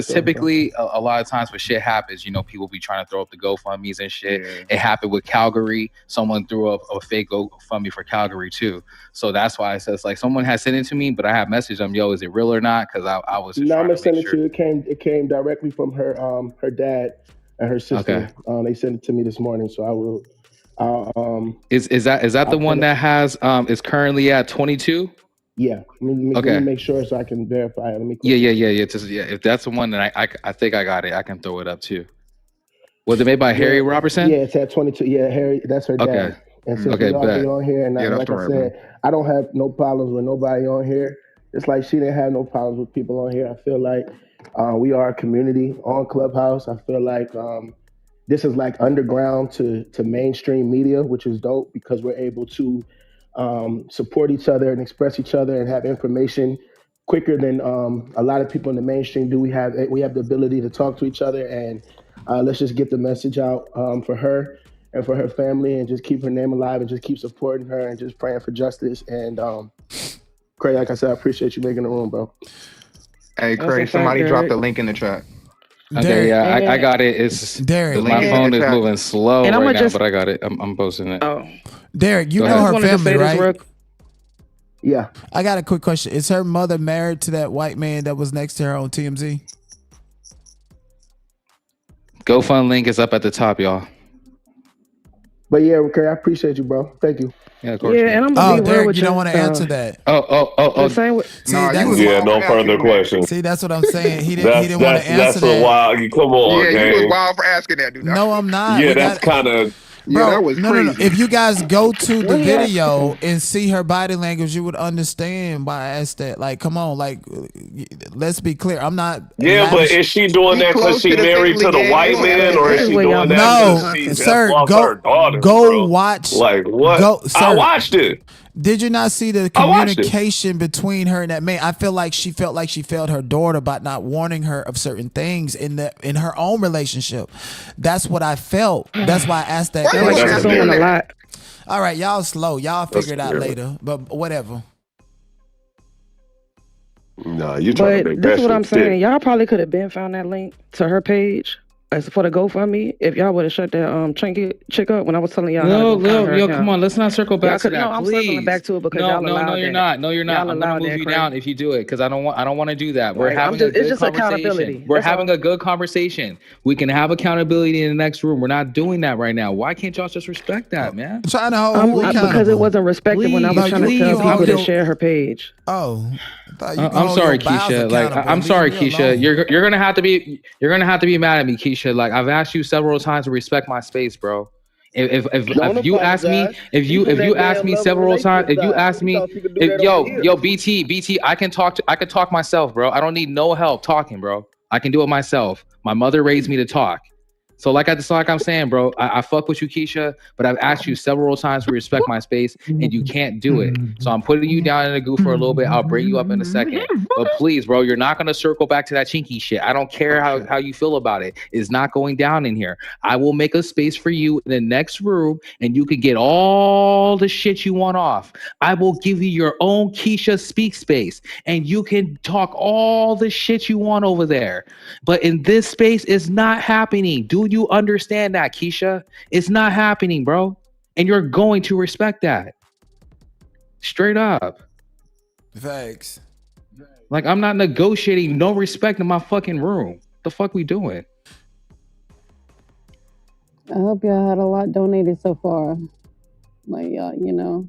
typically a lot of times when shit happens, people be trying to throw up the GoFundMe's and shit. Yeah. It happened with Calgary. Someone threw up a fake GoFundMe for Calgary too. So that's why it says like someone has sent it to me, but I have messaged them, yo, is it real or not? Because I was just No, I'm trying gonna to make send it sure. to you. It came directly from her her dad and her sister. Okay. They sent it to me this morning, so I will. Is that the one that has is currently at 22? Yeah. Let me Okay. make sure so I can verify it. Let me. Yeah. If that's the one, then I think I got it. I can throw it up too. Was it made by Harry Robertson? Yeah, it's at 22. Yeah, Harry, that's her dad. Okay. And since Okay, we all bet. be on here, and Yeah, that's like the I right said, I don't have no problems with nobody on here. It's like she didn't have no problems with people on here. I feel like we are a community on Clubhouse. I feel like this is like underground to mainstream media, which is dope because we're able to support each other and express each other and have information quicker than a lot of people in the mainstream do. We have the ability to talk to each other, and let's just get the message out for her and for her family, and just keep her name alive, and just keep supporting her and just praying for justice. And Craig, like I said, I appreciate you making the room, bro. Hey, Craig, somebody dropped the link in the chat. Okay, yeah, I got it. It's Derek. My phone is moving slow And right I'ma now, just- but I got it. I'm posting it. Oh, Derek, you Go know ahead. her wanted to family, say this right? real- Yeah. I got a quick question. Is her mother married to that white man that was next to her on TMZ? GoFund link is up at the top, y'all. But yeah, okay, I appreciate you, bro. Thank you. Yeah, of course. Yeah, man. and I'm gonna be real Derek, with you don't want to answer that. The same with, See, that's, Yeah, no further questions. see, that's what I'm saying. He didn't want to answer That's a that. wild. Come on, Yeah, gang. you was wild for asking that, dude. No, I'm not. Yeah, We that's got- kind of. Bro, Yeah, that was no. crazy. If you guys go to the What he asked video and see her body language, you would understand why I asked that. Like, come on, like, let's be clear. I'm not. Yeah, but is she doing that because she married to the white man, or is she doing that because she just sir, lost her daughter? go bro? watch. Like what? Go, I sir. watched it. Did you not see the I watched it. communication between her and that man? I feel like she felt like she failed her daughter by not warning her of certain things in her own relationship. That's what I felt. That's why I asked that I feel like she's question. doing a lot. All right, y'all slow. Y'all figure it out weird. later. But whatever. Nah, you trying to But make this that is what I'm shit stick. saying. Y'all probably could have been found that link to her page as for the GoFundMe if y'all would have shut that trinket chick up when I was telling y'all. how to go find her Yo, account. come on, let's not circle back Y'all to could- that, no, I'm please. circling back to it because no, y'all no, allowed no, you're that. not. No, you're not. Y'all I'm gonna allowed move that, you Craig. down if you do it because I don't want to do that. We're Right, having it's a good just conversation. accountability. We're That's having all. a good conversation. We can have accountability in the next room. We're not doing that right now. Why can't y'all just respect that, man? I'm trying to hold who accountable? Because it wasn't respected when I was Please, trying to tell please, people to I'm- share her page. Oh, I thought you could I'm hold sorry, your bowels Keisha. Like, accountable. I'm Leave sorry, me Keisha. alone. You're gonna have to be mad at me, Keisha. Like, I've asked you several times to respect my space, bro. If you ask me, if you ask me several times, if you ask me, yo, BT, I can talk myself, bro. I don't need no help talking, bro. I can do it myself. My mother raised me to talk. So like I'm saying, bro, I fuck with you, Keisha, but I've asked you several times to respect my space, and you can't do it. So I'm putting you down in the goo for a little bit. I'll bring you up in a second. But please, bro, you're not gonna circle back to that chinky shit. I don't care how you feel about it. It's not going down in here. I will make a space for you in the next room, and you can get all the shit you want off. I will give you your own Keisha speak space, and you can talk all the shit you want over there. But in this space, it's not happening. Do you understand that, Keisha? It's not happening, bro. And you're going to respect that. Straight up. Thanks. Like, I'm not negotiating no respect in my fucking room. The fuck we doing? I hope y'all had a lot donated so far. Like, you know.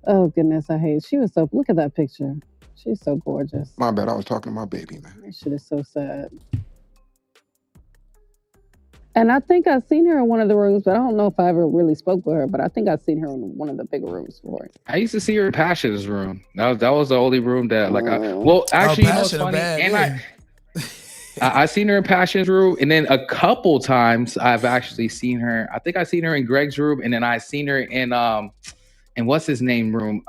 Oh, goodness, I hate. She was so. Look at that picture. She's so gorgeous. My bad, I was talking to my baby, man. That shit is so sad. And I think I've seen her in one of the rooms, but I don't know if I ever really spoke with her. But I think I've seen her in one of the bigger rooms before. I used to see her in Passion's room. That was the only room that, like, well, actually, you know what's Passion, a funny? bad And name. I seen her in Passion's room, and then a couple times I've actually seen her. I think I seen her in Greg's room, and then I seen her in what's his name room?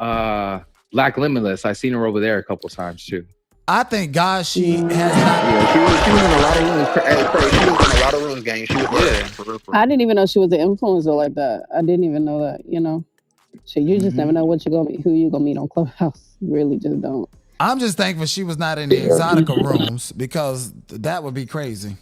Black Limitless. I seen her over there a couple times too. I thank God she has not. Yeah, she was in a lot of rooms. Hey, Craig, she was in a lot of rooms, gang. She was for real. I didn't even know she was an influencer like that. I didn't even know that. You know, shit, you just never know what you're gonna meet, who you gonna meet on Clubhouse. You really just don't. I'm just thankful she was not in the Exotica rooms because that would be crazy.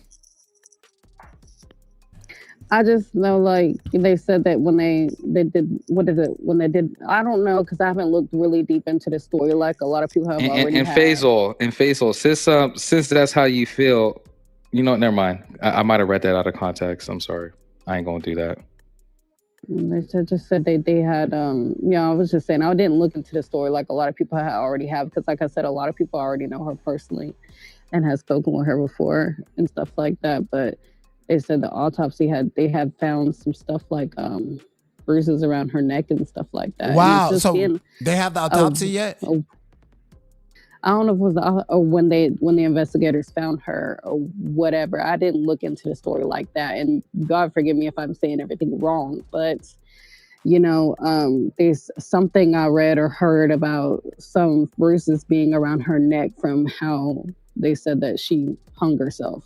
I just know, like, they said that when they did, what is it? When they did, I don't know, because I haven't looked really deep into the story like a lot of people have already And had. Faisal, since that's how you feel, you know, never mind. I might have read that out of context. I'm sorry. I ain't gonna do that. They just said they had, I was just saying, I didn't look into the story like a lot of people already have, because like I said, a lot of people already know her personally and have spoken with her before and stuff like that. But they said the autopsy they had found some stuff like bruises around her neck and stuff like that. Wow. So they have the autopsy yet? I don't know if it was or when the investigators found her or whatever. I didn't look into the story like that, and God forgive me if I'm saying everything wrong, but there's something I read or heard about some bruises being around her neck from how they said that she hung herself.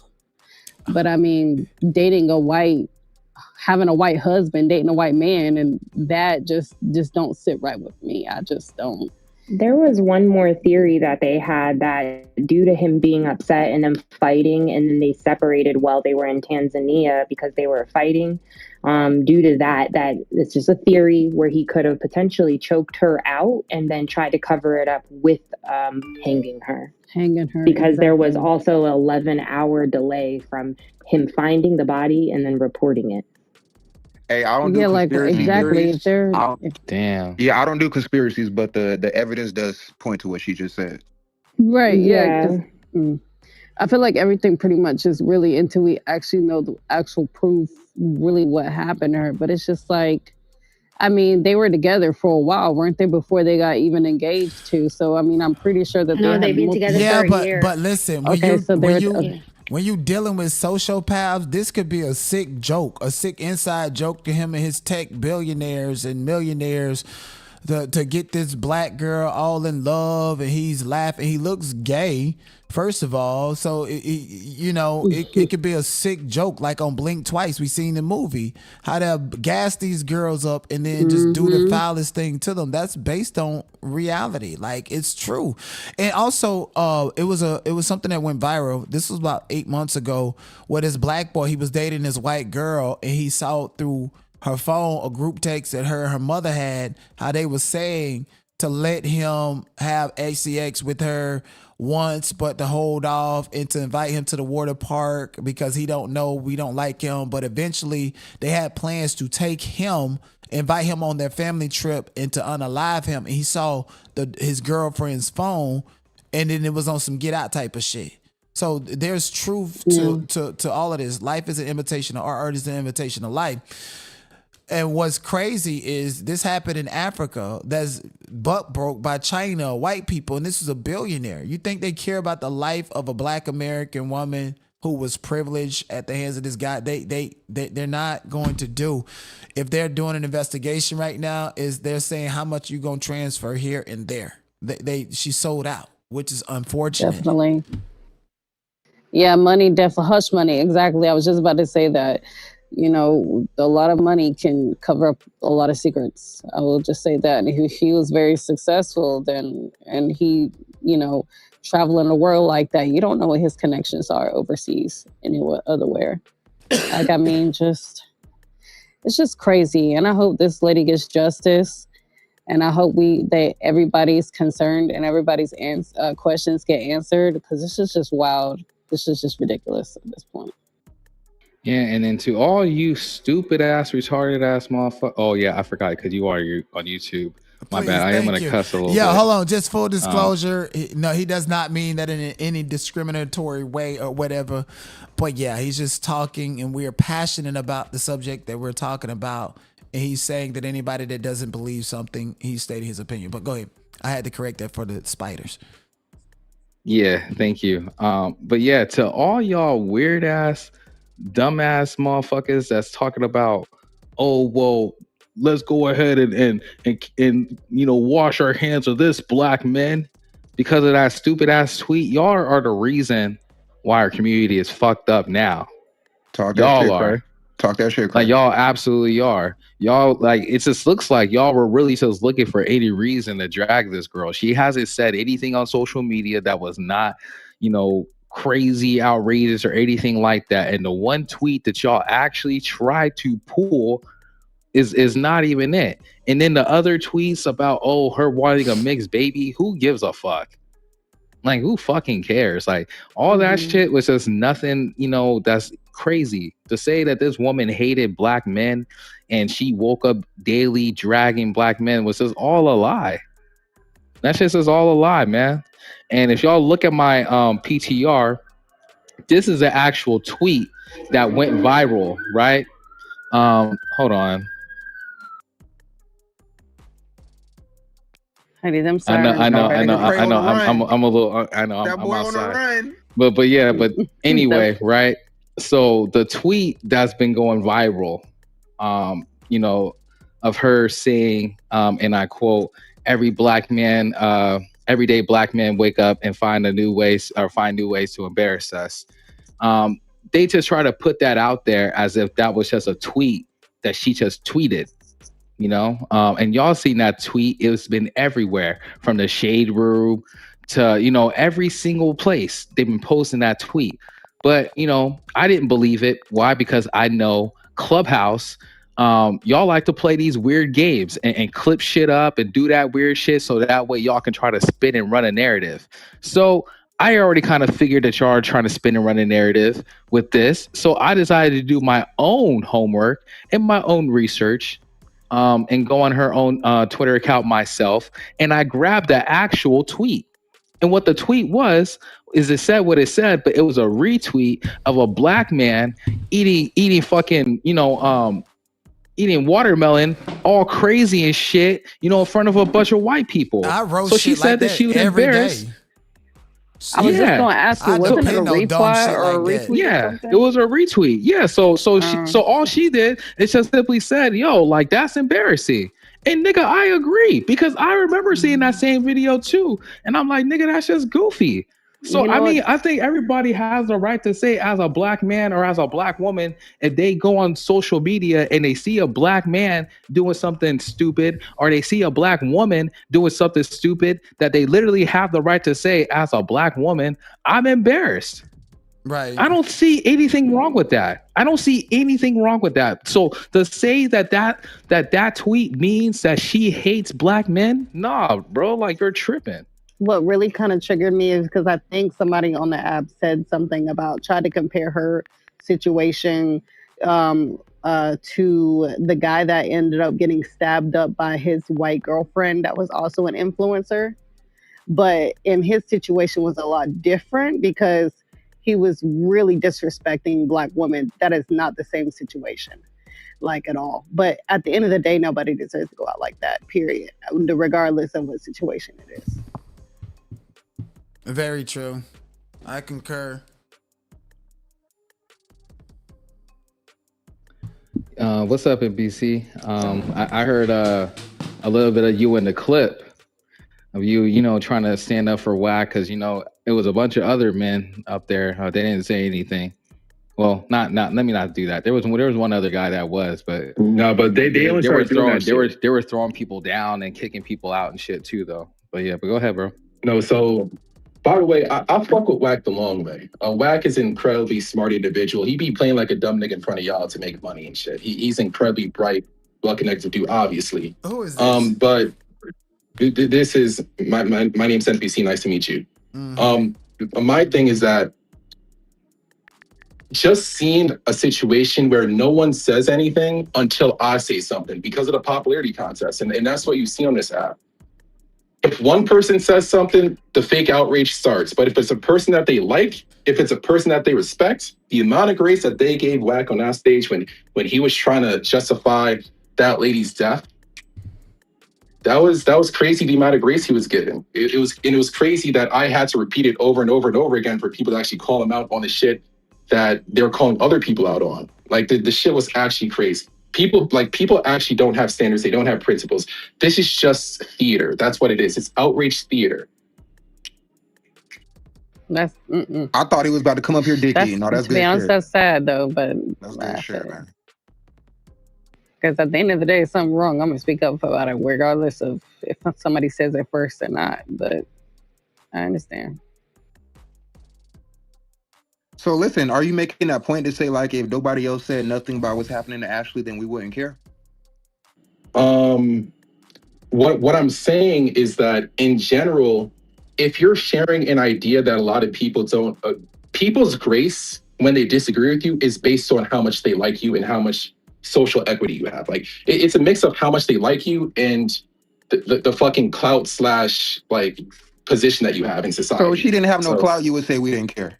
But I mean, having a white husband, dating a white man, and that just don't sit right with me. I just don't. There was one more theory that they had that due to him being upset and them fighting, and then they separated while they were in Tanzania because they were fighting. Due to that it's just a theory where he could have potentially choked her out and then tried to cover it up with hanging her. Because there was also an 11-hour delay from him finding the body and then reporting it. Hey, I don't do conspiracy theories. Damn. Yeah, I don't do conspiracies, but the evidence does point to what she just said. Right. Yeah. I feel like everything pretty much is really until we actually know the actual proof, really what happened to her. But it's just like, I mean, they were together for a while, weren't they? Before they got even engaged to. So I mean, I'm pretty sure that they've been together for a year. But listen, when you dealing with sociopaths, this could be a sick joke, a sick inside joke to him and his tech billionaires and millionaires to get this black girl all in love, and he's laughing. He looks gay, first of all, so it could be a sick joke, like on Blink Twice. We seen the movie how they gas these girls up and then just do the foulest thing to them. That's based on reality, like it's true. And also, it was something that went viral. This was about 8 months ago, where this black boy, he was dating this white girl, and he saw through her phone a group text that her mother had, how they was saying to let him have HCX with her once, but to hold off and to invite him to the water park because we don't like him. But eventually they had plans to take him, invite him on their family trip, and to unalive him. And he saw his girlfriend's phone, and then it was on some get out type of shit. So there's truth to all of this. Life is an imitation of art is an imitation of life. And what's crazy is this happened in Africa that's butt broke by China, white people, and this is a billionaire. You think they care about the life of a black American woman who was privileged at the hands of this guy? They're not going to do. If they're doing an investigation right now, is they're saying how much you gonna transfer here and there. She sold out, which is unfortunate. Definitely. Yeah, money, definitely hush money. Exactly. I was just about to say that. A lot of money can cover up a lot of secrets. I will just say that. And if he was very successful, and he, traveling the world like that, you don't know what his connections are overseas, anywhere, otherwhere. Like, I mean, it's just crazy. And I hope this lady gets justice. And I hope that everybody's concerned and everybody's questions get answered, because this is just wild. This is just ridiculous at this point. Yeah, and then to all you stupid ass, retarded ass motherfucker. Oh yeah, I forgot, because you are on YouTube. My bad. I am gonna cuss a little bit. Hold on. Just full disclosure. No, he does not mean that in any discriminatory way or whatever. But yeah, he's just talking, and we are passionate about the subject that we're talking about. And he's saying that anybody that doesn't believe something, he's stating his opinion. But go ahead. I had to correct that for the spiders. Yeah, thank you. But yeah, to all y'all weird ass, dumbass motherfuckers that's talking about, oh well, let's go ahead and wash our hands of this black men because of that stupid ass tweet. Y'all are the reason why our community is fucked up now. Talk that shit, like y'all absolutely are. Y'all, like, it just looks like y'all were really just looking for any reason to drag this girl. She hasn't said anything on social media that was not, crazy, outrageous, or anything like that. And the one tweet that y'all actually tried to pull is not even it. And then the other tweets about, oh, her wanting a mixed baby, who gives a fuck? Like, who fucking cares? Like, all that shit was just nothing, that's crazy. To say that this woman hated black men and she woke up daily dragging black men was just all a lie. That shit is all a lie, man. And if y'all look at my PTR, this is an actual tweet that went viral, right? Hold on. Honey, them I know, sirens. I know, That I know, nigga Prey I on know. the run. I'm a little. I know, That I'm boy on the outside. run. But yeah, but anyway, right? So the tweet that's been going viral, you know, of her saying, and I quote, everyday black men wake up and find new ways to embarrass us. They just try to put that out there as if that was just a tweet that she just tweeted, you know. And y'all seen that tweet. It's been everywhere, from the shade room to, you know, every single place they've been posting that tweet. But, you know, I didn't believe it. Why? Because I know Clubhouse, y'all like to play these weird games and clip shit up and do that weird shit so that way y'all can try to spin and run a narrative. So I already kind of figured that y'all are trying to spin and run a narrative with this. So I decided to do my own homework and my own research, and go on her own Twitter account myself. And I grabbed the actual tweet. And what the tweet was, is it said what it said, but it was a retweet of a black man eating fucking, you know, eating watermelon all crazy and shit, you know, in front of a bunch of white people. I wrote so she shit said like that she was every embarrassed. day. I was just going to ask you, I wasn't it a depend on dumb retweet shit or a like that. retweet? Yeah, or something? it was a retweet. Yeah, so all she did is just simply said, "Yo, like that's embarrassing." And nigga, I agree, because I remember seeing that same video too, and I'm like, nigga, that's just goofy. So You know I mean, what? I think everybody has the right to say, as a black man or as a black woman, if they go on social media and they see a black man doing something stupid, or they see a black woman doing something stupid, that they literally have the right to say, as a black woman, I'm embarrassed. Right. I don't see anything wrong with that. I don't see anything wrong with that. So to say that tweet means that she hates black men, nah, bro, like you're tripping. What really kind of triggered me is because I think somebody on the app said something about trying to compare her situation to the guy that ended up getting stabbed up by his white girlfriend that was also an influencer. But in his situation was a lot different because he was really disrespecting black women. That is not the same situation, like at all. But at the end of the day, nobody deserves to go out like that, period, regardless of what situation it is. Very true. I concur. What's up in BC? I heard a little bit of you in the clip of you know, trying to stand up for Wack, because, you know, it was a bunch of other men up there. They didn't say anything. Well, not. Let me not do that. There was one other guy that was, but No, but they only started doing that shit. They were throwing people down and kicking people out and shit too, though. But yeah, but go ahead, bro. No, so by the way, I fuck with Wack the long way. Wack is an incredibly smart individual. He be playing like a dumb nigga in front of y'all to make money and shit. He's incredibly bright, well-connected dude, obviously. Who is this? But this is my name's NPC. Nice to meet you. My thing is that just seeing a situation where no one says anything until I say something because of the popularity contest, and that's what you see on this app. If one person says something, the fake outrage starts. But if it's a person that they like, if it's a person that they respect, the amount of grace that they gave Wack on that stage when he was trying to justify that lady's death, that was crazy. The amount of grace he was given. It was crazy that I had to repeat it over and over and over again for people to actually call him out on the shit that they're calling other people out on. Like the shit was actually crazy. People actually don't have standards. They don't have principles. This is just theater. That's what it is. It's outrage theater. That's. I thought he was about to come up here dicky. No, that's to good be honest, shit. that's sad though, but That's good shit, man. Because at the end of the day, if something wrong, I'm gonna speak up about it, regardless of if somebody says it first or not. But I understand. So listen, are you making that point to say, like, if nobody else said nothing about what's happening to Ashlee, then we wouldn't care? What I'm saying is that in general, if you're sharing an idea that a lot of people don't, people's grace when they disagree with you is based on how much they like you and how much social equity you have. Like it's a mix of how much they like you and the fucking clout / like position that you have in society. So if she didn't have no clout, you would say we didn't care.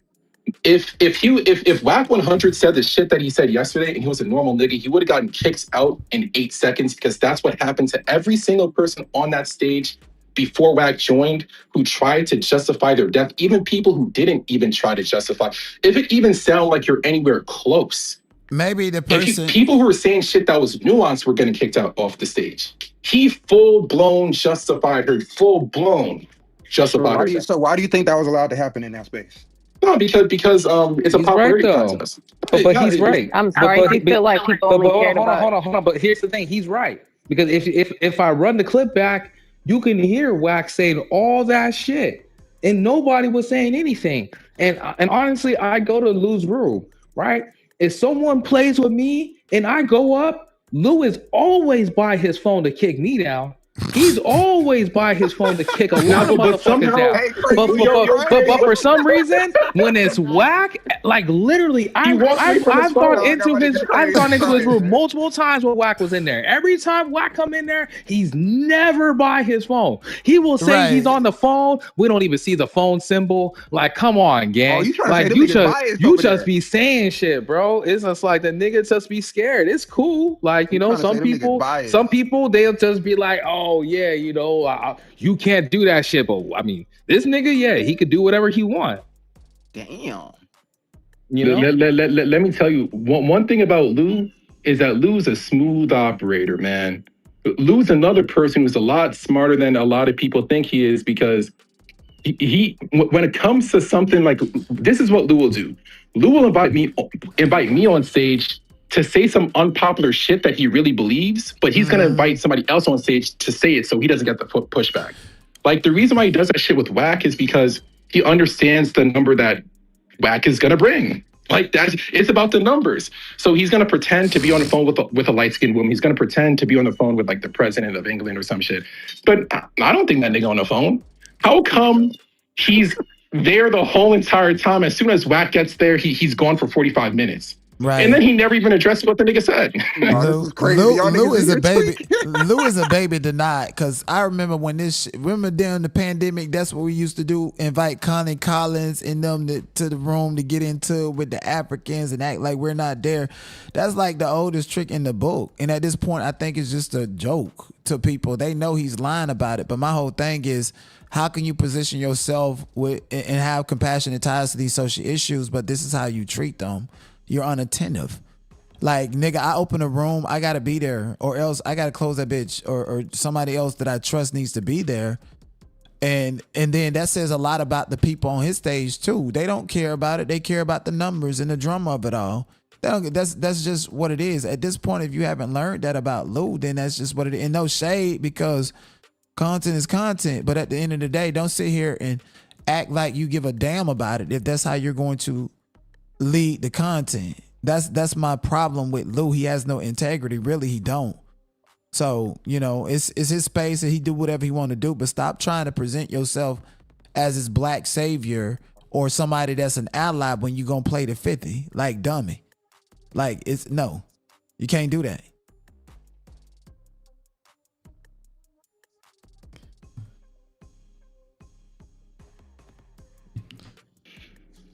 If Wack100 said the shit that he said yesterday and he was a normal nigga, he would have gotten kicked out in 8 seconds, because that's what happened to every single person on that stage before Wack joined who tried to justify their death, even people who didn't even try to justify. If it even sounded like you're anywhere close. Maybe the person... people who were saying shit that was nuanced were getting kicked out off the stage. He full-blown justified her, full-blown justified her. So why do you think that was allowed to happen in that space? No, because it's a popularity contest. But he's right. I'm sorry, I feel like people only cared about... Hold on. But here's the thing. He's right. Because if I run the clip back, you can hear Wack saying all that shit. And nobody was saying anything. And honestly, I go to Lou's room, right? If someone plays with me and I go up, Lou is always by his phone to kick me down. He's always by his phone to kick a lot of motherfuckers down. But for some reason, when it's Wack, like literally, I've gone into his room multiple times when Wack was in there. Every time Wack come in there, he's never by his phone. He will say he's on the phone. We don't even see the phone symbol. Like, come on, gang. You just be saying shit, bro. It's just like the nigga just be scared. It's cool. Like, you know, some people they'll just be like, oh yeah, you know, you can't do that shit. But I mean, this nigga, yeah, he could do whatever he want. Damn. You know, let me tell you one thing about Lou is that Lou's a smooth operator, man. Lou's another person who's a lot smarter than a lot of people think he is, because he when it comes to something like this is what Lou will do. Lou will invite me on stage to say some unpopular shit that he really believes, but he's gonna invite somebody else on stage to say it so he doesn't get the pushback. Like, the reason why he does that shit with Wack is because he understands the number that Wack is gonna bring. Like, it's about the numbers. So he's gonna pretend to be on the phone with a light-skinned woman. He's gonna pretend to be on the phone with like the president of England or some shit. But I don't think that nigga on the phone. How come he's there the whole entire time? As soon as Wack gets there, he's gone for 45 minutes. Right. And then he never even addressed what the nigga said. Lou is a baby. Lou is a baby to not, because I remember when remember during the pandemic, that's what we used to do, invite Connie Collins and them to the room to get into with the Africans and act like we're not there. That's like the oldest trick in the book. And at this point, I think it's just a joke to people. They know he's lying about it. But my whole thing is, how can you position yourself with and have compassionate ties to these social issues, but this is how you treat them? You're unattentive. Like, nigga, I open a room, I gotta be there, or else I gotta close that bitch, or somebody else that I trust needs to be there. And then that says a lot about the people on his stage too. They don't care about it. They care about the numbers and the drama of it all. That's just what it is. At this point, if you haven't learned that about Lou, then that's just what it is. And no shade, because content is content. But at the end of the day, don't sit here and act like you give a damn about it if that's how you're going to lead the content. That's my problem with Lou. He has no integrity. Really, he don't. So, you know, it's his space and he do whatever he want to do, but stop trying to present yourself as his black savior or somebody that's an ally when you gonna play the 50. Like, dummy. Like, no. You can't do that.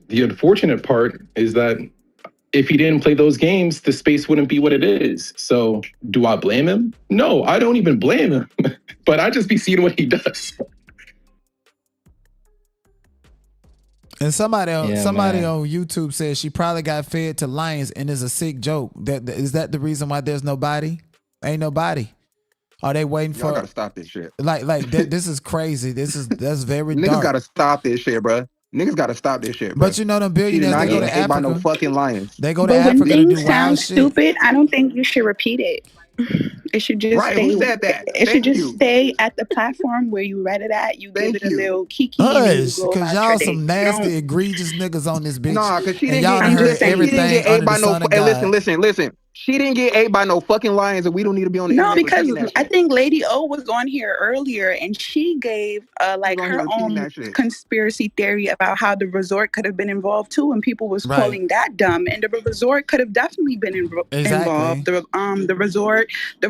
The unfortunate part is that if he didn't play those games, the space wouldn't be what it is. So do I blame him? No, I don't even blame him. But I just be seeing what he does. And somebody on YouTube says she probably got fed to lions and is a sick joke. Is that the reason why there's nobody? Ain't nobody. Are they waiting for? Y'all gotta stop this shit. Like this is crazy. That's very Niggas dark. Gotta stop this shit, bro. Niggas gotta stop this shit, bro. But you know them billionaires, they go to Africa. By no fucking lions. They go to Africa to do wild shit. Stupid, I don't think you should repeat it. It should just stay. Who said that? It should just stay at the platform where you read it at. You give it a little kiki. Hush, because y'all some nasty, egregious niggas on this bitch. Nah, because she didn't get everything under the sun of God. Listen. She didn't get ate by no fucking lions, and we don't need to be on the No, because I think Lady O was on here earlier, and she gave like her own conspiracy theory about how the resort could have been involved too, and people was calling that dumb. And the resort could have definitely been involved. The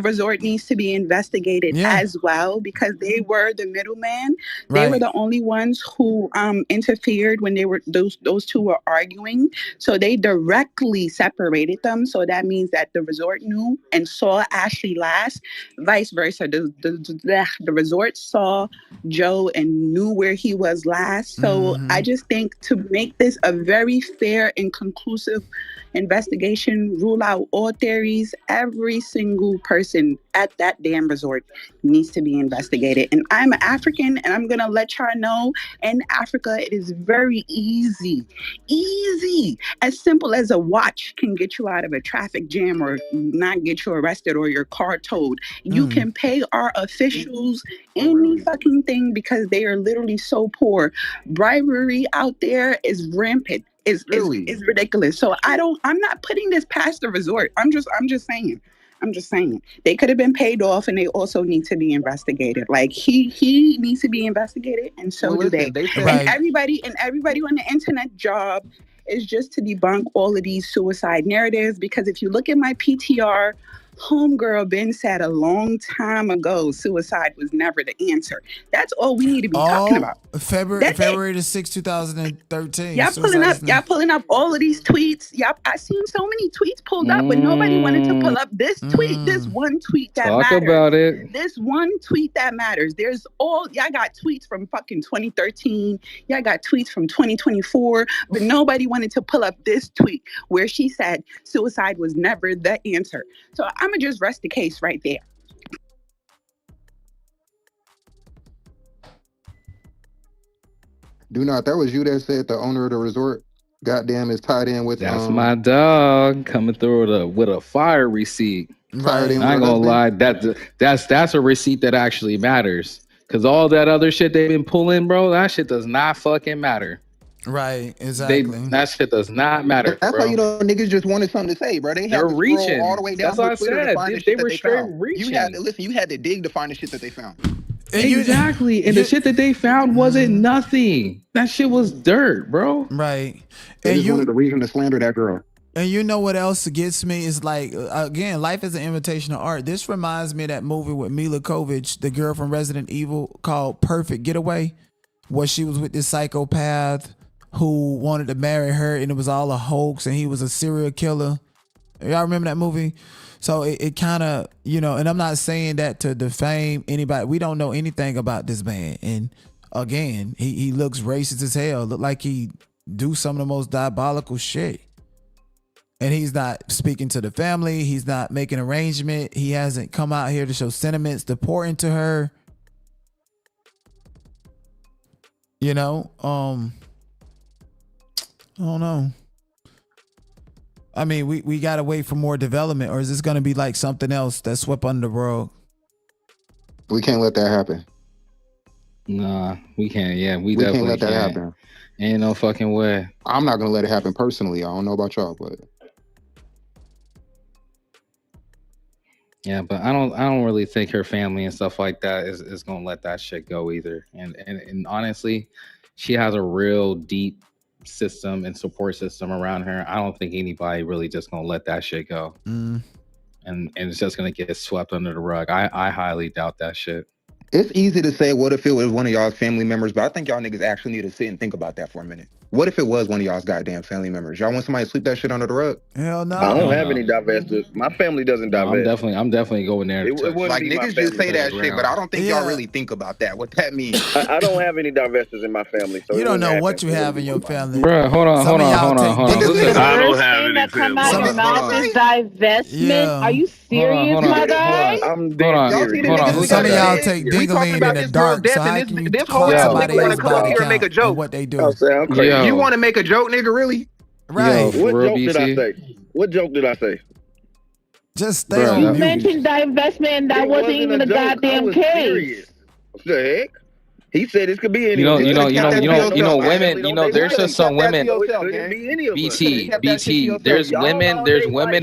resort needs to be investigated as well, because they were the middleman. They were the only ones who interfered when those two were arguing. So they directly separated them. So that means at the resort knew and saw Ashlee last. Vice versa, the resort saw Joe and knew where he was last. So I just think to make this a very fair and conclusive investigation, rule out all theories, every single person at that damn resort needs to be investigated. And I'm African, and I'm gonna let y'all know, in Africa it is very easy, as simple as a watch can get you out of a traffic jam or not get you arrested or your car towed. You can pay our officials any fucking thing because they are literally so poor. Bribery out there is rampant. Is ridiculous. So I'm not putting this past the resort. I'm just saying they could have been paid off, and they also need to be investigated. Like he needs to be investigated, and so do they. And everybody on the internet job is just to debunk all of these suicide narratives, because if you look at my PTR, homegirl Ben said a long time ago suicide was never the answer. That's all we need to be talking about. February the 6th, 2013. Y'all pulling up all of these tweets. I seen so many tweets pulled up, but nobody wanted to pull up this tweet, this one tweet that matters. Talk about it. This one tweet that matters. Y'all got tweets from fucking 2013. Y'all got tweets from 2024, but nobody wanted to pull up this tweet where she said suicide was never the answer. So I'm gonna just rest the case right there. Do not. That was you that said the owner of the resort, goddamn, is tied in with. That's my dog coming through with a fire receipt. Right. I ain't gonna lie. That's a receipt that actually matters. Cause all that other shit they've been pulling, bro, that shit does not fucking matter. Right, exactly. That shit does not matter. That's bro. how you know niggas just wanted something to say, bro. They had to reaching scroll all the way down That's what I Twitter said. to find the They shit were that they straight found. reaching. You had to dig to find the shit that they found. Exactly. And the shit that they found wasn't nothing. That shit was dirt, bro. Right. They just wanted a reason to slander that girl. And you know what else gets me is like, again, life is an invitation of art. This reminds me of that movie with Mila Jovovich, the girl from Resident Evil, called Perfect Getaway, where she was with this psychopath who wanted to marry her, and it was all a hoax, and he was a serial killer. Y'all remember that movie? So it kind of, and I'm not saying that to defame anybody. We don't know anything about this man. And again, he looks racist as hell. Look like he do some of the most diabolical shit. And he's not speaking to the family. He's not making arrangement. He hasn't come out here to show sentiments to pour into her. I don't know. I mean, we got to wait for more development, or is this going to be like something else that's swept under the rug? We can't let that happen. Nah, we can't. Yeah, we can't definitely let that happen. Ain't no fucking way. I'm not going to let it happen personally. I don't know about y'all, but. Yeah, but I don't really think her family and stuff like that is gonna let that shit go either. And honestly, she has a real deep system and support system around her. I don't think anybody really just gonna let that shit go. And it's just gonna get swept under the rug. I highly doubt that shit. It's easy to say, what if it was one of y'all's family members? But I think y'all niggas actually need to sit and think about that for a minute. What if it was one of y'all's goddamn family members? Y'all want somebody to sweep that shit under the rug? Hell no. I don't have any divestors. My family doesn't divest. I'm definitely going there. Like niggas just say that shit, but I don't think y'all really think about that. What that means? I don't have any divestors in my family. So you don't know what you have in your family. Bro, hold on. I don't have any that come out family. your mouth is divestment. Are you serious, my guy? I'm dead serious. Some of y'all take dingling in the dark. So how can you call somebody else's body count and what they do? You want to make a joke, nigga? Really? Right. What joke did I say? What joke did I say? Just stay on You mute. mentioned divestment, and that wasn't even a goddamn case. What the heck? He said this could be any. Women. There's just some women. BT. There's women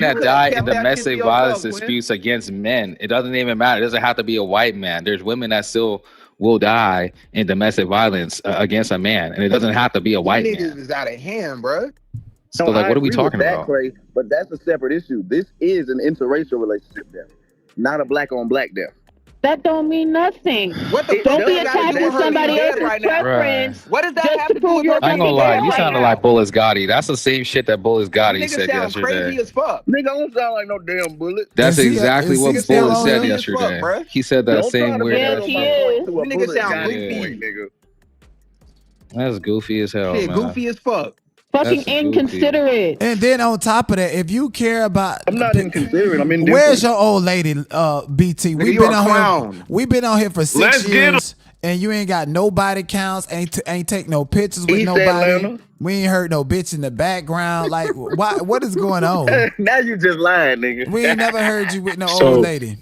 that die in domestic violence disputes against men. It doesn't even matter. It doesn't have to be a white man. There's women that still will die in domestic violence against a man, and it doesn't have to be a white man. Niggas is out of hand, bro. So what are we talking about? Crazy, but that's a separate issue. This is an interracial relationship death, not a black on black death. That don't mean nothing. What the Don't fuck be that got to do attacking with her somebody being dead else's right now? preference. What does that just have to to do prove with your her I ain't gonna being lie, dead you right sounded now? like Bullis Gotti. That's the same shit that Bullis Gotti Nigga said sound yesterday. crazy as fuck. Nigga, I don't sound like no damn bullet. That's exactly what Nigga sound Bullis said goofy as fuck, yesterday. bruh. He said that Don't try same to weird build ass on shit. my point to a Nigga bullet sound Gotti goofy. point, nigga. That's goofy as hell, Shit, man. goofy as fuck. Fucking That's goofy. inconsiderate. And then on top of that, if you care about, I'm not inconsiderate. I'm indifferent. where's your old lady, BT? Nigga, you a clown. We've been on here for 6 Let's get 'em. years, and you ain't got no body counts, ain't take no pictures with East nobody. Atlanta. We ain't heard no bitch in the background. Like, what is going on? Now you just lying, nigga. We ain't never heard you with no So- old lady.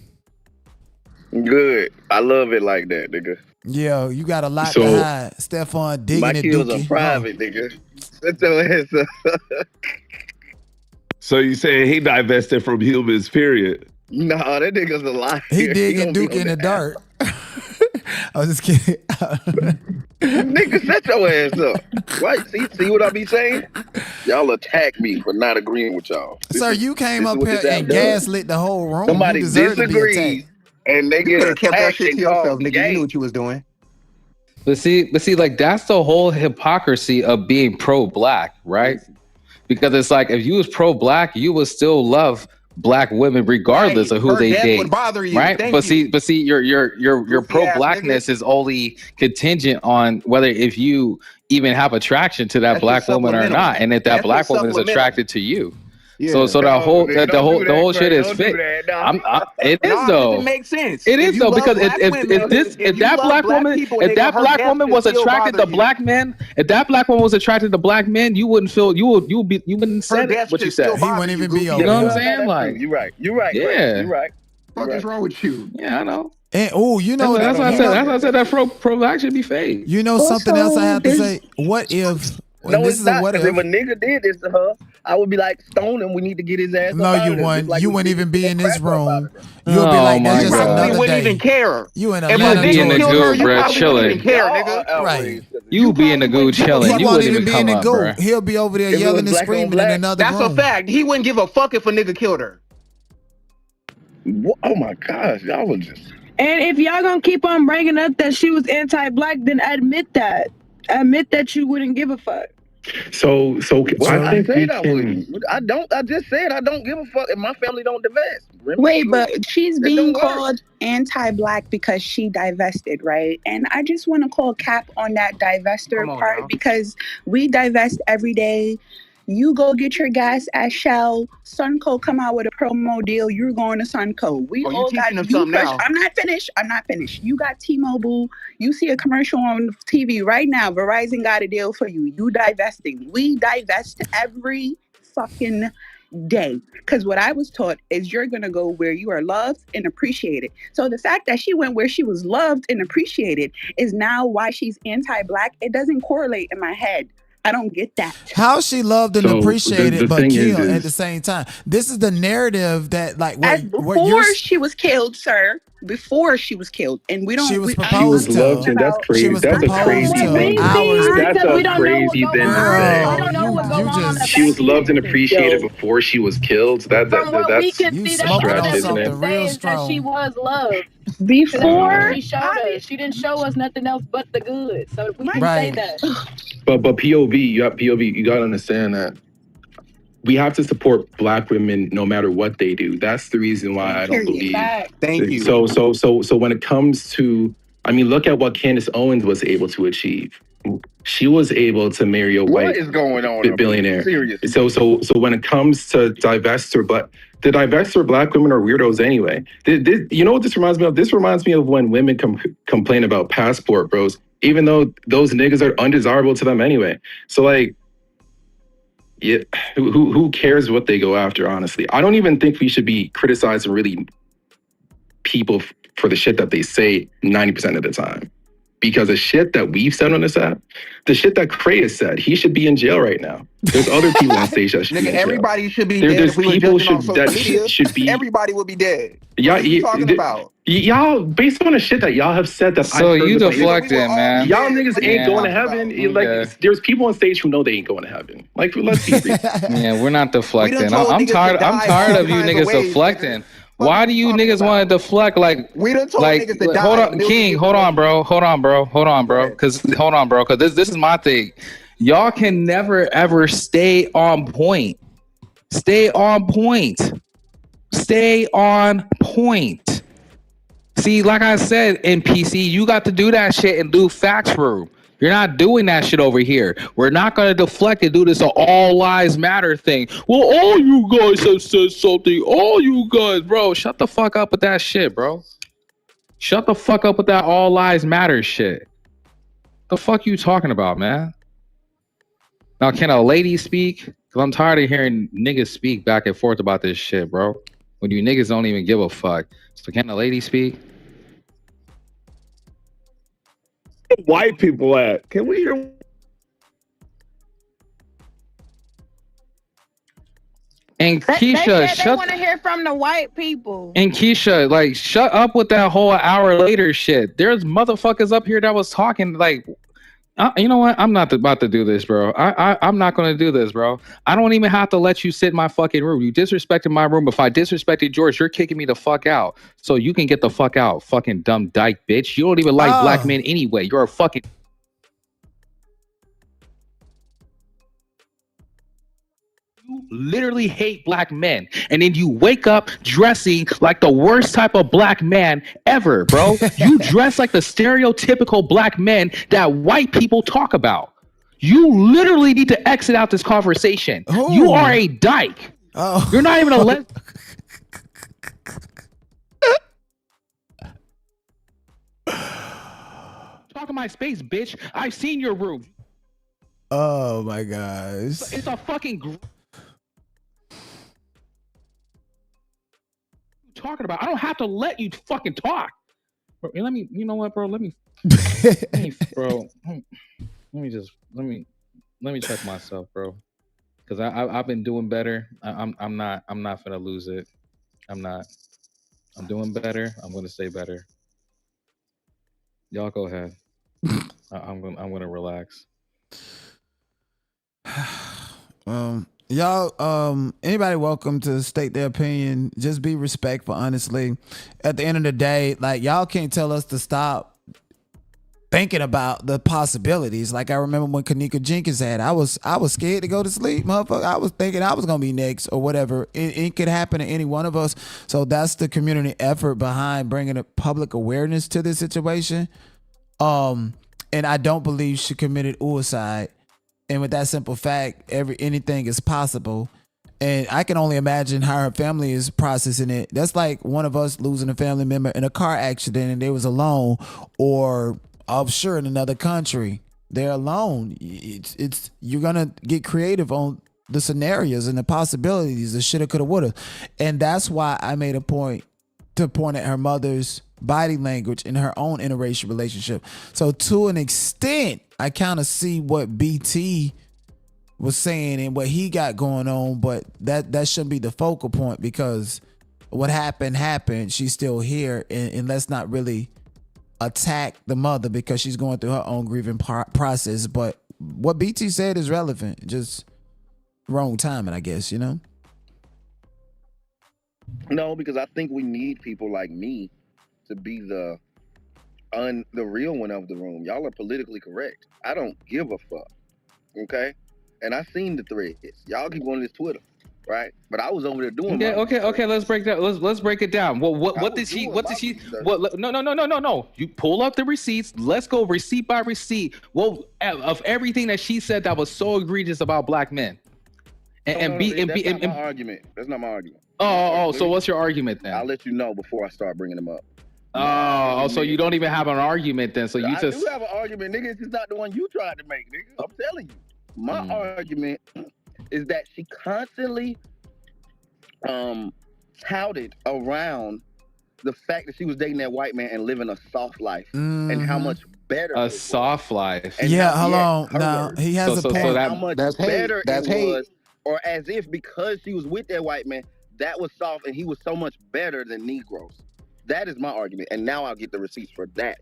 Good. I love it like that, nigga. Yo, you got a lot So- to hide. Stephon digging My it, kills Dookie. are private, nigga. Shut your ass up. So you saying he divested from humans, period? Nah, that nigga's a liar. He digging gonna be Dookie on in the that dirt. I was just kidding. Nigga, shut your ass up. Right? See what I be saying? Y'all attack me for not agreeing with y'all. Sir, you came this is up what here this app and does. gaslit the whole room. Somebody You deserve to be disagrees, attacked. and they You get could have kept that attacked shit to and yourself, called nigga. gay. You knew what you was doing. But see, like that's the whole hypocrisy of being pro-black, right? Because it's like if you was pro-black, you would still love black women regardless Right. of who Her they death date, would bother you. right? Thank But you. see, your Goofy pro-blackness is only contingent on whether if you even have attraction to that That's black just woman or supplemental. not, and if that That's black just woman is supplemental. attracted to you. Yeah. So that whole nigga, that the don't whole do the that, whole shit Craig. is Don't do fake. that. It is Nah, though. it makes sense. It If is you though love because black women, if you that love black woman people, if nigga, that her black death woman should was still attracted bother to you. black men, if that black woman was attracted to black men, you wouldn't feel you wouldn't Her say death what you should still said. He bother wouldn't you, even be goofy. over You know what I'm here. saying? That's Like, true. You're right, yeah. Craig. You're right. What is wrong with you? Yeah, I know. And you know That's why I said. That's why I said that pro-black should be fake. You know something else I have to say? What if? And No, this it's is a not. what Because if. if a nigga did this to her, I would be like, stone him. We need to get his ass No, up out you of there. Just wouldn't. like You we wouldn't did even to be that in this cracker up out room. of there. You'll be Oh like, that's my just God. another You wouldn't day. even care. You in If a Atlanta, be in the nigga killed her, goo, you bruh, probably wouldn't even chilling. care, Y'all nigga. are Right. outraged. You be in the goo chilling. He You won't wouldn't even even be in come the up, goo. bro. He'll be over there If it yelling was and black on screaming in black, another That's room. a fact. He wouldn't give a fuck if a nigga killed her. Oh my gosh, y'all was just. And if y'all gonna keep on bringing up that she was anti-black, then admit that. Admit that you wouldn't give a fuck. So Well, I I think we said I can. wouldn't. I don't. I just said I don't give a fuck if my family don't divest. Remember? Wait, but she's That being don't work. called anti-black because she divested, right? And I just want to call cap on that divester Come on part now. because we divest every day. You go get your gas at Shell. Sunco come out with a promo deal. You're going to Sunco. We Oh, you all got teaching them you something push. now. I'm not finished. You got T-Mobile. You see a commercial on TV right now. Verizon got a deal for you. You divesting. We divest every fucking day. Because what I was taught is you're going to go where you are loved and appreciated. So the fact that she went where she was loved and appreciated is now why she's anti-black. It doesn't correlate in my head. I don't get that. How she loved and So, appreciated, the but thing killed is at the same time. This is the narrative that, like, As what you're. before she was killed, sir. Before she was killed, and we don't. She was I'm not She was proposed loved, to. and that's about. She crazy. was That's a proposed crazy to thing. hours ago. That's because we a don't know what's crazy going thing to on. say. We don't know what's going on on the She was back loved and end. appreciated before she was killed. From what we can You see, that's smoking all on that we something can say real is that she strong. was loved. Before, That's what she showed us. She didn't show us nothing else but the good. So we can say Right. that. But POV, you gotta understand that we have to support black women no matter what they do. That's the reason why I don't believe. Thank you. So when it comes to, I mean, look at what Candace Owens was able to achieve. She was able to marry a white What is going on? billionaire. Seriously. So when it comes to divestor, but the divestor black women are weirdos anyway. You know what this reminds me of? This reminds me of when women complain about passport bros, even though those niggas are undesirable to them anyway. So like, yeah, who cares what they go after? Honestly, I don't even think we should be criticizing really people for the shit that they say 90% of the time. Because the shit that we've said on this app, the shit that Cray has said, he should be in jail right now. There's other people on stage that should be in Nigga, jail. everybody should be There's dead if we were people judging on social that media. should be. Everybody would be dead. Yeah, What are you talking about? Y'all, based on the shit that y'all have said that So I've heard you before, deflected, man. Y'all niggas ain't Yeah. going to heaven. Like, there's people on stage who know they ain't going to heaven. Like, let's be real. Yeah, we're not deflecting. told I'm niggas to tired. I'm die tired all of you kinds of niggas ways, deflecting. Why do you niggas want to deflect? Like, we done told like, niggas to die. hold on, King. Hold on, bro. Hold on, bro. Because this is my thing. Y'all can never ever stay on point. Stay on point. Stay on point. See, like I said in PC, you got to do that shit and do facts room. You're not doing that shit over here. We're not going to deflect and do this all lives matter thing. Well, all you guys have said something. All you guys, bro, shut the fuck up with that shit, bro. Shut the fuck up with that all lives matter shit. The fuck you talking about, man? Now, can a lady speak? Because I'm tired of hearing niggas speak back and forth about this shit, bro. When you niggas don't even give a fuck. So can a lady speak? White people at? Can we hear? And They Keisha, said they want to hear from the white people. And Keisha, like, shut up with that whole hour later shit. There's motherfuckers up here that was talking like, you know what? I'm not about to do this, bro. I'm not going to do this, bro. I don't even have to let you sit in my fucking room. You disrespected my room. If I disrespected yours, you're kicking me the fuck out. So you can get the fuck out, fucking dumb dyke bitch. You don't even like black men anyway. You're a fucking... You literally hate black men, and then you wake up dressing like the worst type of black man ever, bro. You dress like the stereotypical black men that white people talk about. You literally need to exit out this conversation. You are a dyke. You're not even a talk in my space, bitch. I've seen your room. Oh my gosh. It's a fucking talking about. I don't have to let you fucking talk. Bro, let me, you know what, bro? Let me bro. Let me check myself, bro. Cause I've been doing better. I'm not gonna lose it. I'm doing better. I'm gonna stay better. Y'all go ahead. I'm gonna relax. Y'all, anybody welcome to state their opinion. Just be respectful, honestly. At the end of the day, like, y'all can't tell us to stop thinking about the possibilities. Like, I remember when Kanika Jenkins had, I was scared to go to sleep, motherfucker. I was thinking I was gonna be next or whatever. It could happen to any one of us. So that's the community effort behind bringing a public awareness to this situation. And I don't believe she committed suicide. And with that simple fact, anything is possible. And I can only imagine how her family is processing it. That's like one of us losing a family member in a car accident and they was alone, or offshore in another country. They're alone. It's you're gonna get creative on the scenarios and the possibilities, the shoulda, coulda, woulda. And that's why I made a point to point at her mother's body language in her own interracial relationship. So to an extent, I kind of see what BT was saying and what he got going on, but that shouldn't be the focal point, because what happened. She's still here, and let's not really attack the mother because she's going through her own grieving process. But what BT said is relevant, just wrong timing, I guess, you know? No, because I think we need people like me to be the real one of the room. Y'all are politically correct. I don't give a fuck. Okay? And I seen the threads. Y'all keep going to this Twitter, right? But I was over there doing Okay, let's break that. Let's break it down. What did she no. You pull up the receipts. Let's go receipt by receipt. Well, of everything that she said that was so egregious about black men. That's not my argument. That's not my argument. So what's your argument then? I'll let you know before I start bringing them up. So you don't even have an argument then. So I do have an argument, nigga. It's just not the one you tried to make, nigga. I'm telling you. My argument is that she constantly touted around the fact that she was dating that white man and living a soft life, and how much better a soft life. Yeah, hold on. No, he has a point. How much better it was, or as if because she was with that white man, that was soft, and he was so much better than Negroes. That is my argument, and now I'll get the receipts for that.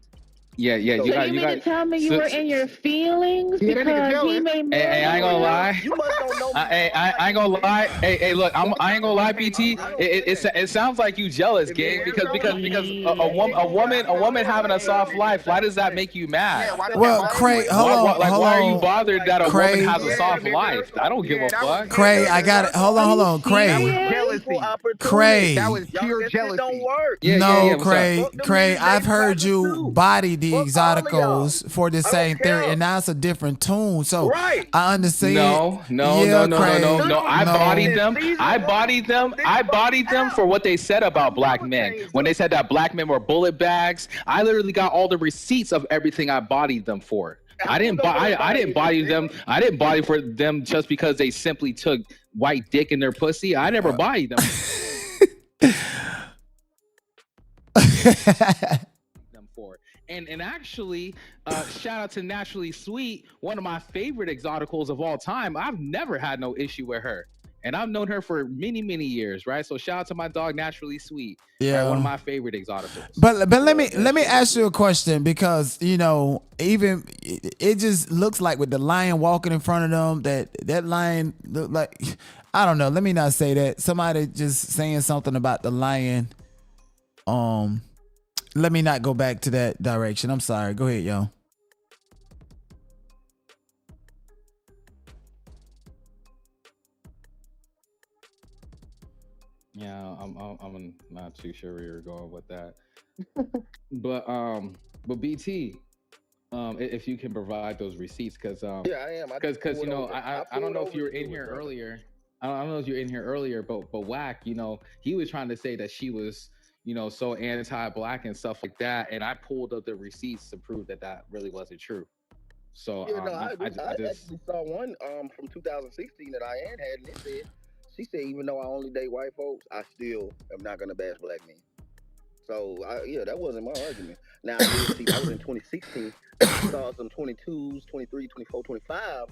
Yeah, So you got you mean to tell me you were in your feelings Yeah, that nigga because he jealous. made more Hey, than I ain't gonna lie. You must don't know me. I ain't gonna lie. Hey, look, I ain't gonna lie, BT. It sounds like you jealous, gang, because a woman having a soft life. Why does that make you mad? Well, Craig, hold on, Like, hold why are you on. bothered that a woman Craig, has a soft life? I don't give a fuck. Craig, I got it. Hold on, Craig. That was jealousy. Craig. That was pure jealousy. Yeah. No, What's up? Craig, I've heard you body the exoticals for the same theory, and now it's a different tune. So I understand. No. I bodied them for what they said about black men. When they said that black men were bullet bags, I literally got all the receipts of everything I bodied them for. I didn't body them. I didn't body for them just because they simply took white dick in their pussy. I never bodied them. Them for. And actually, shout out to Naturally Sweet, one of my favorite exoticals of all time. I've never had no issue with her, and I've known her for many years, right? So shout out to my dog Naturally Sweet. Yeah, right? One of my favorite exoticals. But let me ask you a question, because even it just looks like with the lion walking in front of them, that lion look like, I don't know. Let me not say that. Somebody just saying something about the lion. Let me not go back to that direction. I'm sorry. Go ahead, yo. Yeah, I'm not too sure where you're going with that. But BT, if you can provide those receipts, because I am. Because I don't know if you were in here earlier. I don't know if you're in here earlier, but Wack, he was trying to say that she was, so anti-black and stuff like that, and I pulled up the receipts to prove that really wasn't true. So I actually saw one from 2016 that I had, and it said, she said, even though I only date white folks, I still am not gonna bash black men. So that wasn't my argument. Now I did see that was in 2016. I saw some 22s, 23, 24, 25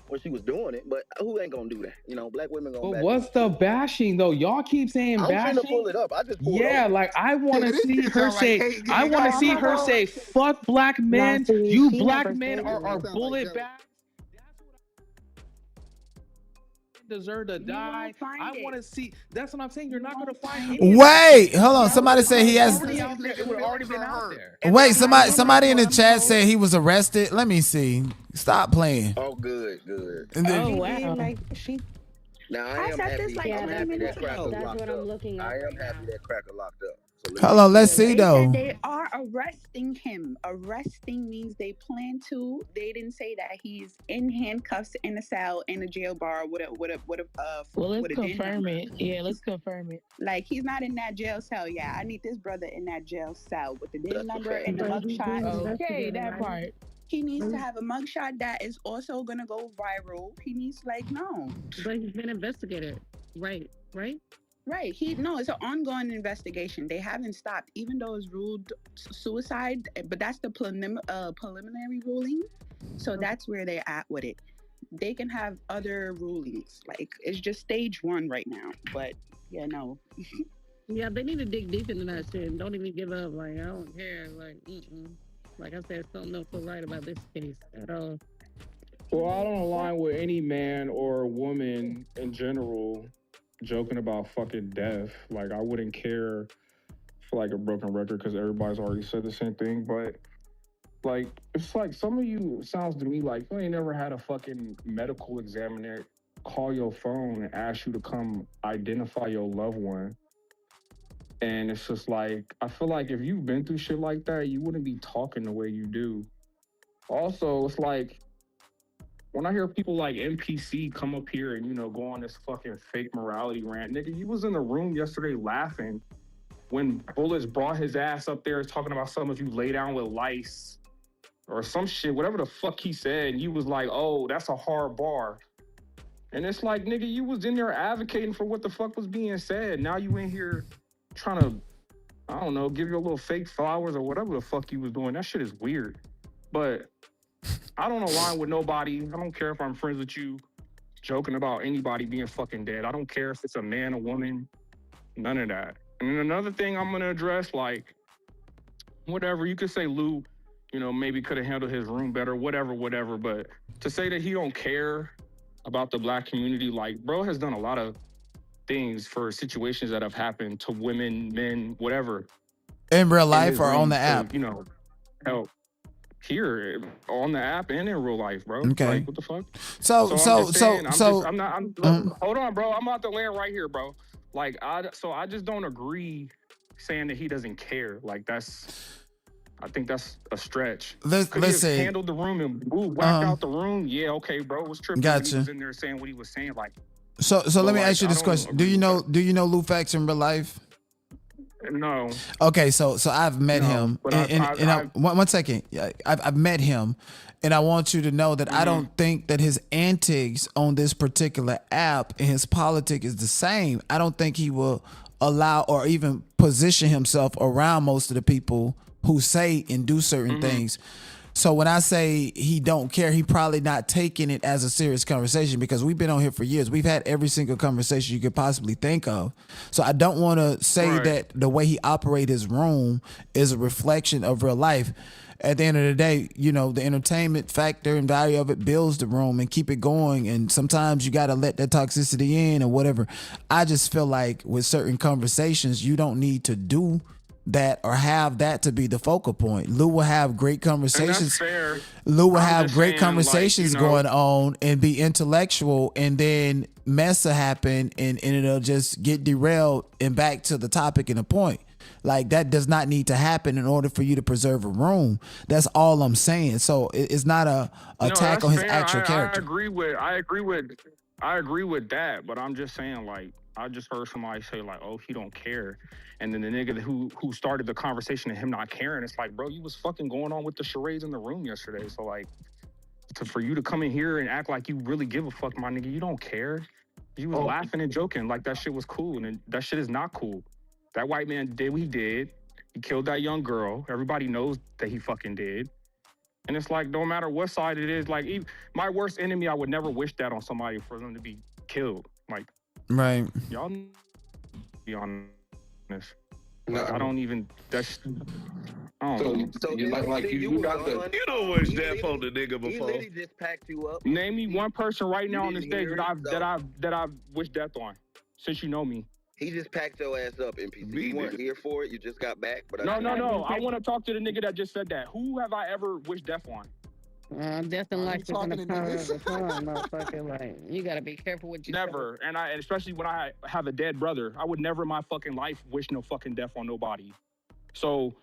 when she was doing it, but who ain't gonna do that? Black women gonna. But what's the bashing though? Y'all keep saying bashing. I'm finna pull it up. I just pulled it up. Like I want to see her say. I want to see her say, "Fuck black men. You black men are bullet bags. Deserve to die." I want to see. That's what I'm saying. You're not gonna find. Wait, hold on. Somebody said he has. It would already been out there. Wait, somebody in the chat said he was arrested. Let me see. Stop playing. Oh, good. Oh wow. Now I am happy. I'm happy that Cracker locked up. I am happy that Cracker locked up. Hold on, let's see though. They are arresting him. Arresting means they plan to. They didn't say that he's in handcuffs in a cell in a jail bar with a let's confirm it. Yeah, let's confirm it. Like, he's not in that jail cell. Yeah, I need this brother in that jail cell with the DIN number and the mugshot. Okay, that part. He needs to have a mugshot that is also gonna go viral. He needs no. But he's been investigated, right? Right. It's an ongoing investigation. They haven't stopped, even though it's ruled suicide, but that's the preliminary ruling. So that's where they're at with it. They can have other rulings. Like, it's just stage 1 right now. But yeah, no. Yeah, they need to dig deep into that shit and don't even give up. Like, I don't care. Like I said, something don't feel right about this case at all. Well, I don't align with any man or woman in general joking about fucking death. Like, I wouldn't care for a broken record because everybody's already said the same thing. But it's like some of you, sounds to me like you ain't never had a fucking medical examiner call your phone and ask you to come identify your loved one. And it's just I feel like if you've been through shit like that, you wouldn't be talking the way you do. Also, it's when I hear people like NPC come up here and, go on this fucking fake morality rant, nigga, you was in the room yesterday laughing when Bullets brought his ass up there talking about some of you lay down with lice or some shit, whatever the fuck he said. And you was like, oh, that's a hard bar. And it's nigga, you was in there advocating for what the fuck was being said. Now you in here trying to, I don't know, give your little fake flowers or whatever the fuck you was doing. That shit is weird. But I don't align with nobody. I don't care if I'm friends with you joking about anybody being fucking dead. I don't care if it's a man, a woman, none of that. And then another thing I'm going to address, whatever, you could say, Lou, you know, maybe could have handled his room better, whatever. But to say that he don't care about the black community, like, bro has done a lot of things for situations that have happened to women, men, whatever. In real in life his or on room the to, app? you know, help here on the app and in real life, bro. Okay. Like, what the fuck? So, I'm so, just so, saying, so, hold on, bro. I'm about to land right here, bro. Like, I just don't agree saying that he doesn't care. Like, I think that's a stretch. Could he have listen. handled the room and moved Wack out the room? Yeah, okay, bro. It was tripping when he Gotcha. was in there saying what he was saying. Like, So let me like, ask you this question: Do you know Lou Fax in real life? No. Okay, so I've met him, but and one second, I've met him, and I want you to know that I don't think that his antics on this particular app and his politic is the same. I don't think he will allow or even position himself around most of the people who say and do certain things. So when I say he don't care, he probably not taking it as a serious conversation, because we've been on here for years. We've had every single conversation you could possibly think of. So I don't want to say that the way he operate his room is a reflection of real life. At the end of the day, you know, the entertainment factor and value of it builds the room and keep it going. And sometimes you got to let that toxicity in or whatever. I just feel like with certain conversations, you don't need to do that or have that to be the focal point. Lou will have great conversations. Lou will have great conversations going on and be intellectual, and then mess will happen and it'll just get derailed and back to the topic and the point. Like, that does not need to happen in order for you to preserve a room. That's all I'm saying. So it's not a attack on his actual character. I agree with that, but I'm just saying, like, I just heard somebody say, like, oh, he don't care. And then the nigga who started the conversation and him not caring, it's like, bro, you was fucking going on with the charades in the room yesterday. So, like, for you to come in here and act like you really give a fuck, my nigga, you don't care. You was laughing and joking like that shit was cool, and that shit is not cool. That white man did what he did. He killed that young girl. Everybody knows that he fucking did. And it's like, no matter what side it is, like, even my worst enemy, I would never wish that on somebody for them to be killed. Like, right. Y'all be honest. Like, I don't even. That's. I don't know. So you got the. You don't wish death on the nigga before. He literally just packed you up. Name me one person right now on the stage that I've wished death on, since you know me. He just packed your ass up, NPC. You weren't here for it. You just got back. But No. I want to talk to the nigga that just said that. Who have I ever wished death on? Death and life is in the power of the tongue, motherfucker. Like, you gotta be careful what you never. say. And especially when I have a dead brother, I would never in my fucking life wish no fucking death on nobody. So,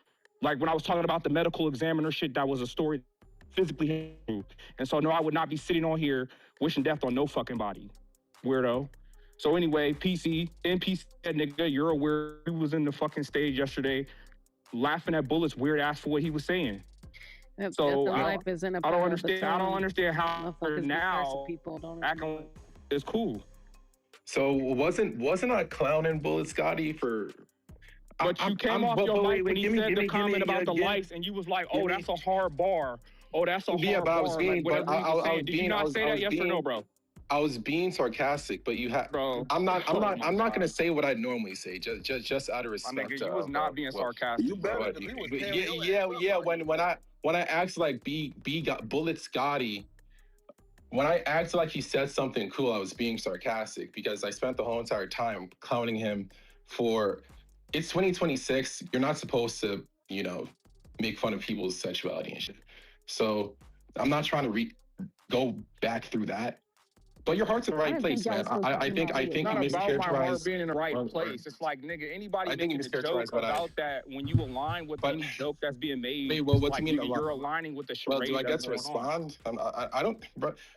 like, when I was talking about the medical examiner shit, that was a story physically. And so, no, I would not be sitting on here wishing death on no fucking body. Weirdo. So anyway, NPC nigga, you're a weird. He was in the fucking stage yesterday, laughing at Bullet's weird ass for what he was saying. So I don't understand how now acting is cool. So wasn't I clowning Bullet Scotty for? But you came off your mic when he said the comment about the lights, and you was like, "Oh, that's a hard bar. Oh, that's a hard bar." Like, whatever you was saying. Did you not say that? Yes or no, bro? I was being sarcastic, but you have. Bro, I'm not gonna say what I normally say. Just out of respect. Nigga, you was not being sarcastic. You better. Yeah. When I asked like B got Bullet Scotty, when I acted like he said something cool, I was being sarcastic because I spent the whole entire time clowning him for. It's 2026. You're not supposed to, make fun of people's sexuality and shit. So I'm not trying to go back through that. But your heart's in the right place, man. I think you mischaracterized. It's not about my heart being in the right place. It's like, nigga, anybody making a joke about that when you align with any joke that's being made. Wait, well, what like, do you mean? You're aligning with the charade. Well, do I get to respond? I don't,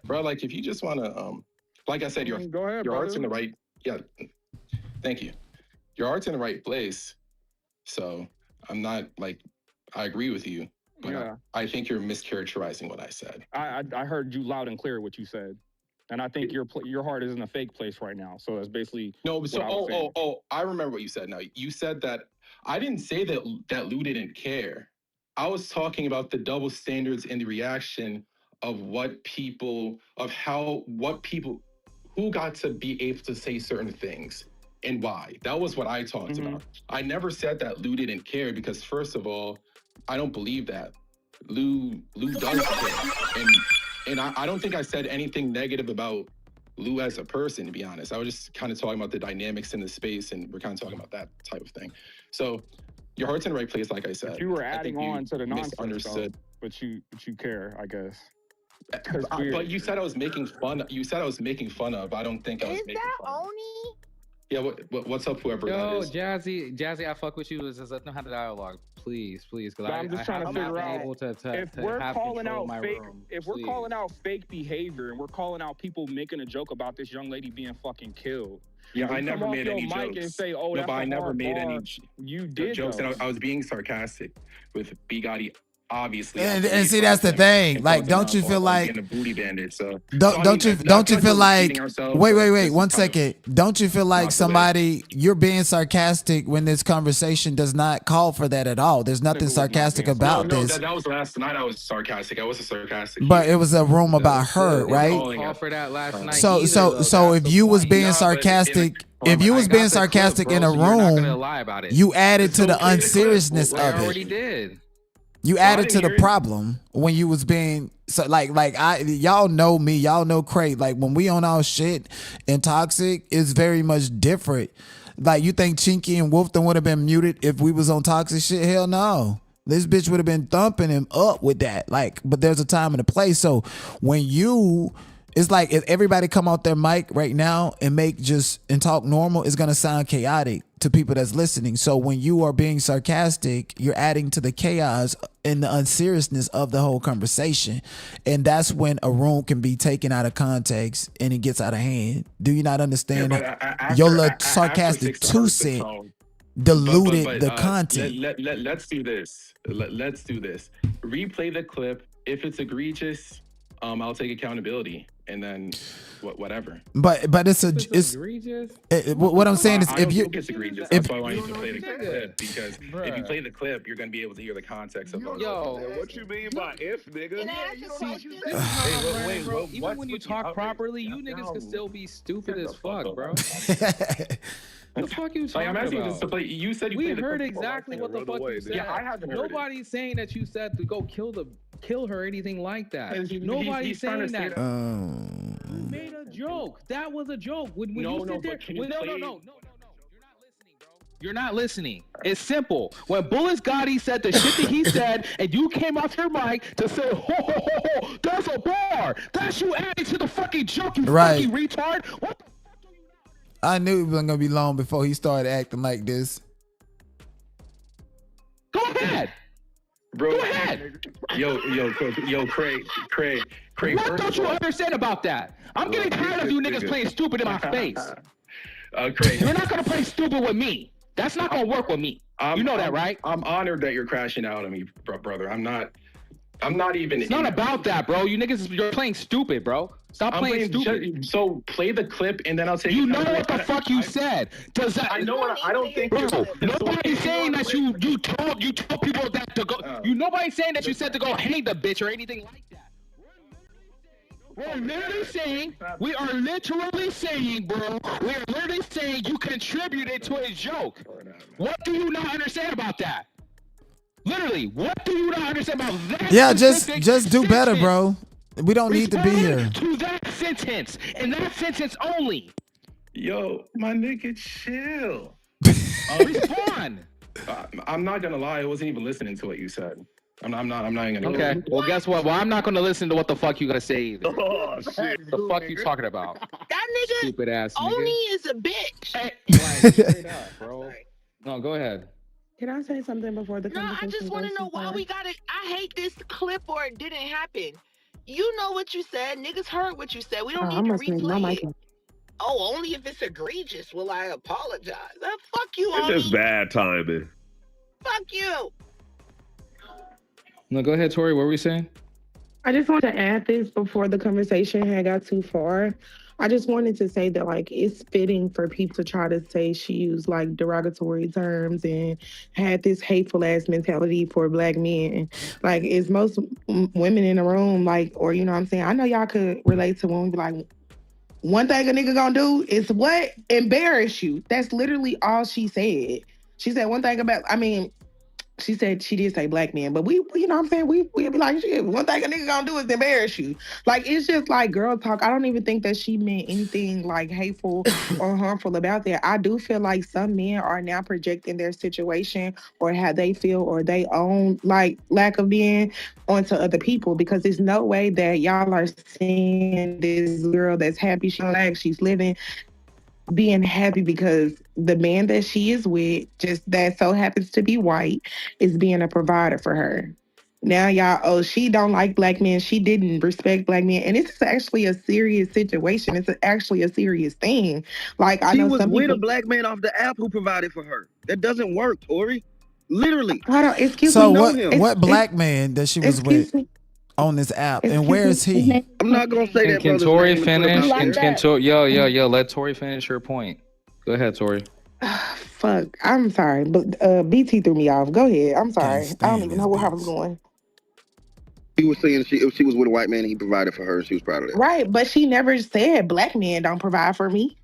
bro. Like, if you just want to, like I said, your heart's in the right. Yeah, thank you. Your heart's in the right place. So I'm not like, I agree with you, but I think you're mischaracterizing what I said. I heard you loud and clear what you said. And I think your heart is in a fake place right now. So that's basically no. So I remember what you said. Now you said that I didn't say that Lou didn't care. I was talking about the double standards and the reaction of who got to be able to say certain things and why. That was what I talked about. I never said that Lou didn't care because, first of all, I don't believe that. Lou does care, and I don't think I said anything negative about Lou as a person, to be honest. I was just kind of talking about the dynamics in the space, and we're kind of talking about that type of thing. So your heart's in the right place, like I said. But you were adding on to the nonsense, misunderstood. though, but you care, I guess. But you said I was making fun. You said I was making fun of. I don't think I was making fun. Oni? Yeah, what's up, whoever that Yo, is? Jazzy, I fuck with you. Just let them have the dialogue, please, because I'm just trying to figure out if we're calling out fake. If we're calling out fake behavior and we're calling out people making a joke about this young lady being fucking killed. Yeah, I never made any jokes. And say, oh, no, that's but I never made any. You did jokes, and I was being sarcastic with B Gotti. Obviously, and see, that's the thing. Like, don't you feel like a booty bandit? So don't you feel like wait 1 second? Don't you feel like somebody you're being sarcastic when this conversation does not call for that at all? There's nothing sarcastic about this. That was last night. I was sarcastic. I wasn't sarcastic. But it was a room about her, right? Call for that last night. So if you was being sarcastic. If you was being sarcastic in a room, you added to the unseriousness of it. I already did. You added to the problem when you was being so like y'all know me, y'all know Craig. Like when we on our shit and Toxic is very much different. Like you think Chinky and Wolfton would have been muted if we was on Toxic shit? Hell no. This bitch would have been thumping him up with that. Like, but there's a time and a place. So when it's like if everybody come out their mic right now and talk normal, it's gonna sound chaotic to people that's listening. So when you are being sarcastic, you're adding to the chaos and the unseriousness of the whole conversation. And that's when a room can be taken out of context and it gets out of hand. Do you not understand that? Your little sarcastic 2 cent diluted the content. Let's do this. Let's do this. Replay the clip. If it's egregious, I'll take accountability. And then whatever. But it's egregious. What I'm saying is I don't think it's egregious. That's why I want you to play the clip, because if you play the clip, you're gonna be able to hear the context of it. Yo, what you mean by if, nigga? Even when you talk properly, you niggas can still be stupid as fuck, bro. What the fuck you talking I'm asking about? This to play. You said you we played heard the exactly what the fuck you said. Yeah, I haven't heard Nobody's saying that you said to go kill her or anything like that. Nobody's saying that. You made a joke. That was a joke. When you sit there, no. You're not listening. It's simple. When Bullets Gotti said the shit that he said, and you came off your mic to say, ho, that's a bar. That's you adding to the fucking joke, you fucking retard. What the fuck do you know? I knew it wasn't gonna be long before he started acting like this. Go ahead. Bro, go ahead. Yo, Craig. What don't you understand about that? I'm getting tired of you niggas playing stupid in my face. Craig. You're not gonna play stupid with me. That's not gonna work with me. You know that, right? I'm honored that you're crashing out on me, brother. I'm not even. It's not about that, bro. You niggas, you're playing stupid, bro. Stop playing stupid. So play the clip and then I'll take. You know what the fuck you said? Does that? I know what I don't think. Bro, nobody's saying that you told people that to go. Nobody's saying that you said to go hang the bitch or anything like that. We are literally saying, bro. We are literally saying you contributed to a joke. What do you not understand about that? Literally, what do you not understand about that? Yeah, just do better, bro. We don't need to be here. To that sentence, and that sentence only. Yo, my nigga, chill. Respond. I'm not gonna lie. I wasn't even listening to what you said. I'm not even gonna. Okay. Well, guess what? Well, I'm not gonna listen to what the fuck you gotta say either. Oh shit. What the fuck you talking about? That nigga, stupid ass nigga. Oni is a bitch. Like, straight up, bro. No, go ahead. Can I say something before the conversation? No, I just want to know why we got it. I hate this clip or it didn't happen. You know what you said. Niggas heard what you said. We don't need to replay it. Oh, only if it's egregious will I apologize. Fuck you, Oni. It's just bad timing. Fuck you. No, go ahead, Tori. What were we saying? I just want to add this before the conversation had got too far. I just wanted to say that, like, it's fitting for people to try to say she used, like, derogatory terms and had this hateful ass mentality for Black men. Like, it's most women in the room, like, or, you know what I'm saying? I know y'all could relate to when we be like, one thing a nigga gonna do is what? Embarrass you. That's literally all she said. She said one thing about, she said she did say black men, but we you know what I'm saying, we'd be like, shit, one thing a nigga gonna do is embarrass you. Like, it's just like girl talk. I don't even think that she meant anything like hateful or harmful about that. I do feel like some men are now projecting their situation or how they feel or they own like lack of being onto other people, because there's no way that y'all are seeing this girl that's happy, she's black, she's living, being happy because the man that she is with, just that so happens to be white, is being a provider for her. Now y'all, oh, she don't like black men, she didn't respect black men, and it's actually a serious situation. It's actually a serious thing. Like, I She know was some with people. a black man off the app who provided for her. That doesn't work, Tori. Literally. Hold on, excuse So me. what black man that she was with Excuse me. on this app, and Excuse where me. is he? I'm not gonna say that Can brother's Tori name and put him finish? out there. Can Tori? Yo, let Tori finish her point. Go ahead, Tori. Fuck, I'm sorry, but BT threw me off. Go ahead. I'm sorry. I don't even know where I was going. He was saying if she was with a white man and he provided for her, she was proud of that. Right, but she never said black men don't provide for me.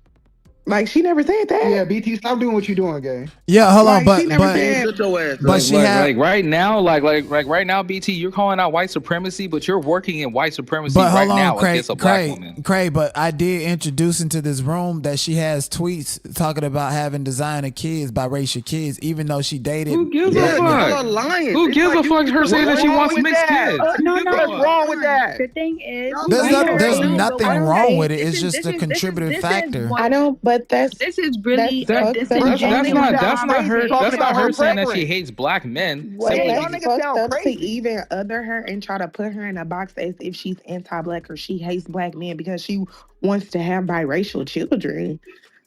Like, she never said that. Yeah, BT, stop doing what you're doing, gang. Yeah, hold on, Like, she never said. Shut your ass up. but she like, had. like right now, like right now, BT, you're calling out white supremacy, but you're working in white supremacy But right hold now on, Craig, against a black woman. but I did introduce into this room that she has tweets talking about having designer kids, biracial kids, even though she dated. Who gives a Y'all are fuck? lying. Who It's gives like a fuck? Her saying that she wants with mixed that? kids. No. What's wrong with that? The thing is, There's no, nothing I don't wrong think- with it. this It's is- just this a is- contributing this is factor. one- I don't, but This is really that's a fucked up. disingenuous That's not her. That's not her saying that she conversation. hates black men. Well, Simply that's because- fucked up to even other her and try to put her in a box as if she's anti-black or she hates black men because she wants to have biracial children.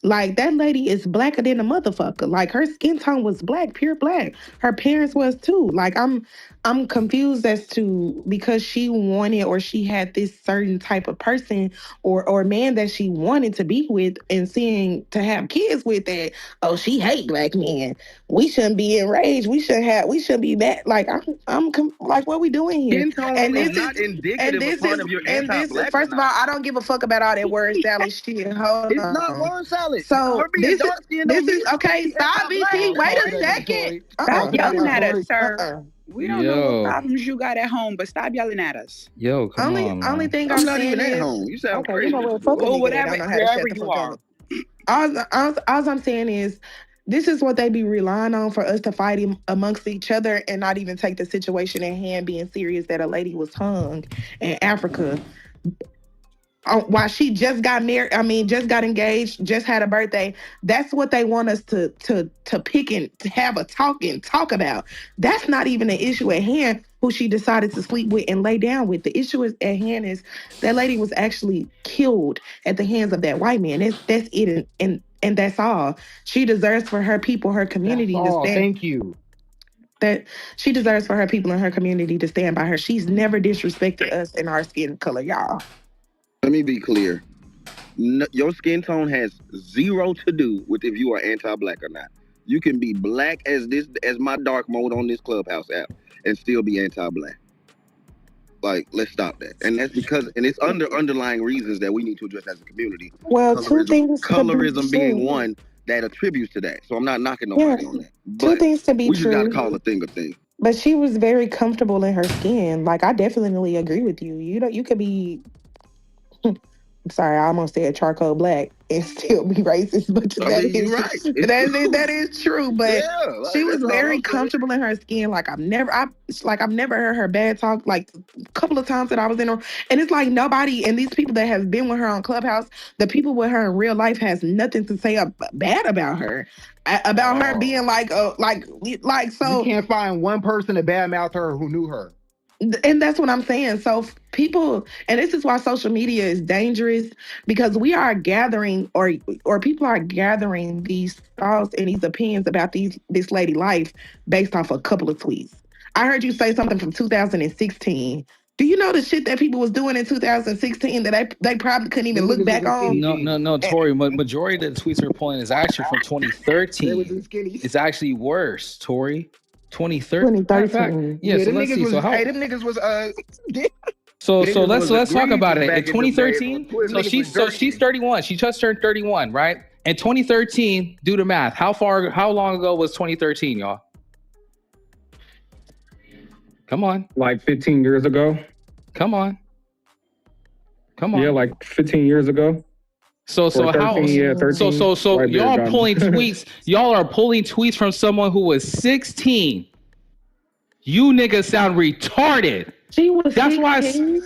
Like, that lady is blacker than a motherfucker. Like, her skin tone was black, pure black. Her parents was too. Like, I'm confused as to, because she wanted or she had this certain type of person or man that she wanted to be with and seeing to have kids with, that, oh, she hate black men. We shouldn't be enraged. We should be mad. Like, like, what we doing here? Skin tone is not indicative of part of your anti-black. First of all, I don't give a fuck about all that word salad shit. Hold It's on. not word salad. So Her being dark skinned don't mean okay. Stop, BT. Wait a second. Stop yelling at us, sir. We don't know Yo. what problems you got at home, but stop yelling at us. Yo, come on. Only thing I'm not saying even at is, home. You sound okay, crazy. you know what? Fuck Well, a nigga that don't know how to shut the fuck up. All I'm saying is, this is what they be relying on for us to fight amongst each other and not even take the situation at hand being serious, that a lady was hung in Africa. While she just got married, just got engaged, just had a birthday. That's what they want us to pick and to have a talk about. That's not even the issue at hand, who she decided to sleep with and lay down with. The issue at hand is that lady was actually killed at the hands of that white man. That's it, and that's all. She deserves for her people, her community to stand. Thank you. That she deserves for her people in her community to stand by her. She's never disrespected us in our skin color, y'all. Let me be clear. Your skin tone has zero to do with if you are anti-black or not. You can be black as my dark mode on this Clubhouse app and still be anti-black. Like, let's stop that. And that's because, and it's underlying reasons that we need to address as a community. Well, Colorism being one that attributes to that. So I'm not knocking nobody on that. But two things to be we just true. gotta call a thing a thing. But she was very comfortable in her skin. Like, I definitely agree with you. You could be, sorry, I almost said charcoal black and still be racist, but that is true. But she was very comfortable in her skin. Like, I've never heard her bad talk. Like, a couple of times that I was in her, and it's like nobody, and these people that have been with her on Clubhouse, the people with her in real life has nothing to say bad about her. About her being like so. You can't find one person to badmouth her who knew her. And that's what I'm saying. So people, and this is why social media is dangerous, because we are gathering, or people are gathering these thoughts and these opinions about this lady life based off a couple of tweets. I heard you say something from 2016. Do you know the shit that people was doing in 2016 that they probably couldn't even look back on? No, Tori. Majority of the tweets are pulling is actually from 2013. It's actually worse, Tori. 2013. Yeah, so let's see. So how? Them niggas was So let's talk about it. In 2013, so she's 31. She just turned 31, right? In 2013, do the math. How long ago was 2013, y'all? Come on. Like 15 years ago. Come on. Yeah, like 15 years ago. So 13, how? Yeah, 13. So Right there, y'all got me. pulling tweets. Y'all are pulling tweets from someone who was 16. You niggas sound retarded. She was That's 16? why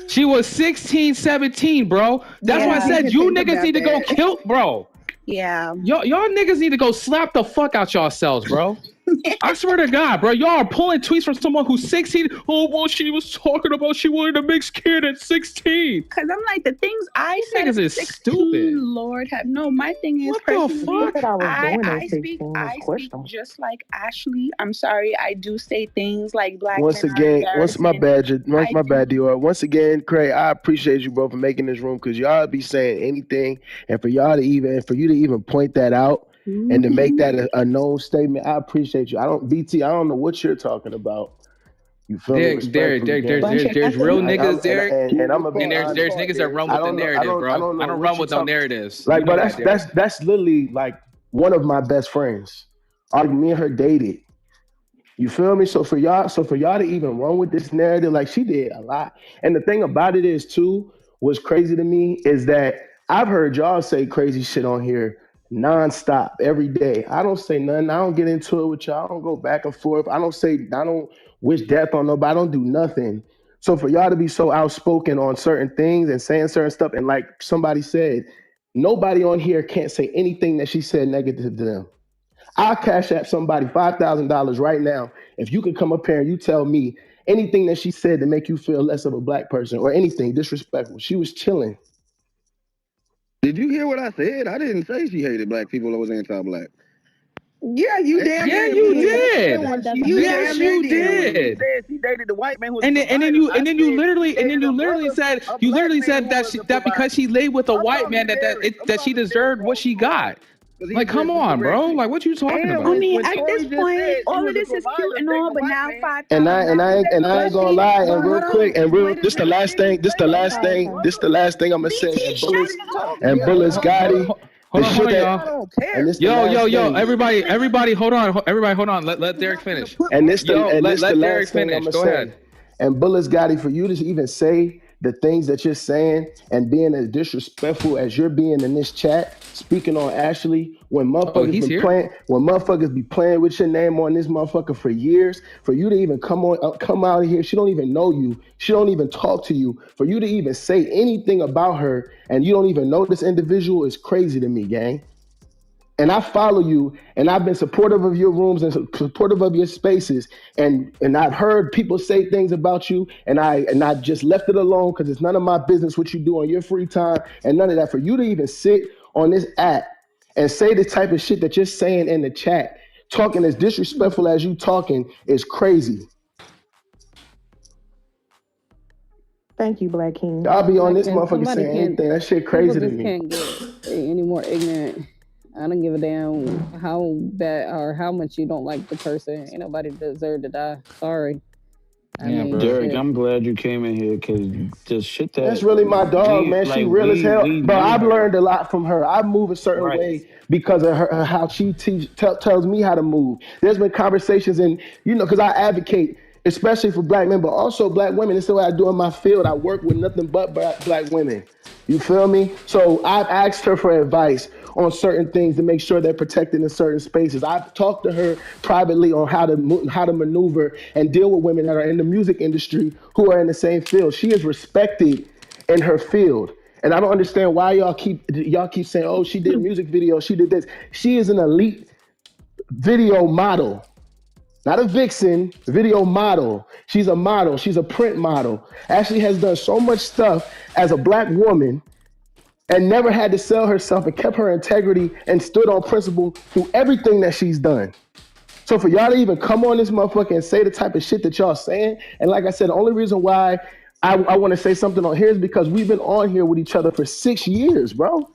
she was 16, 17, bro. That's why I said you niggas need to go kill, bro. Yeah. Y'all niggas need to go slap the fuck out yourselves, bro. I swear to God, bro. Y'all are pulling tweets from someone who's 16. Oh, well, she was talking about she wanted a mixed kid at 16. Because I'm like, the things I said Niggas at is 16, stupid. Lord have no. My thing is, What the personally, fuck? I speak just like Ashlee. I'm sorry, I do say things like black Once men are again, my embarrassing. bad, Dior. Once again, Craig, I appreciate you, bro, for making this room because y'all be saying anything, and for you to even point that out and to make that a known statement, I appreciate you. I don't know what you're talking about. You feel me? Respectfully, There's real niggas there, and I'm and there's niggas that run with the narrative, bro. I don't run with no narratives. Like, You know but that, that's literally like one of my best friends. Me and her dated. You feel me? So for y'all to even run with this narrative, like she did a lot. And the thing about it is too, what's crazy to me is that I've heard y'all say crazy shit on here nonstop every day. I don't say nothing. I don't get into it with y'all. I don't go back and forth. I don't wish death on nobody. I don't do nothing. So for y'all to be so outspoken on certain things and saying certain stuff, and like somebody said, nobody on here can't say anything that she said negative to them. I'll cash app somebody $5,000 right now if you can come up here and you tell me anything that she said to make you feel less of a black person or anything disrespectful. She was chilling. Did you hear what I said? I didn't say she hated black people or was anti-black. Yeah, you damn Yeah, near you did. did. Yes, you did. She dated the white man who was And then you literally said that because she laid with a white man that she deserved what she got. Like, come on, bro. Like, what you talking about? I mean, at this point, all of this is cute and all, but now $5,000. And I ain't gonna lie. And real quick, this the last thing I'm gonna say. And Bullets Gotti. Hold on, y'all. Yo, everybody, hold on. Let Derek finish. And this the let Derek last thing finish. I'm gonna Go say. ahead. And Bullets Gotti, for you to even say the things that you're saying and being as disrespectful as you're being in this chat, speaking on Ashlee, when motherfuckers be playing with your name on this motherfucker for years, for you to even come out of here, she don't even know you, she don't even talk to you, for you to even say anything about her and you don't even know this individual is crazy to me, gang. And I follow you, and I've been supportive of your rooms and supportive of your spaces, and I've heard people say things about you, and I just left it alone because it's none of my business what you do on your free time and none of that. For you to even sit on this app and say the type of shit that you're saying in the chat, talking as disrespectful as you talking, is crazy. Thank you, Black King. I'll be on this And motherfucker saying anything. That shit crazy to me. People just can't get any more ignorant. I don't give a damn how bad or how much you don't like the person. Ain't nobody deserve to die. Sorry. Derek, I'm glad you came in here because the shit that's really my dog, man. She real as hell. But I've learned a lot from her. I move a certain way because of her, how she tells me how to move. There's been conversations, and because I advocate, especially for black men, but also black women. It's the way I do in my field. I work with nothing but black women. You feel me? So I've asked her for advice on certain things to make sure they're protected in certain spaces. I've talked to her privately on how to maneuver and deal with women that are in the music industry who are in the same field. She is respected in her field. And I don't understand why y'all keep saying, oh, she did music videos, she did this. She is an elite video model. Not a vixen, video model. She's a model. She's a print model. Ashlee has done so much stuff as a black woman and never had to sell herself and kept her integrity and stood on principle through everything that she's done. So for y'all to even come on this motherfucker and say the type of shit that y'all saying, and like I said, the only reason why I want to say something on here is because we've been on here with each other for 6 years, bro.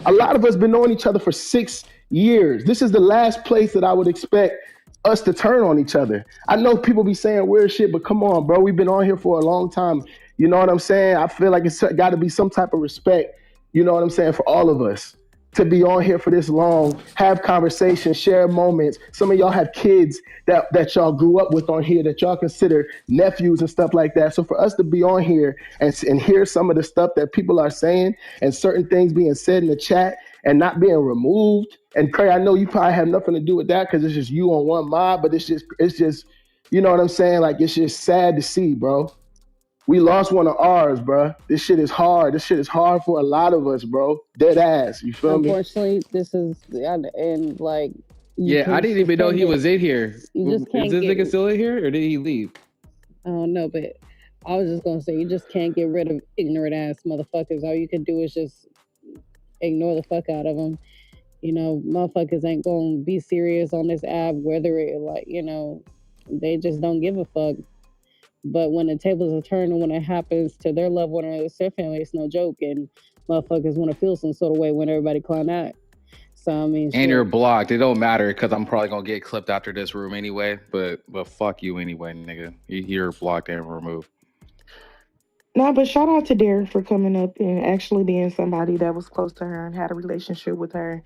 A lot of us been knowing each other for 6 years. This is the last place that I would expect us to turn on each other. I know people be saying weird shit, but come on, bro. We've been on here for a long time. You know what I'm saying? I feel like it's got to be some type of respect. You know what I'm saying? For all of us. to be on here for this long, have conversations, share moments. Some of y'all have kids that y'all grew up with on here that y'all consider nephews and stuff like that. So for us to be on here and hear some of the stuff that people are saying and certain things being said in the chat and not being removed. And Craig, I know you probably have nothing to do with that because it's just you on one mob, but it's just, you know what I'm saying? Like, it's just sad to see, bro. We lost one of ours, bro. This shit is hard. This shit is hard for a lot of us, bro. Dead ass. You feel me? Unfortunately, this is and like. Yeah, I didn't even know he was in here. You just can't Is this get, nigga still in here, or did he leave? I don't know, but I was just gonna say you just can't get rid of ignorant ass motherfuckers. All you can do is just ignore the fuck out of them. You know, motherfuckers ain't gonna be serious on this app, whether it like, you know, they just don't give a fuck. But when the tables are turned and when it happens to their loved one or their family, it's no joke. And motherfuckers want to feel some sort of way when everybody clown out. So I mean, and you're blocked. It don't matter because I'm probably gonna get clipped after this room anyway. But fuck you anyway, nigga. You're blocked and removed. No, but shout out to Derek for coming up and actually being somebody that was close to her and had a relationship with her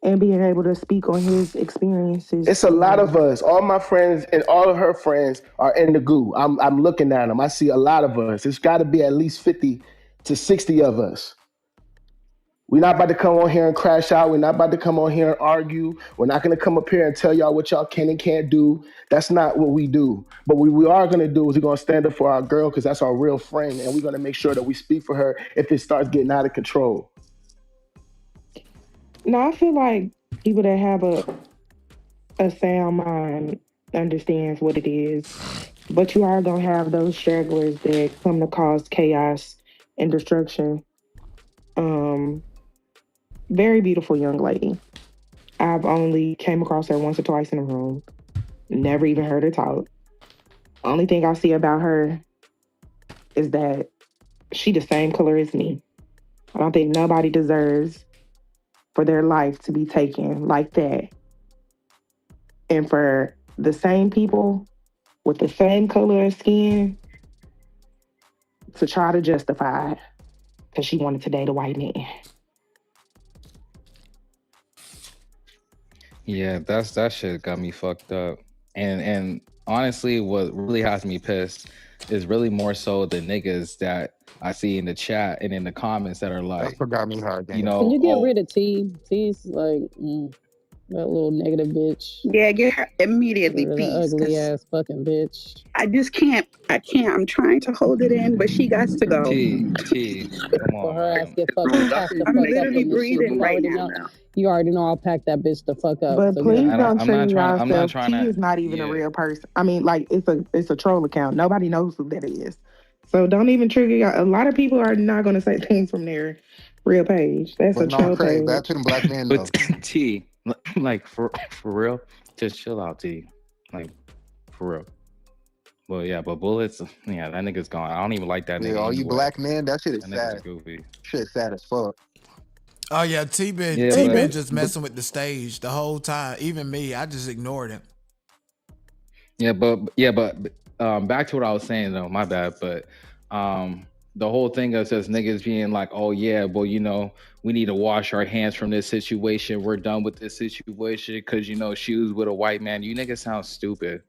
and being able to speak on his experiences. It's a lot of us. All my friends and all of her friends are in the goo. I'm looking at them. I see a lot of us. It's got to be at least 50 to 60 of us. We're not about to come on here and crash out. We're not about to come on here and argue. We're not going to come up here and tell y'all what y'all can and can't do. That's not what we do. But what we are going to do is we're going to stand up for our girl because that's our real friend. And we're going to make sure that we speak for her if it starts getting out of control. Now, I feel like people that have a sound mind understands what it is. But you are going to have those stragglers that come to cause chaos and destruction. Very beautiful young lady. I've only came across her once or twice in a room. Never even heard her talk. Only thing I see about her is that she the same color as me. I don't think nobody deserves for their life to be taken like that. And for the same people with the same color of skin to try to justify it because she wanted to date a white man. Yeah, that shit got me fucked up. And honestly, what really has me pissed is really more so the niggas that I see in the chat and in the comments that are like, That's what got me hard. You know, can you get rid of T? T's like that little negative bitch. Yeah, get her immediately, please. Ugly ass fucking bitch. I just can't. I'm trying to hold it in, but she got to go. T, come on. For her ass get fucking packed the fuck up literally from this shit. breathing right now. You already know I'll pack that bitch the fuck up. But so please yeah. don't trigger I'm not yourself. trying T to- is not even a real person. I mean, like it's a troll account. Nobody knows who that is. So don't even trigger y'all. A lot of people are not going to say things from their real page. That's a troll page. Back to the black man though. But T, like for real, just chill out, T. Like for real. Well, yeah, but Bullets, yeah, that nigga's gone. I don't even like that nigga. All you anyway. black men, that shit is That nigga's sad. goofy. Shit sad as fuck. Oh yeah, T been just messing with the stage the whole time. Even me, I just ignored him. Yeah, but back to what I was saying though. My bad, but the whole thing of just niggas being like, oh yeah, well, you know, we need to wash our hands from this situation. We're done with this situation because, you know, she was with a white man. You niggas sound stupid.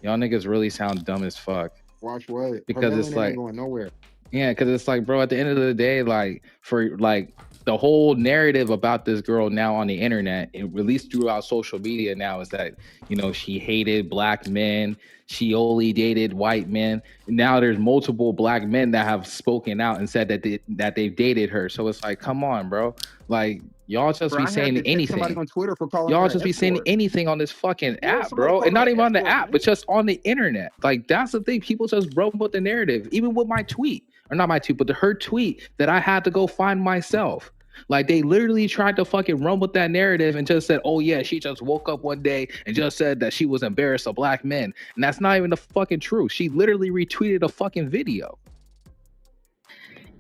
Y'all niggas really sound dumb as fuck. Watch what? Because it's like, ain't going nowhere. Yeah, because it's like, bro, at the end of the day, like, for like the whole narrative about this girl now on the internet and released throughout social media now is that, you know, she hated black men, she only dated white men. Now there's multiple black men that have spoken out and said that they've dated her. So it's like, come on, bro. Like, y'all just be saying anything. Somebody on Twitter for calling Y'all her just be an saying escort. anything on this fucking app, bro. And not even on the app, but just on the internet. Like, that's the thing. People just run with the narrative. Even with my tweet, or not my tweet, but her tweet that I had to go find myself. Like, they literally tried to fucking run with that narrative and just said, oh yeah, she just woke up one day and just said that she was embarrassed of black men. And that's not even the fucking truth. She literally retweeted a fucking video.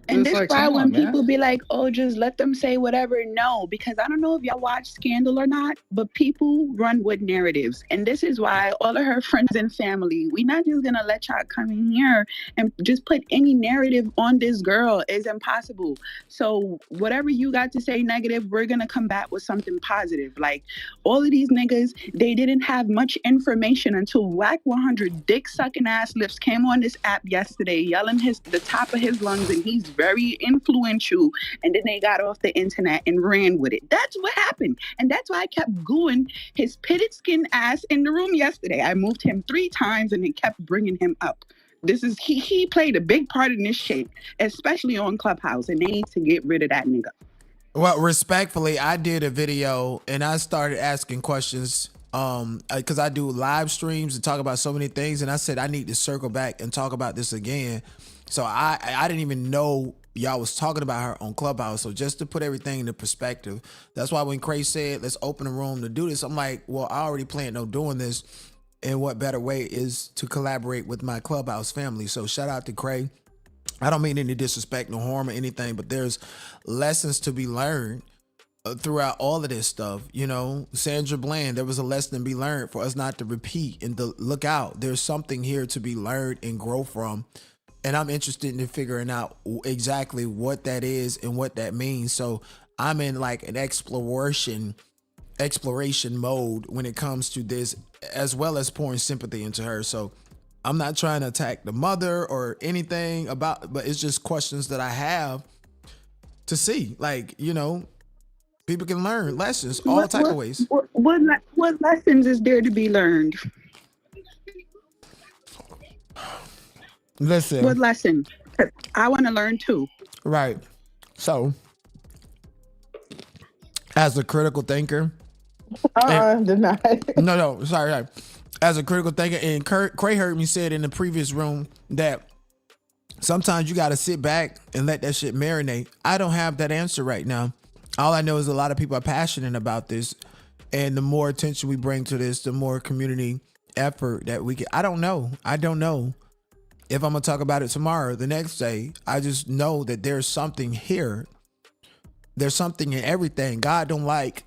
And It's this like, why come when on, man. people be like, "Oh, just let them say whatever," no, because I don't know if y'all watch Scandal or not, but people run with narratives, and this is why all of her friends and family, we not just gonna let y'all come in here and just put any narrative on this girl. Is impossible. So whatever you got to say negative, we're gonna come back with something positive. Like all of these niggas, they didn't have much information until Wack100 dick sucking ass lips came on this app yesterday, yelling the top of his lungs, and he's very influential, and then they got off the internet and ran with it. That's what happened. And that's why I kept gooing his pitted skin ass in the room yesterday. I moved him 3 times and it kept bringing him up. This is he played a big part in this shit, especially on Clubhouse, and they need to get rid of that nigga. Well, respectfully, I did a video and I started asking questions because I do live streams and talk about so many things, and I said I need to circle back and talk about this again. So I didn't even know y'all was talking about her on Clubhouse. So just to put everything into perspective, that's why when Cray said let's open a room to do this, I'm like, well, I already planned on doing this, and what better way is to collaborate with my Clubhouse family. So shout out to Cray. I don't mean any disrespect, no harm or anything, but there's lessons to be learned throughout all of this stuff. You know, Sandra Bland, there was a lesson to be learned for us not to repeat and to look out. There's something here to be learned and grow from. And I'm interested in figuring out exactly what that is and what that means. So I'm in like an exploration mode when it comes to this, as well as pouring sympathy into her. So I'm not trying to attack the mother or anything about, but it's just questions that I have to see. Like, you know, people can learn lessons all type of ways. What lessons is there to be learned? Listen. What lesson? I want to learn too. Right. So, as a critical thinker, denied. No, sorry. As a critical thinker, and Cray heard me say it in the previous room that sometimes you got to sit back and let that shit marinate. I don't have that answer right now. All I know is a lot of people are passionate about this, and the more attention we bring to this, the more community effort that we get. I don't know if I'm gonna talk about it tomorrow, the next day. I just know that there's something here. There's something in everything. God don't like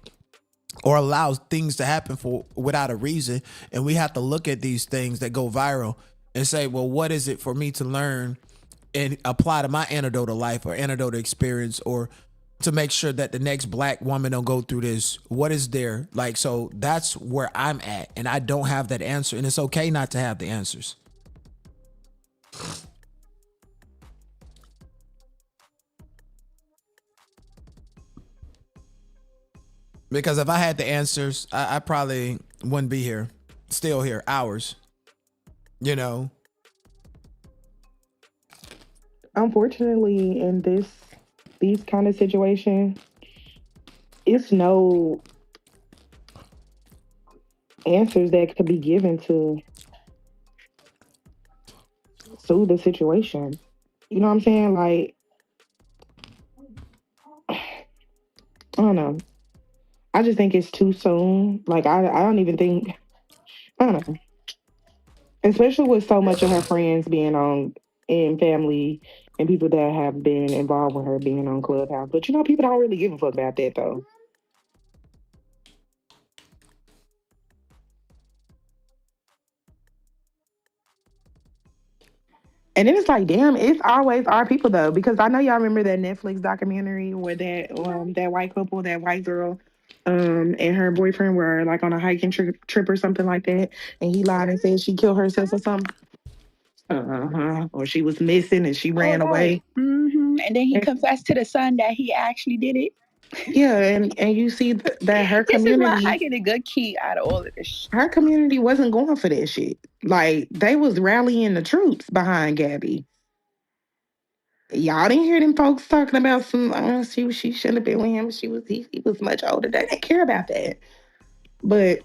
or allows things to happen for without a reason, and we have to look at these things that go viral and say, well, what is it for me to learn and apply to my anecdotal life or anecdotal experience, or to make sure that the next black woman don't go through this? What is there? Like, so that's where I'm at, and I don't have that answer, and it's okay not to have the answers. Because if I had the answers, I probably wouldn't be here, still here, hours, you know? Unfortunately, in these kind of situations, it's no answers that could be given to soothe the situation. You know what I'm saying? Like, I don't know. I just think it's too soon. Like, I don't even think, I don't know. Especially with so much of her friends being on, and family and people that have been involved with her being on Clubhouse. But you know, people don't really give a fuck about that though. And then it's like, damn, it's always our people though, because I know y'all remember that Netflix documentary where that white couple, that white girl, and her boyfriend were like on a hiking trip or something like that, and he lied and said she killed herself or something. Or she was missing and she ran away. Mm-hmm. And then he confessed to the son that he actually did it. Yeah, and you see that her community. This is why I get a good key out of all of this shit. Her community wasn't going for that shit. Like, they was rallying the troops behind Gabby. Y'all didn't hear them folks talking about some. She shouldn't have been with him. He was much older. They didn't care about that. But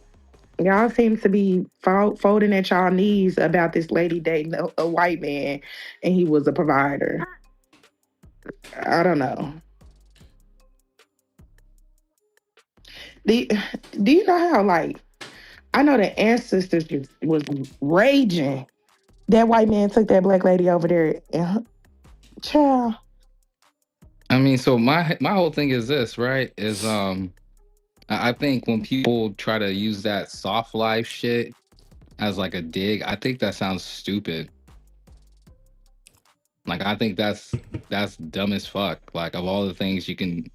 y'all seem to be folding at y'all knees about this lady dating a white man, and he was a provider. I don't know. Do you know how, like, I know the ancestors was raging. That white man took that black lady over there, and child, I mean, so my whole thing is this, right? Is I think when people try to use that soft life shit as like a dig, I think that sounds stupid. Like I think that's dumb as fuck. Like of all the things you can,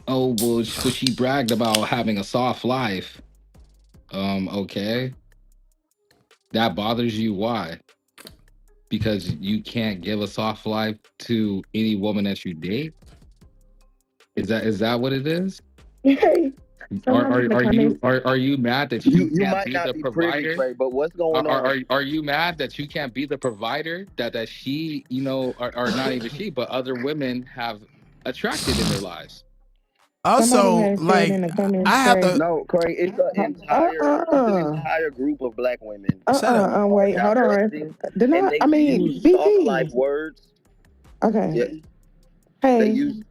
oh well, she bragged about having a soft life. Okay, that bothers you. Why? Because you can't give a soft life to any woman that you date. Is that what it is? Are you mad that you You can't might be not the be privy, provider? Trey, but what's going on? Are you mad that you can't be the provider that she, you know, are not even she, but other women have attracted in their lives? Also, like I have to. No, Corey, it's an entire group of black women Shut up. who are Wait, hold on. divesting, Did and not. they I mean, use soft life BB. words. Okay. Yeah, they Hey. use.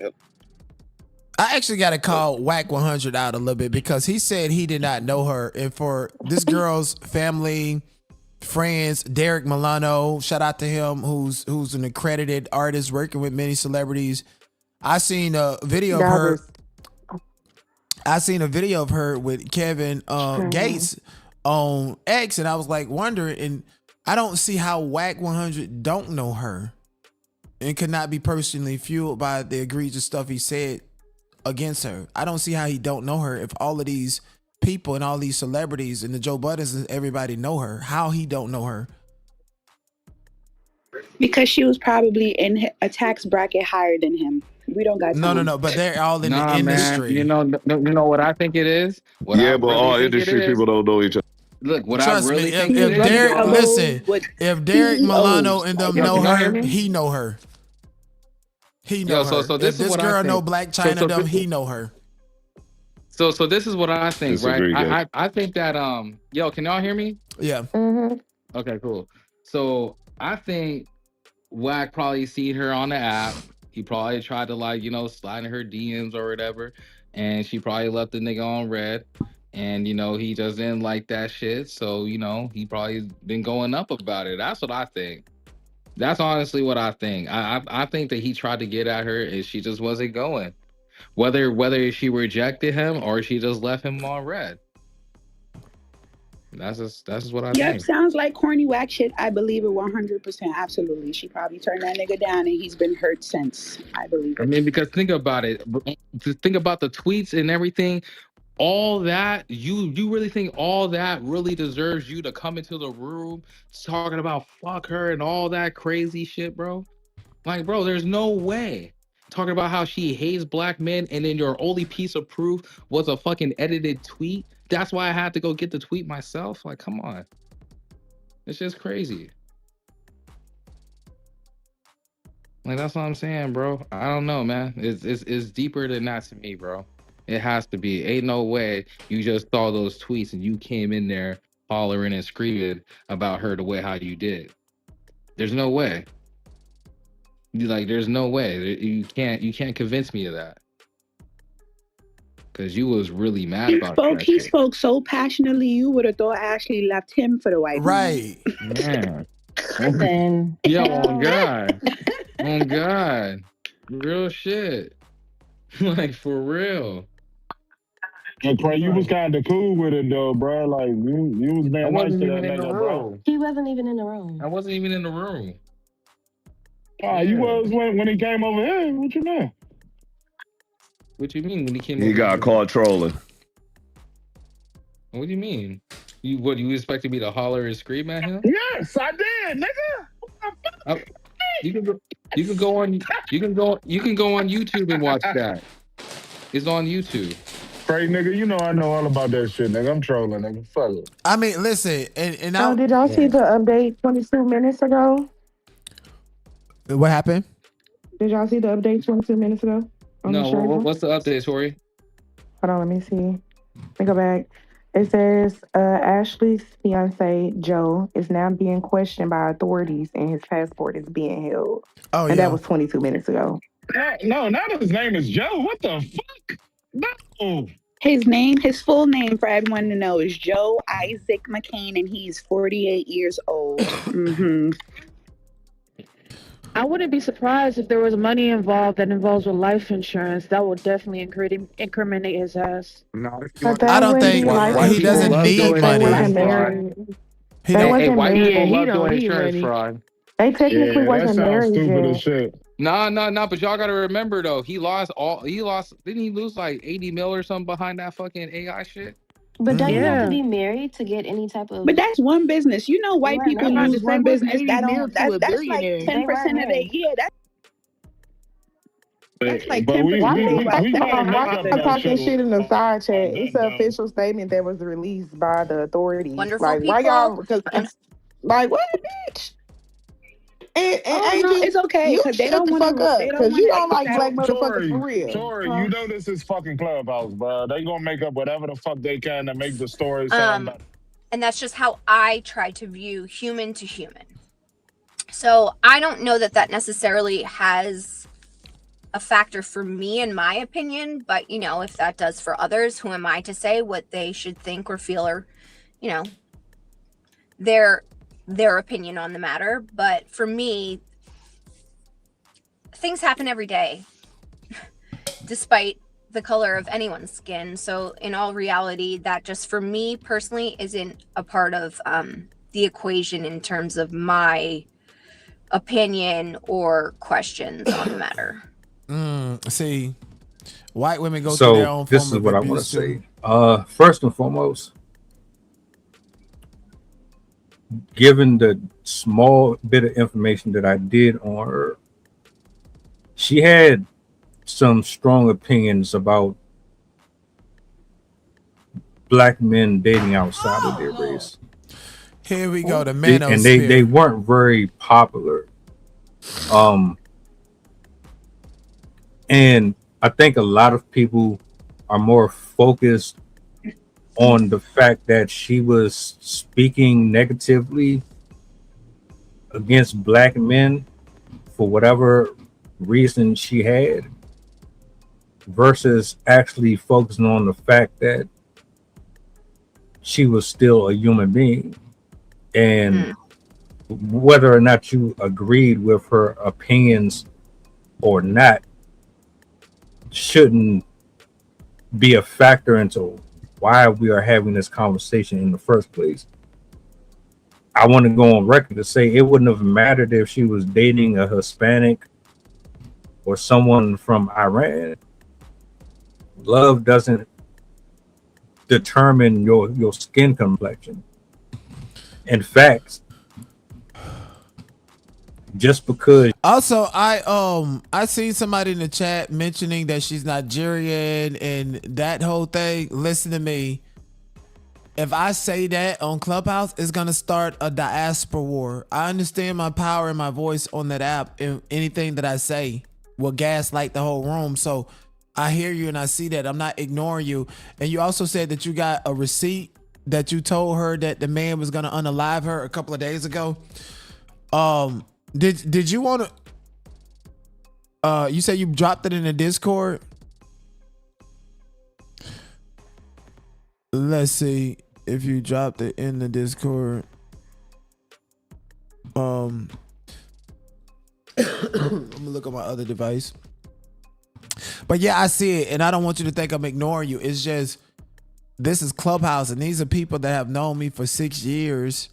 Yep. I actually got to call Wack100 out a little bit because he said he did not know her, and for this girl's family, friends, Derek Milano, shout out to him, who's an accredited artist working with many celebrities. I seen a video of her. I seen a video of her with Kevin Gates on X, and I was like wondering, and I don't see how Wack100 don't know her, and could not be personally fueled by the egregious stuff he said against her. I don't see how he don't know her if all of these people and all these celebrities and the Joe Buttons and everybody know her. How he don't know her? Because she was probably in a tax bracket higher than him. We don't got time. No, but they're all in the Man, industry. you know what I think it is. What I Yeah, but really all think industry it is. people don't know each other. Look, what Trust I really me, think if it is. Derek, bro. listen, if Derek Milano and them know can y'all hear her, me? he know her. He know her. So this if is this what girl I think. know Black China, So them, he know her. So this is what I think, Disagree, right? I think that yo, can y'all hear me? Yeah. Okay, cool. So I think Wack probably seen her on the app. He probably tried to like, you know, slide in her DMs or whatever, and she probably left the nigga on red. And you know, he just didn't like that shit. So, you know, he probably been going up about it. That's what I think. That's honestly what I think. I think that he tried to get at her and she just wasn't going. Whether she rejected him or she just left him on red. That's just what I Yep, think. sounds like corny whack shit. I believe it 100%. Absolutely. She probably turned that nigga down and he's been hurt since. I believe I it. mean, because think about it. Just think about the tweets and everything. All that, you really think all that really deserves you to come into the room talking about fuck her and all that crazy shit, bro? Like, bro, there's no way. Talking about how she hates black men and then your only piece of proof was a fucking edited tweet. That's why I had to go get the tweet myself. Like, come on. It's just crazy. Like, that's what I'm saying, bro. I don't know, man. It's deeper than that to me, bro. It has to be. Ain't no way you just saw those tweets and you came in there hollering and screaming about her the way how you did. There's no way. There's no way. You can't convince me of that. Cause you was really mad about that. He spoke so passionately, you would have thought Ashley left him for the white right. Man. Yo, on God. On God. Real shit. Like, for real. And Craig, you was kind of cool with it though, bro. Like you was being nice to that nigga, bro. He wasn't even in the room. I wasn't even in the room. You was when he came over here. What you mean? What you mean when he came He over got here? caught trolling. What do you mean? You expected me to holler and scream at him? Yes, I did, nigga. You can go on YouTube and watch that. It's on YouTube. Craig, nigga, you know I know all about that shit, nigga. I'm trolling, nigga. Fuck it. I mean, listen, and I. Did y'all see the update 22 minutes ago? What happened? Did y'all see the update 22 minutes ago? No, what's the update, Tori? Hold on, let me see. Let me go back. It says Ashley's fiance, Joe, is now being questioned by authorities and his passport is being held. Oh, and that was 22 minutes ago. No, not his name is Joe. What the fuck? No. His full name for everyone to know is Joe Isaac McCann, and he's 48 years old. I wouldn't be surprised if there was money involved that involves with life insurance. That would definitely incriminate his ass. No, But I that don't wouldn't be think life white he people doesn't insurance love need because doing they money. insurance wasn't fraud. married. He They don't. Hey, wasn't white people married. love He doing don't need insurance money. fraud. They technically Yeah, that wasn't sounds married stupid as yet. shit. Nah, but y'all gotta remember though, he lost, didn't he lose like 80 mil or something behind that fucking AI shit? But doesn't you have to Yeah. be married to get any type of? But that's one business. You know, They white weren't people I'm about married. to lose say, one what's business. 80 That mil don't. to a That's like billionaire? They weren't 10% of their married. year. That's like But 10% Why of their we wealth. we That gotta ain't make y'all up nothing. that talking shit shit in the side chat? like It's that an though. official statement that was released by the authorities. Wonderful Like, why people. y'all? Because like, what, bitch? And Oh no, Angel, it's okay you because they shut don't the want fuck to. up They don't because want you to don't like black accept. motherfuckers for real. Tori, you know this is fucking Clubhouse, bro. They gonna make up whatever the fuck they can to make the story sound better. And that's just how I try to view human to human. So I don't know that that necessarily has a factor for me, in my opinion. But, you know, if that does for others, who am I to say what they should think or feel, or, you know, their opinion on the matter. But for me, things happen every day, despite the color of anyone's skin. So in all reality, that just for me personally isn't a part of the equation in terms of my opinion or questions on the matter. See, white women go through their So own this form is of what I want abuse to too. say. First and foremost, given the small bit of information that I did on her, she had some strong opinions about black men dating outside of their race. Here we go, the And manosphere. they weren't very popular. And I think a lot of people are more focused on the fact that she was speaking negatively against black men for whatever reason she had, versus actually focusing on the fact that she was still a human being. And whether or not you agreed with her opinions or not shouldn't be a factor into why we are having this conversation in the first place. I want to go on record to say it wouldn't have mattered if she was dating a Hispanic or someone from Iran. Love doesn't determine your skin complexion. In fact, just because. Also, I seen somebody in the chat mentioning that she's Nigerian and that whole thing. Listen to me. If I say that on Clubhouse, it's gonna start a diaspora war. I understand my power and my voice on that app, and anything that I say will gaslight the whole room. So I hear you and I see that. I'm not ignoring you. And you also said that you got a receipt that you told her that the man was gonna unalive her a couple of days ago. Did you want to? You said you dropped it in the Discord. Let's see if you dropped it in the Discord. I'm gonna look at my other device. But yeah, I see it, and I don't want you to think I'm ignoring you. It's just this is Clubhouse, and these are people that have known me for 6 years.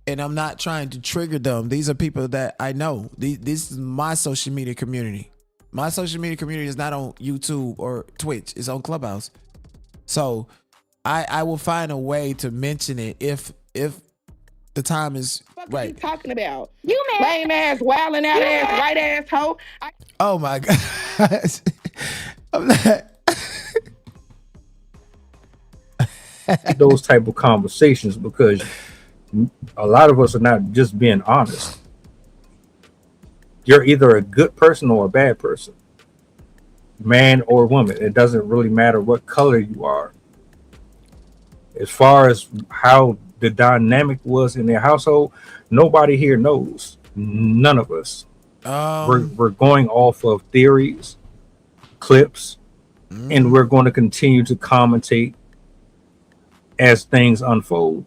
And I'm not trying to trigger them. These are people that I know. This is my social media community. My social media community is not on YouTube or Twitch. It's on Clubhouse. So I will find a way to mention it if the time is right. What you talking about? You lame ass, wilding out ass, white ass hoe. Oh my God. I'm not. Those type of conversations, because a lot of us are not just being honest. You're either a good person or a bad person, man or woman. It doesn't really matter what color you are. As far as how the dynamic was in their household, nobody here knows. None of us. We're going off of theories, clips, and we're going to continue to commentate as things unfold.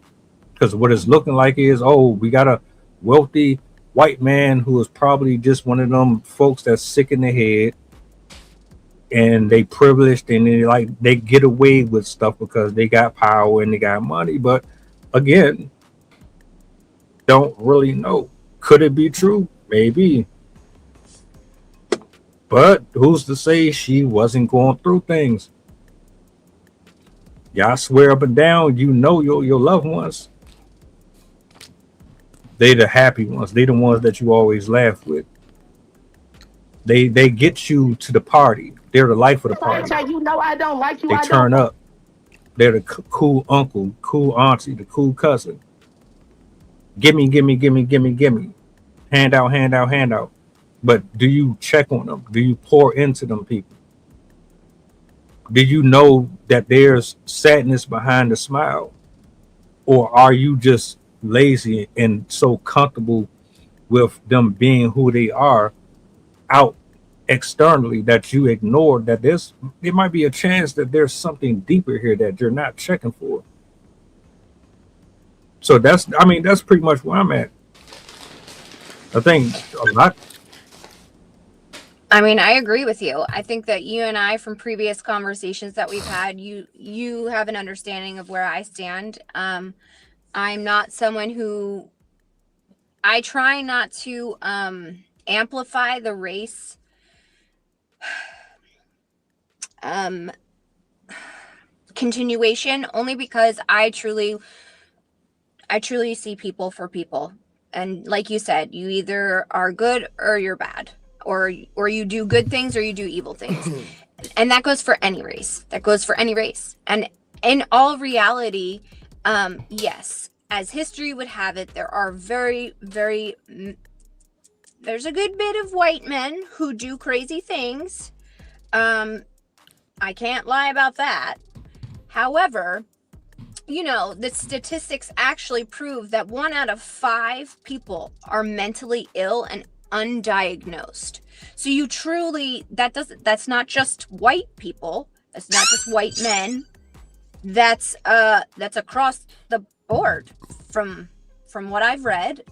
Because what it's looking like is, oh, we got a wealthy white man who is probably just one of them folks that's sick in the head, and they privileged and they get away with stuff because they got power and they got money. But again, don't really know. Could it be true? Maybe. But who's to say she wasn't going through things? Y'all swear up and down, you know your loved ones. They the happy ones. They the ones that you always laugh with. They get you to the party. They're the life of the party. You know I don't like you. They turn up. They're the cool uncle, cool auntie, the cool cousin. Gimme. Hand out. But do you check on them? Do you pour into them people? Do you know that there's sadness behind the smile? Or are you just lazy and so comfortable with them being who they are out externally that you ignore that there might be a chance that there's something deeper here that you're not checking for? So that's pretty much where I'm at. I think a lot. I mean, I agree with you. I think that you and I, from previous conversations that we've had, you have an understanding of where I stand. I'm not someone who, I try not to amplify the race continuation, only because I truly see people for people. And like you said, you either are good or you're bad, or you do good things or you do evil things. And that goes for any race. And in all reality, yes, as history would have it, there are there's a good bit of white men who do crazy things. I can't lie about that. However, the statistics actually prove that 1 out of 5 people are mentally ill and undiagnosed. So you truly, that's not just white people. That's not just white men. That's across the board from what I've read.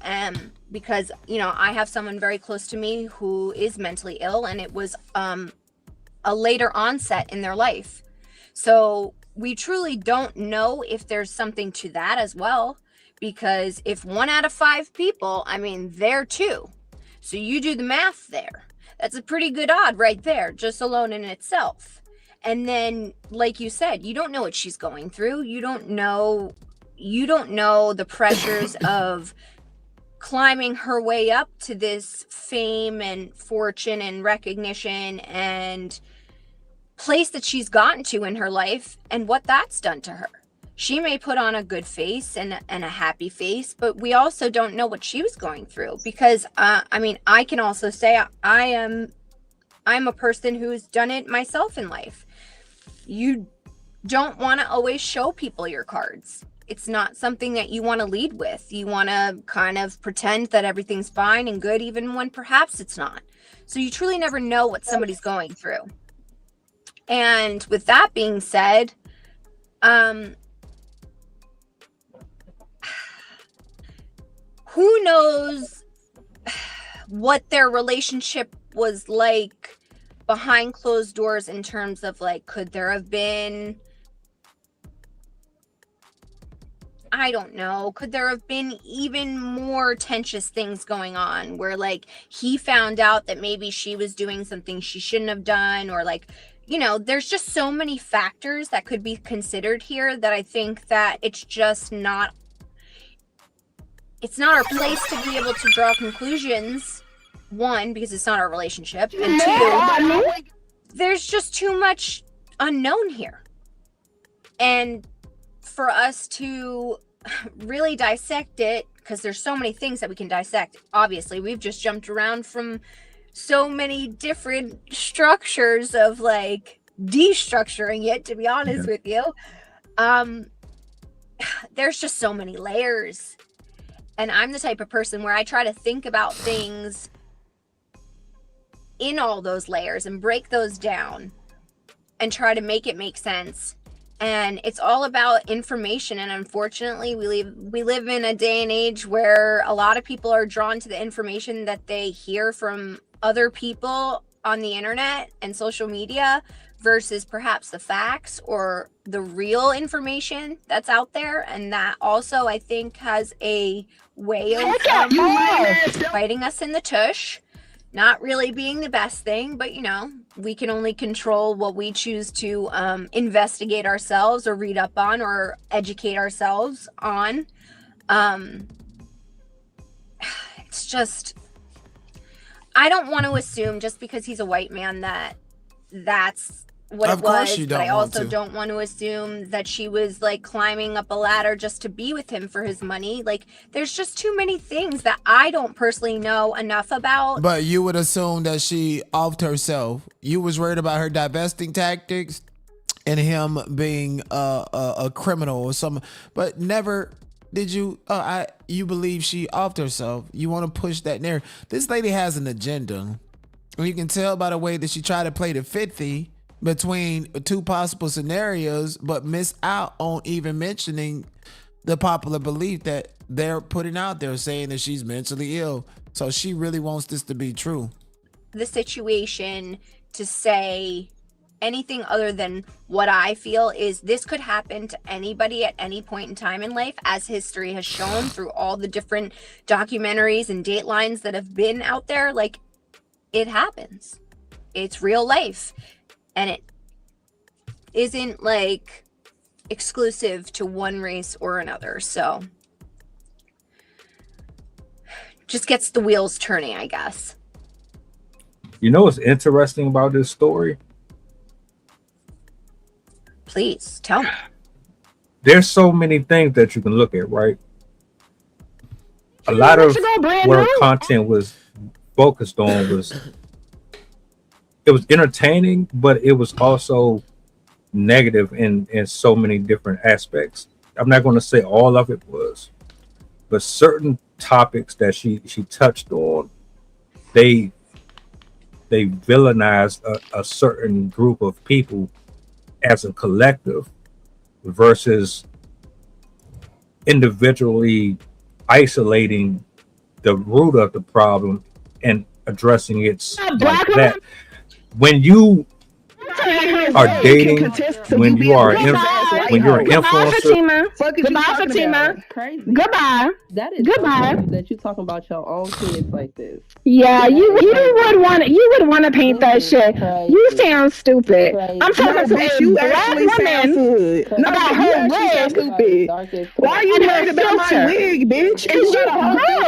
Because, I have someone very close to me who is mentally ill, and it was a later onset in their life. So we truly don't know if there's something to that as well, because if 1 out of 5 people, they're 2. So you do the math there. That's a pretty good odd right there, just alone in itself. And then, like you said, you don't know what she's going through. You don't know the pressures of climbing her way up to this fame and fortune and recognition and place that she's gotten to in her life, and what that's done to her. She may put on a good face and a happy face, but we also don't know what she was going through, because I can also say I'm a person who's done it myself in life. You don't want to always show people your cards. It's not something that you want to lead with. You want to kind of pretend that everything's fine and good, even when perhaps it's not. So you truly never know what somebody's going through. And with that being said, who knows what their relationship was like behind closed doors, in terms of could there have been, I don't know, could there have been even more tenuous things going on where he found out that maybe she was doing something she shouldn't have done, or there's just so many factors that could be considered here that I think that it's just not, it's not our place to be able to draw conclusions. 1, because it's not our relationship, and 2, there's just too much unknown here. And for us to really dissect it, because there's so many things that we can dissect. Obviously, we've just jumped around from so many different structures of destructuring it, to be honest with you. There's just so many layers. And I'm the type of person where I try to think about things in all those layers and break those down and try to make it make sense And it's all about information. And unfortunately, we live in a day and age where a lot of people are drawn to the information that they hear from other people on the internet and social media versus perhaps the facts or the real information that's out there. And that also, I think, has a way of biting us in the tush. Not really being the best thing, but you know, we can only control what we choose to investigate ourselves or read up on or educate ourselves on. It's just, I don't want to assume just because he's a white man that that's what it was, but I also don't want to assume that she was like climbing up a ladder just to be with him for his money. Like, there's just too many things that I don't personally know enough about. But you would assume that she offed herself. You was worried about her divesting tactics and him being a criminal or something, but never did you. You believe she offed herself. You want to push that narrative. This lady has an agenda. You can tell by the way that she tried to play the 50 between two possible scenarios, but miss out on even mentioning the popular belief that they're putting out there, saying that she's mentally ill. So she really wants this to be true. The situation to say anything other than what I feel is this could happen to anybody at any point in time in life, as history has shown through all the different documentaries and datelines that have been out there. Like, it happens. It's real life. And it isn't like exclusive to one race or another. So just gets the wheels turning, I guess. You know what's interesting about this story? Please tell me. There's so many things that you can look at, right? A lot of where content was focused on was, it was entertaining, but it was also negative in so many different aspects. I'm not going to say all of it was, but certain topics that she touched on, they villainized a certain group of people as a collective versus individually isolating the root of the problem and addressing it like that. When you are dating, when you're an influencer, Goodbye, Fatima. Goodbye. That is Goodbye. that you talking about your own kids like this. Yeah, you would want to paint that shit. You sound stupid. I'm talking to a black woman about her wig. Why are you worried about my wig, bitch? Because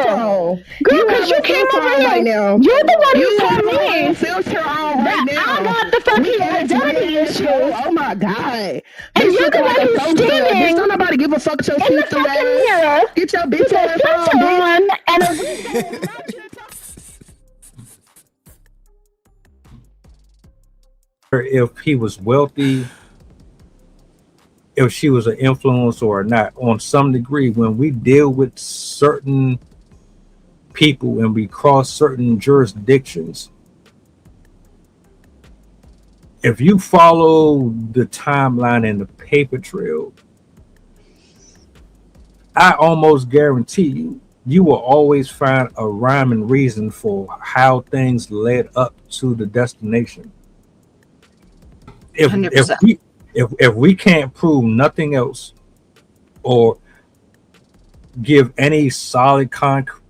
girl, because you came over here right now. You're the one who told me filter on right now. I got the fucking identity issues. Oh my god! And you're the one who's standing. Don't nobody give a fuck your filter ass. Get your bitch ass on, and if he was wealthy, if she was an influencer or not, on some degree, when we deal with certain people and we cross certain jurisdictions, if you follow the timeline and the paper trail, I almost guarantee you will always find a rhyme and reason for how things led up to the destination. If we can't prove nothing else or give any solid concrete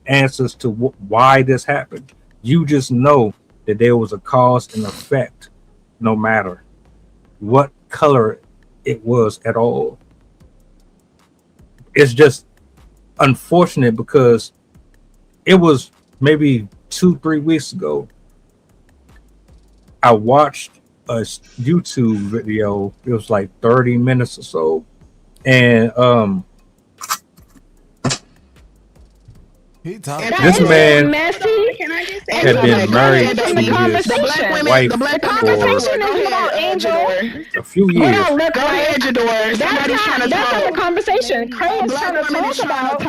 answers to why this happened, you just know that there was a cause and effect, no matter what color it was at all. It's just unfortunate because it was maybe 2-3 weeks ago. I watched a YouTube video. It was like 30 minutes or so, and this man had been married to his wife for a few years. That's not the conversation. Craig's trying to talk about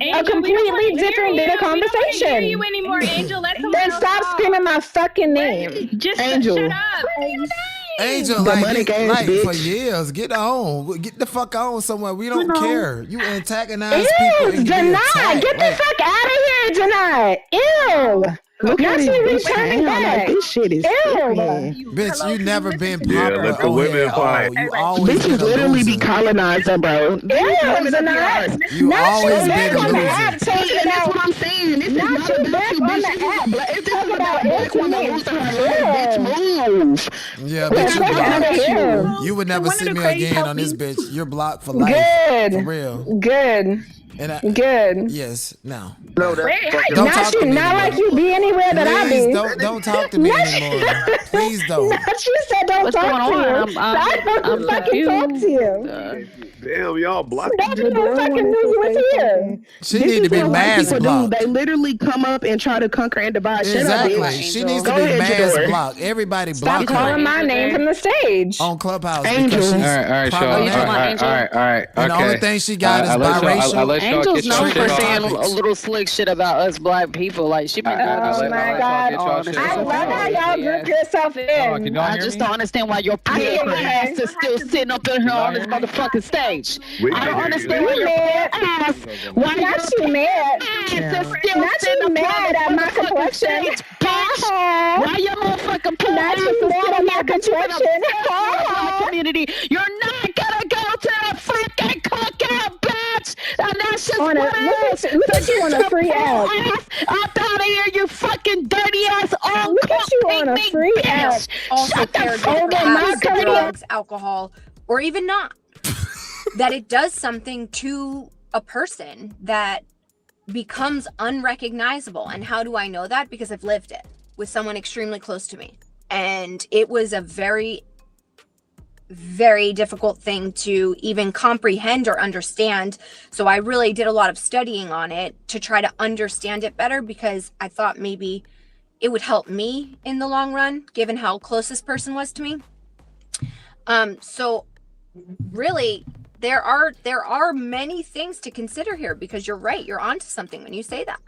a completely different bit of conversation. Hear you anymore, Angel? Let Then stop screaming my fucking name. Just Angel. shut up. Angel, like for years. Get on. Get the fuck on somewhere. We don't care. You antagonize people. And Janae, get the fuck out of here, Janae. Ew. Look now at she it. returning back. Like, this shit is Bitch, you never been Yeah, popular. let the women fight. You always Bitches been a literally loser. be colonizer, bro. Ew, Janae. You always been a on the loser. app talking And that's about. what I'm saying. This is Not not you about back you, on bitch. the app. If this is about a black woman losing her life, bitch, move. Yeah, Get bitch, the you fuck out of here. blocked. You would never One of see the me crazy again on this bitch. You're blocked for life. Good. For real. Good. And Good. Yes, now. No, that's Don't Not talk to you, me not anymore. like you be anywhere that I Please be. don't talk to me anymore. Please don't. Not you said don't What's talk going to you. on? I don't fucking talk to you. Damn, y'all blocked. Don't you know fucking knew you was here. She This need to is be what a lot of mass people blocked. do. They literally come up and try to conquer and divide. Shut up, Exactly. bitch. She needs to Go be ahead, mass Jador. blocked. Everybody Stop block calling her my name from the stage. on Clubhouse Angel. because she's All right, y'all. problematic. All right. And the only thing she got is biracial. I'll let y'all Angel's get y'all known shit for off. saying a little slick shit about us black people. Like she been doing I'll Oh let my y'all God. get y'all shit I off. love how y'all group yourself in. I just don't understand why your poor ass is still sitting up in here on this motherfucking stage. We I don't can hear understand why You your mad? poor ass, why your Not you mad. ass is still Not sitting you up mad at on my this motherfucking complexion. stage, bitch. Why your motherfucking poor Not ass you is mad still at my here bitching for the complexion. black community? You're not gonna go to the fucking cookout, bitch. And that's just On a- what look it at is. you- look So at you get on a your free poor app. ass up out of here, you fucking dirty ass uncooked Look at you on a picnic free bitch. app. Also Shut the paired fuck with Over my perhaps career. drugs, alcohol, or even not. That it does something to a person that becomes unrecognizable. And how do I know that? Because I've lived it with someone extremely close to me. And it was a very, very difficult thing to even comprehend or understand. So I really did a lot of studying on it to try to understand it better, because I thought maybe it would help me in the long run, given how close this person was to me. So really, there are many things to consider here, because you're right. You're onto something when you say that.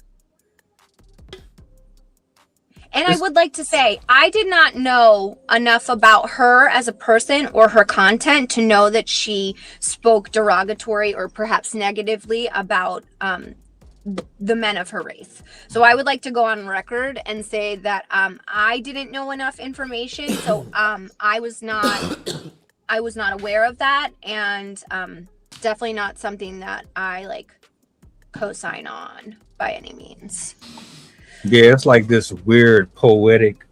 And I would like to say, I did not know enough about her as a person or her content to know that she spoke derogatory or perhaps negatively about the men of her race. So I would like to go on record and say that I didn't know enough information. So I was not aware of that, and definitely not something that I like co-sign on by any means. Yeah, it's like this weird poetic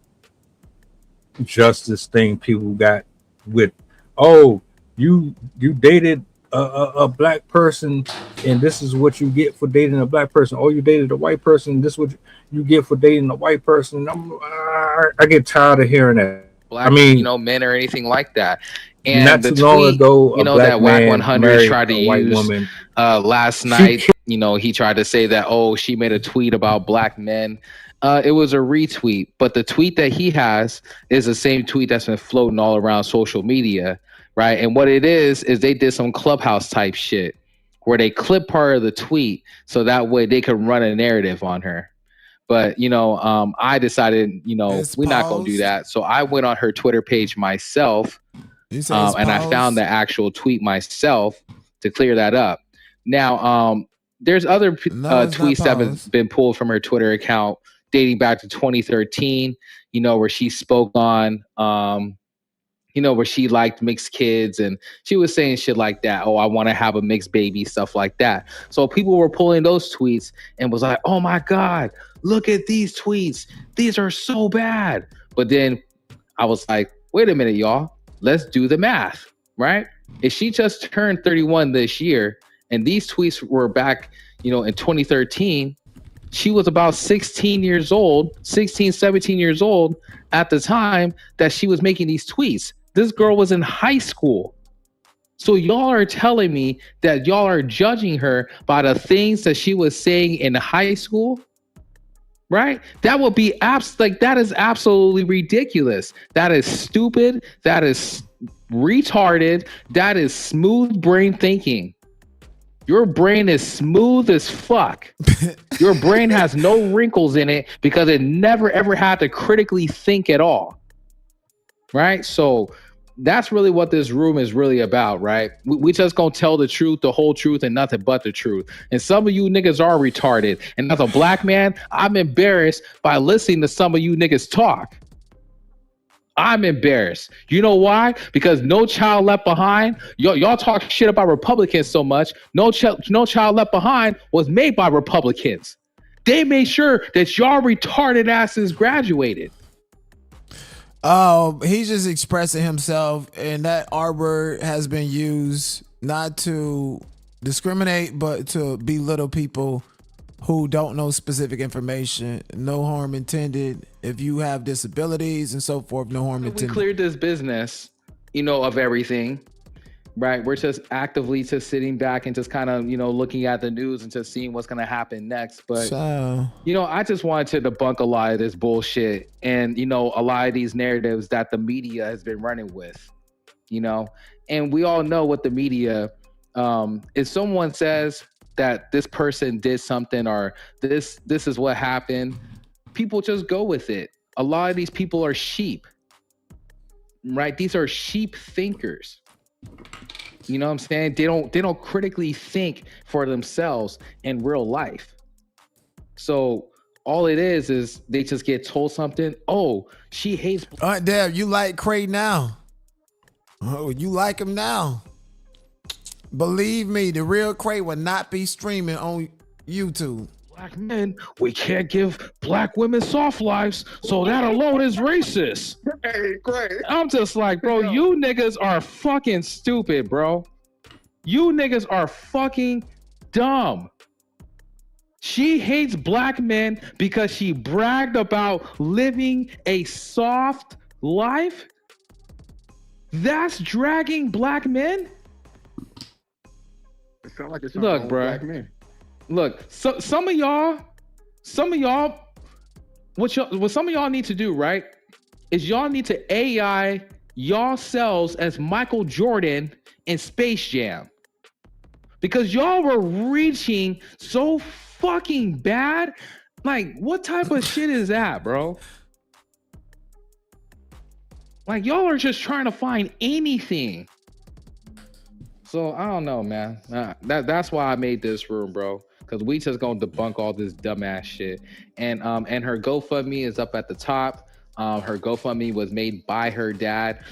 justice thing people got with, oh, you dated a black person and this is what you get for dating a black person. Oh, you dated a white person, this is what you get for dating a white person. I get tired of hearing that. Black, men or anything like that. And not the too long tweet, ago, a black that man Wack100 married tried to a white use woman. Last night, he tried to say that, oh, she made a tweet about black men. It was a retweet, but the tweet that he has is the same tweet that's been floating all around social media, right? And what it is they did some Clubhouse type shit where they clip part of the tweet so that way they could run a narrative on her. But, I decided, we're not going to do that. So I went on her Twitter page myself, and I found the actual tweet myself to clear that up. Now, there's other tweets that have been pulled from her Twitter account dating back to 2013, where she spoke on, where she liked mixed kids and she was saying shit like that. Oh, I want to have a mixed baby, stuff like that. So people were pulling those tweets and was like, oh my God, look at these tweets. These are so bad. But then I was like, wait a minute, y'all. Let's do the math, right? If she just turned 31 this year and these tweets were back, in 2013, she was about 17 years old at the time that she was making these tweets. This girl was in high school. So y'all are telling me that y'all are judging her by the things that she was saying in high school, right? That would be that is absolutely ridiculous. That is stupid. That is retarded. That is smooth brain thinking. Your brain is smooth as fuck. Your brain has no wrinkles in it because it never ever had to critically think at all. Right? So that's really what this room is really about, right? We just gonna tell the truth, the whole truth, and nothing but the truth. And some of you niggas are retarded. And as a black man, I'm embarrassed by listening to some of you niggas talk. I'm embarrassed. You know why? Because No Child Left Behind, y'all talk shit about Republicans so much. No Child Left Behind was made by Republicans. They made sure that y'all retarded asses graduated. Oh, he's just expressing himself, and that R word has been used not to discriminate, but to belittle people who don't know specific information. No harm intended. If you have disabilities and so forth, no harm intended. We cleared this business, of everything, right? We're just actively just sitting back and just kind of, looking at the news and just seeing what's going to happen next. But, So, I just wanted to debunk a lot of this bullshit and, a lot of these narratives that the media has been running with, and we all know what the media, if someone says that this person did something or this is what happened, people just go with it. A lot of these people are sheep, right? These are sheep thinkers. You know what I'm saying? They don't critically think for themselves in real life. So all it is they just get told something. Oh, she hates. All right, Deb, you like Cray now? Oh, you like him now? Believe me, the real Cray will not be streaming on YouTube. Black men, we can't give black women soft lives, so that alone is racist. Hey, great. I'm just like, bro, you niggas are fucking stupid, bro. You niggas are fucking dumb. She hates black men because she bragged about living a soft life? That's dragging black men? It sounds like it's Look, bro. Black men. Look, so some of y'all, what some of y'all need to do, right, is y'all need to AI yourselves as Michael Jordan in Space Jam. Because y'all were reaching so fucking bad. Like, what type of shit is that, bro? Like, y'all are just trying to find anything. So, I don't know, man. That's why I made this room, bro. Because we just gonna debunk all this dumbass shit. And her GoFundMe is up at the top. Her GoFundMe was made by her dad.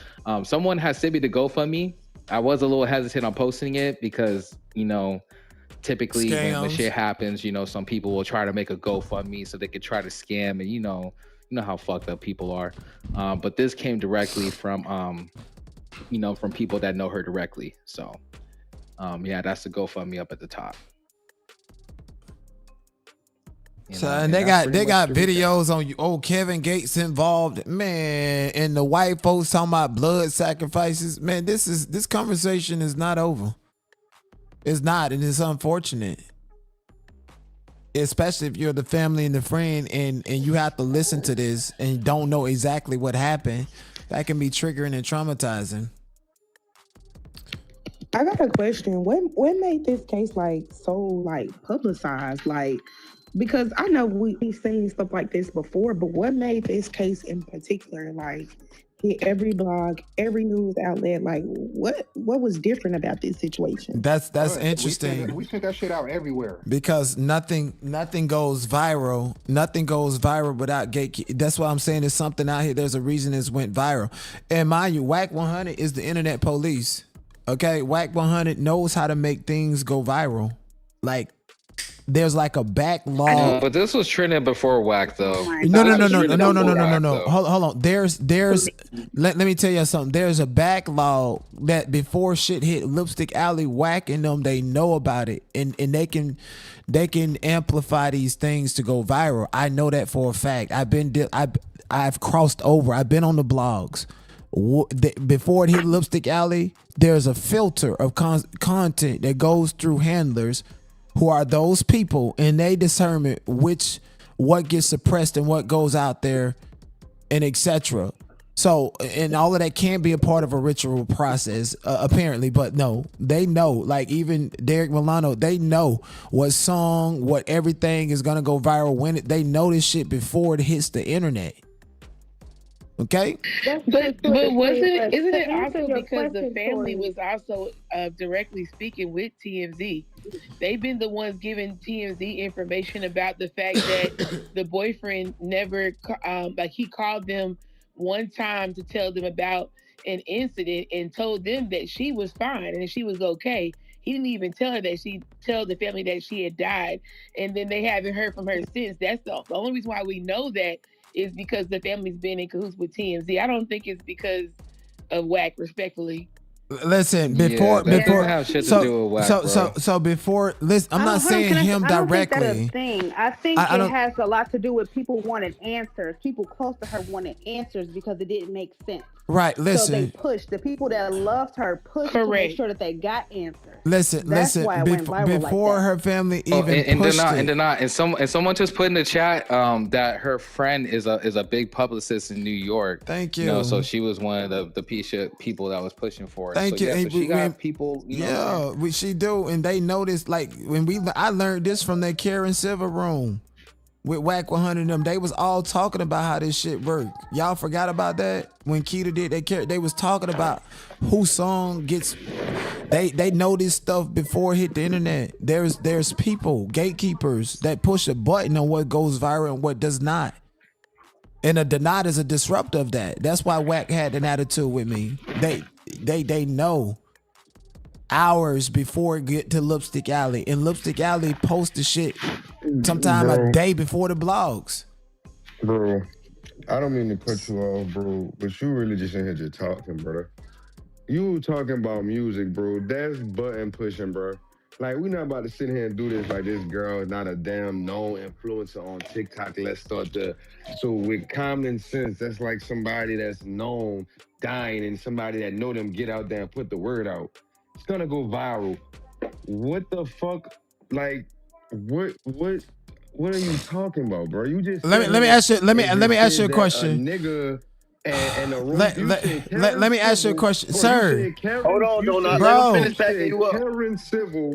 Someone has sent me the GoFundMe. I was a little hesitant on posting it because, typically when the shit happens, some people will try to make a GoFundMe so they could try to scam, and you know how fucked up people are. But this came directly from from people that know her directly. So yeah, that's the GoFundMe up at the top. So and they got videos on you. Oh, Kevin Gates involved, man, and the white folks talking about blood sacrifices. Man, this conversation is not over. It's not, and it's unfortunate. Especially if you're the family and the friend and you have to listen to this and you don't know exactly what happened. That can be triggering and traumatizing. I got a question. What made this case so publicized? Because I know we've seen stuff like this before, but what made this case in particular hit every blog, every news outlet? What was different about this situation? That's interesting. We sent that shit out everywhere. Because nothing goes viral. Nothing goes viral without gatekeeping. That's why I'm saying there's something out here. There's a reason this went viral. And mind you, Wack100 is the internet police. Okay, Wack100 knows how to make things go viral. There's a backlog. But this was trending before Wack, though. No. Hold on. There's let me tell you something. There's a backlog that before shit hit Lipstick Alley, Wack and them, they know about it, and they can amplify these things to go viral. I know that for a fact. I've crossed over. I've been on the blogs. Before it hit Lipstick Alley, there's a filter of content that goes through handlers who are those people, and they determine what gets suppressed and what goes out there, and etc. So, and all of that can be a part of a ritual process, apparently, but no, they know. Even Derek Milano, they know what song, what everything is gonna go viral when they know this shit before it hits the internet. Okay. But isn't it also because the family was also directly speaking with TMZ? They've been the ones giving TMZ information about the fact that the boyfriend never he called them one time to tell them about an incident and told them that she was fine and she was okay. He didn't even tell the family that she had died, and then they haven't heard from her since. That's the only reason why we know that is because the family's been in cahoots with TMZ. I don't think it's because of Wack, respectfully. Listen, before have shit to do with Wack, so before, listen, I'm not saying him directly. I don't think that's a thing. I think it has a lot to do with people wanting answers. People close to her wanted answers because it didn't make sense. Right, listen. So they pushed. The people that loved her pushed to make sure that they got answers. Listen, That's why it went viral before like that. her family even pushed and someone just put in the chat that her friend is a big publicist in New York. Thank You you. know, so she was one of the people that was pushing for it. Thank so, you. Yeah, And so she got people. You know, she do, and they noticed. Like I learned this from that Karen Silver room with Wack100 and them. They was all talking about how this shit worked. Y'all forgot about that when Keita did that. They was talking about whose song gets. They know this stuff before it hit the internet. There's people, gatekeepers, that push a button on what goes viral and what does not. And a denied is a disruptor of that. That's why Wack had an attitude with me. They know hours before it get to Lipstick Alley, and Lipstick Alley post the shit sometime a day before the blogs. Bro, I don't mean to cut you off, bro, but you really just in here just talking, brother. You talking about music, bro. That's button pushing, bro. Like, we not about to sit here and do this like this girl is not a damn known influencer on TikTok. Let's start the... So with common sense, that's like somebody that's known dying and somebody that know them get out there and put the word out. It's gonna go viral. What the fuck? Like, what are you talking about, bro? You just... Let me ask you a question. A nigga... And let me ask you a question, sir. Hold on, Donut. Bro. Let me finish backing you up. Karen Civil.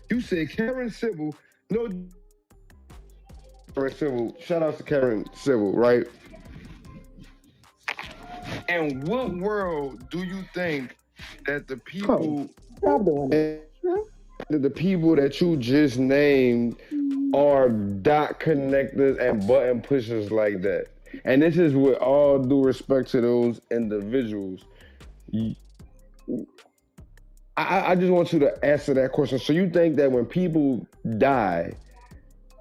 You said Karen Civil. No. Karen Civil. Shout out to Karen Civil, right? And what world do you think that the people... Stop doing it. The people that you just named are dot connectors and button pushers like that? And this is with all due respect to those individuals. I just want you to answer that question. So you think that when people die,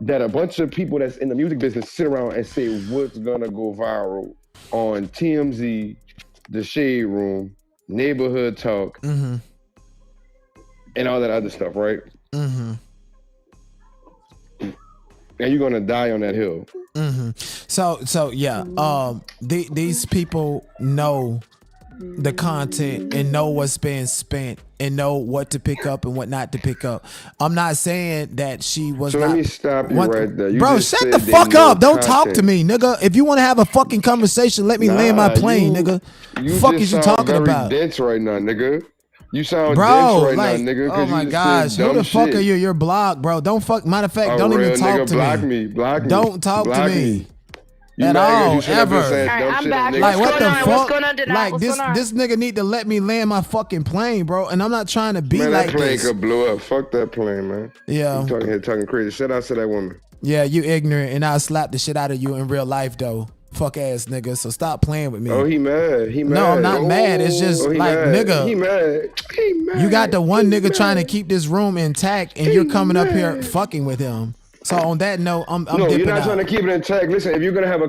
that a bunch of people that's in the music business sit around and say what's gonna go viral on TMZ, The Shade Room, Neighborhood Talk, and all that other stuff, right? And you're gonna die on that hill. So yeah. These people know the content and know what's being spent and know what to pick up and what not to pick up. I'm not saying that she was. So not, let me stop you right there. You bro, just shut said the they fuck know up. Don't talk to content. me, nigga. If you want to have a fucking conversation, let me land my plane, nigga. Fuck is you talking very about? Dense right now, nigga. You sound Bro, dense right like, now, nigga. oh my gosh, who the fuck are you? You're blocked, bro. Don't fuck. Matter of fact, don't even talk to me. Block me. Don't talk to me. You At mad 'cause all, you shouldn't have been ever. saying All right, dumb I'm shit back. on niggas. Like what the What's fuck? going on, Denai? Like What's this going on? this nigga need to let me land my fucking plane, bro. And I'm not trying to be Man, like that plane this. could blow up. Fuck that plane, man. Yeah. You talking crazy. Shout out to that woman. Yeah, you ignorant, and I'll slap the shit out of you in real life though. Fuck ass nigga. So stop playing with me. Oh, he mad. He mad. No, I'm not mad. It's just he like mad. nigga. He mad. He mad. You got the one nigga trying to keep this room intact, and you're coming up here fucking with him. So on that note, I'm No, dipping you're not out. trying to keep it intact. Listen, if you're gonna have a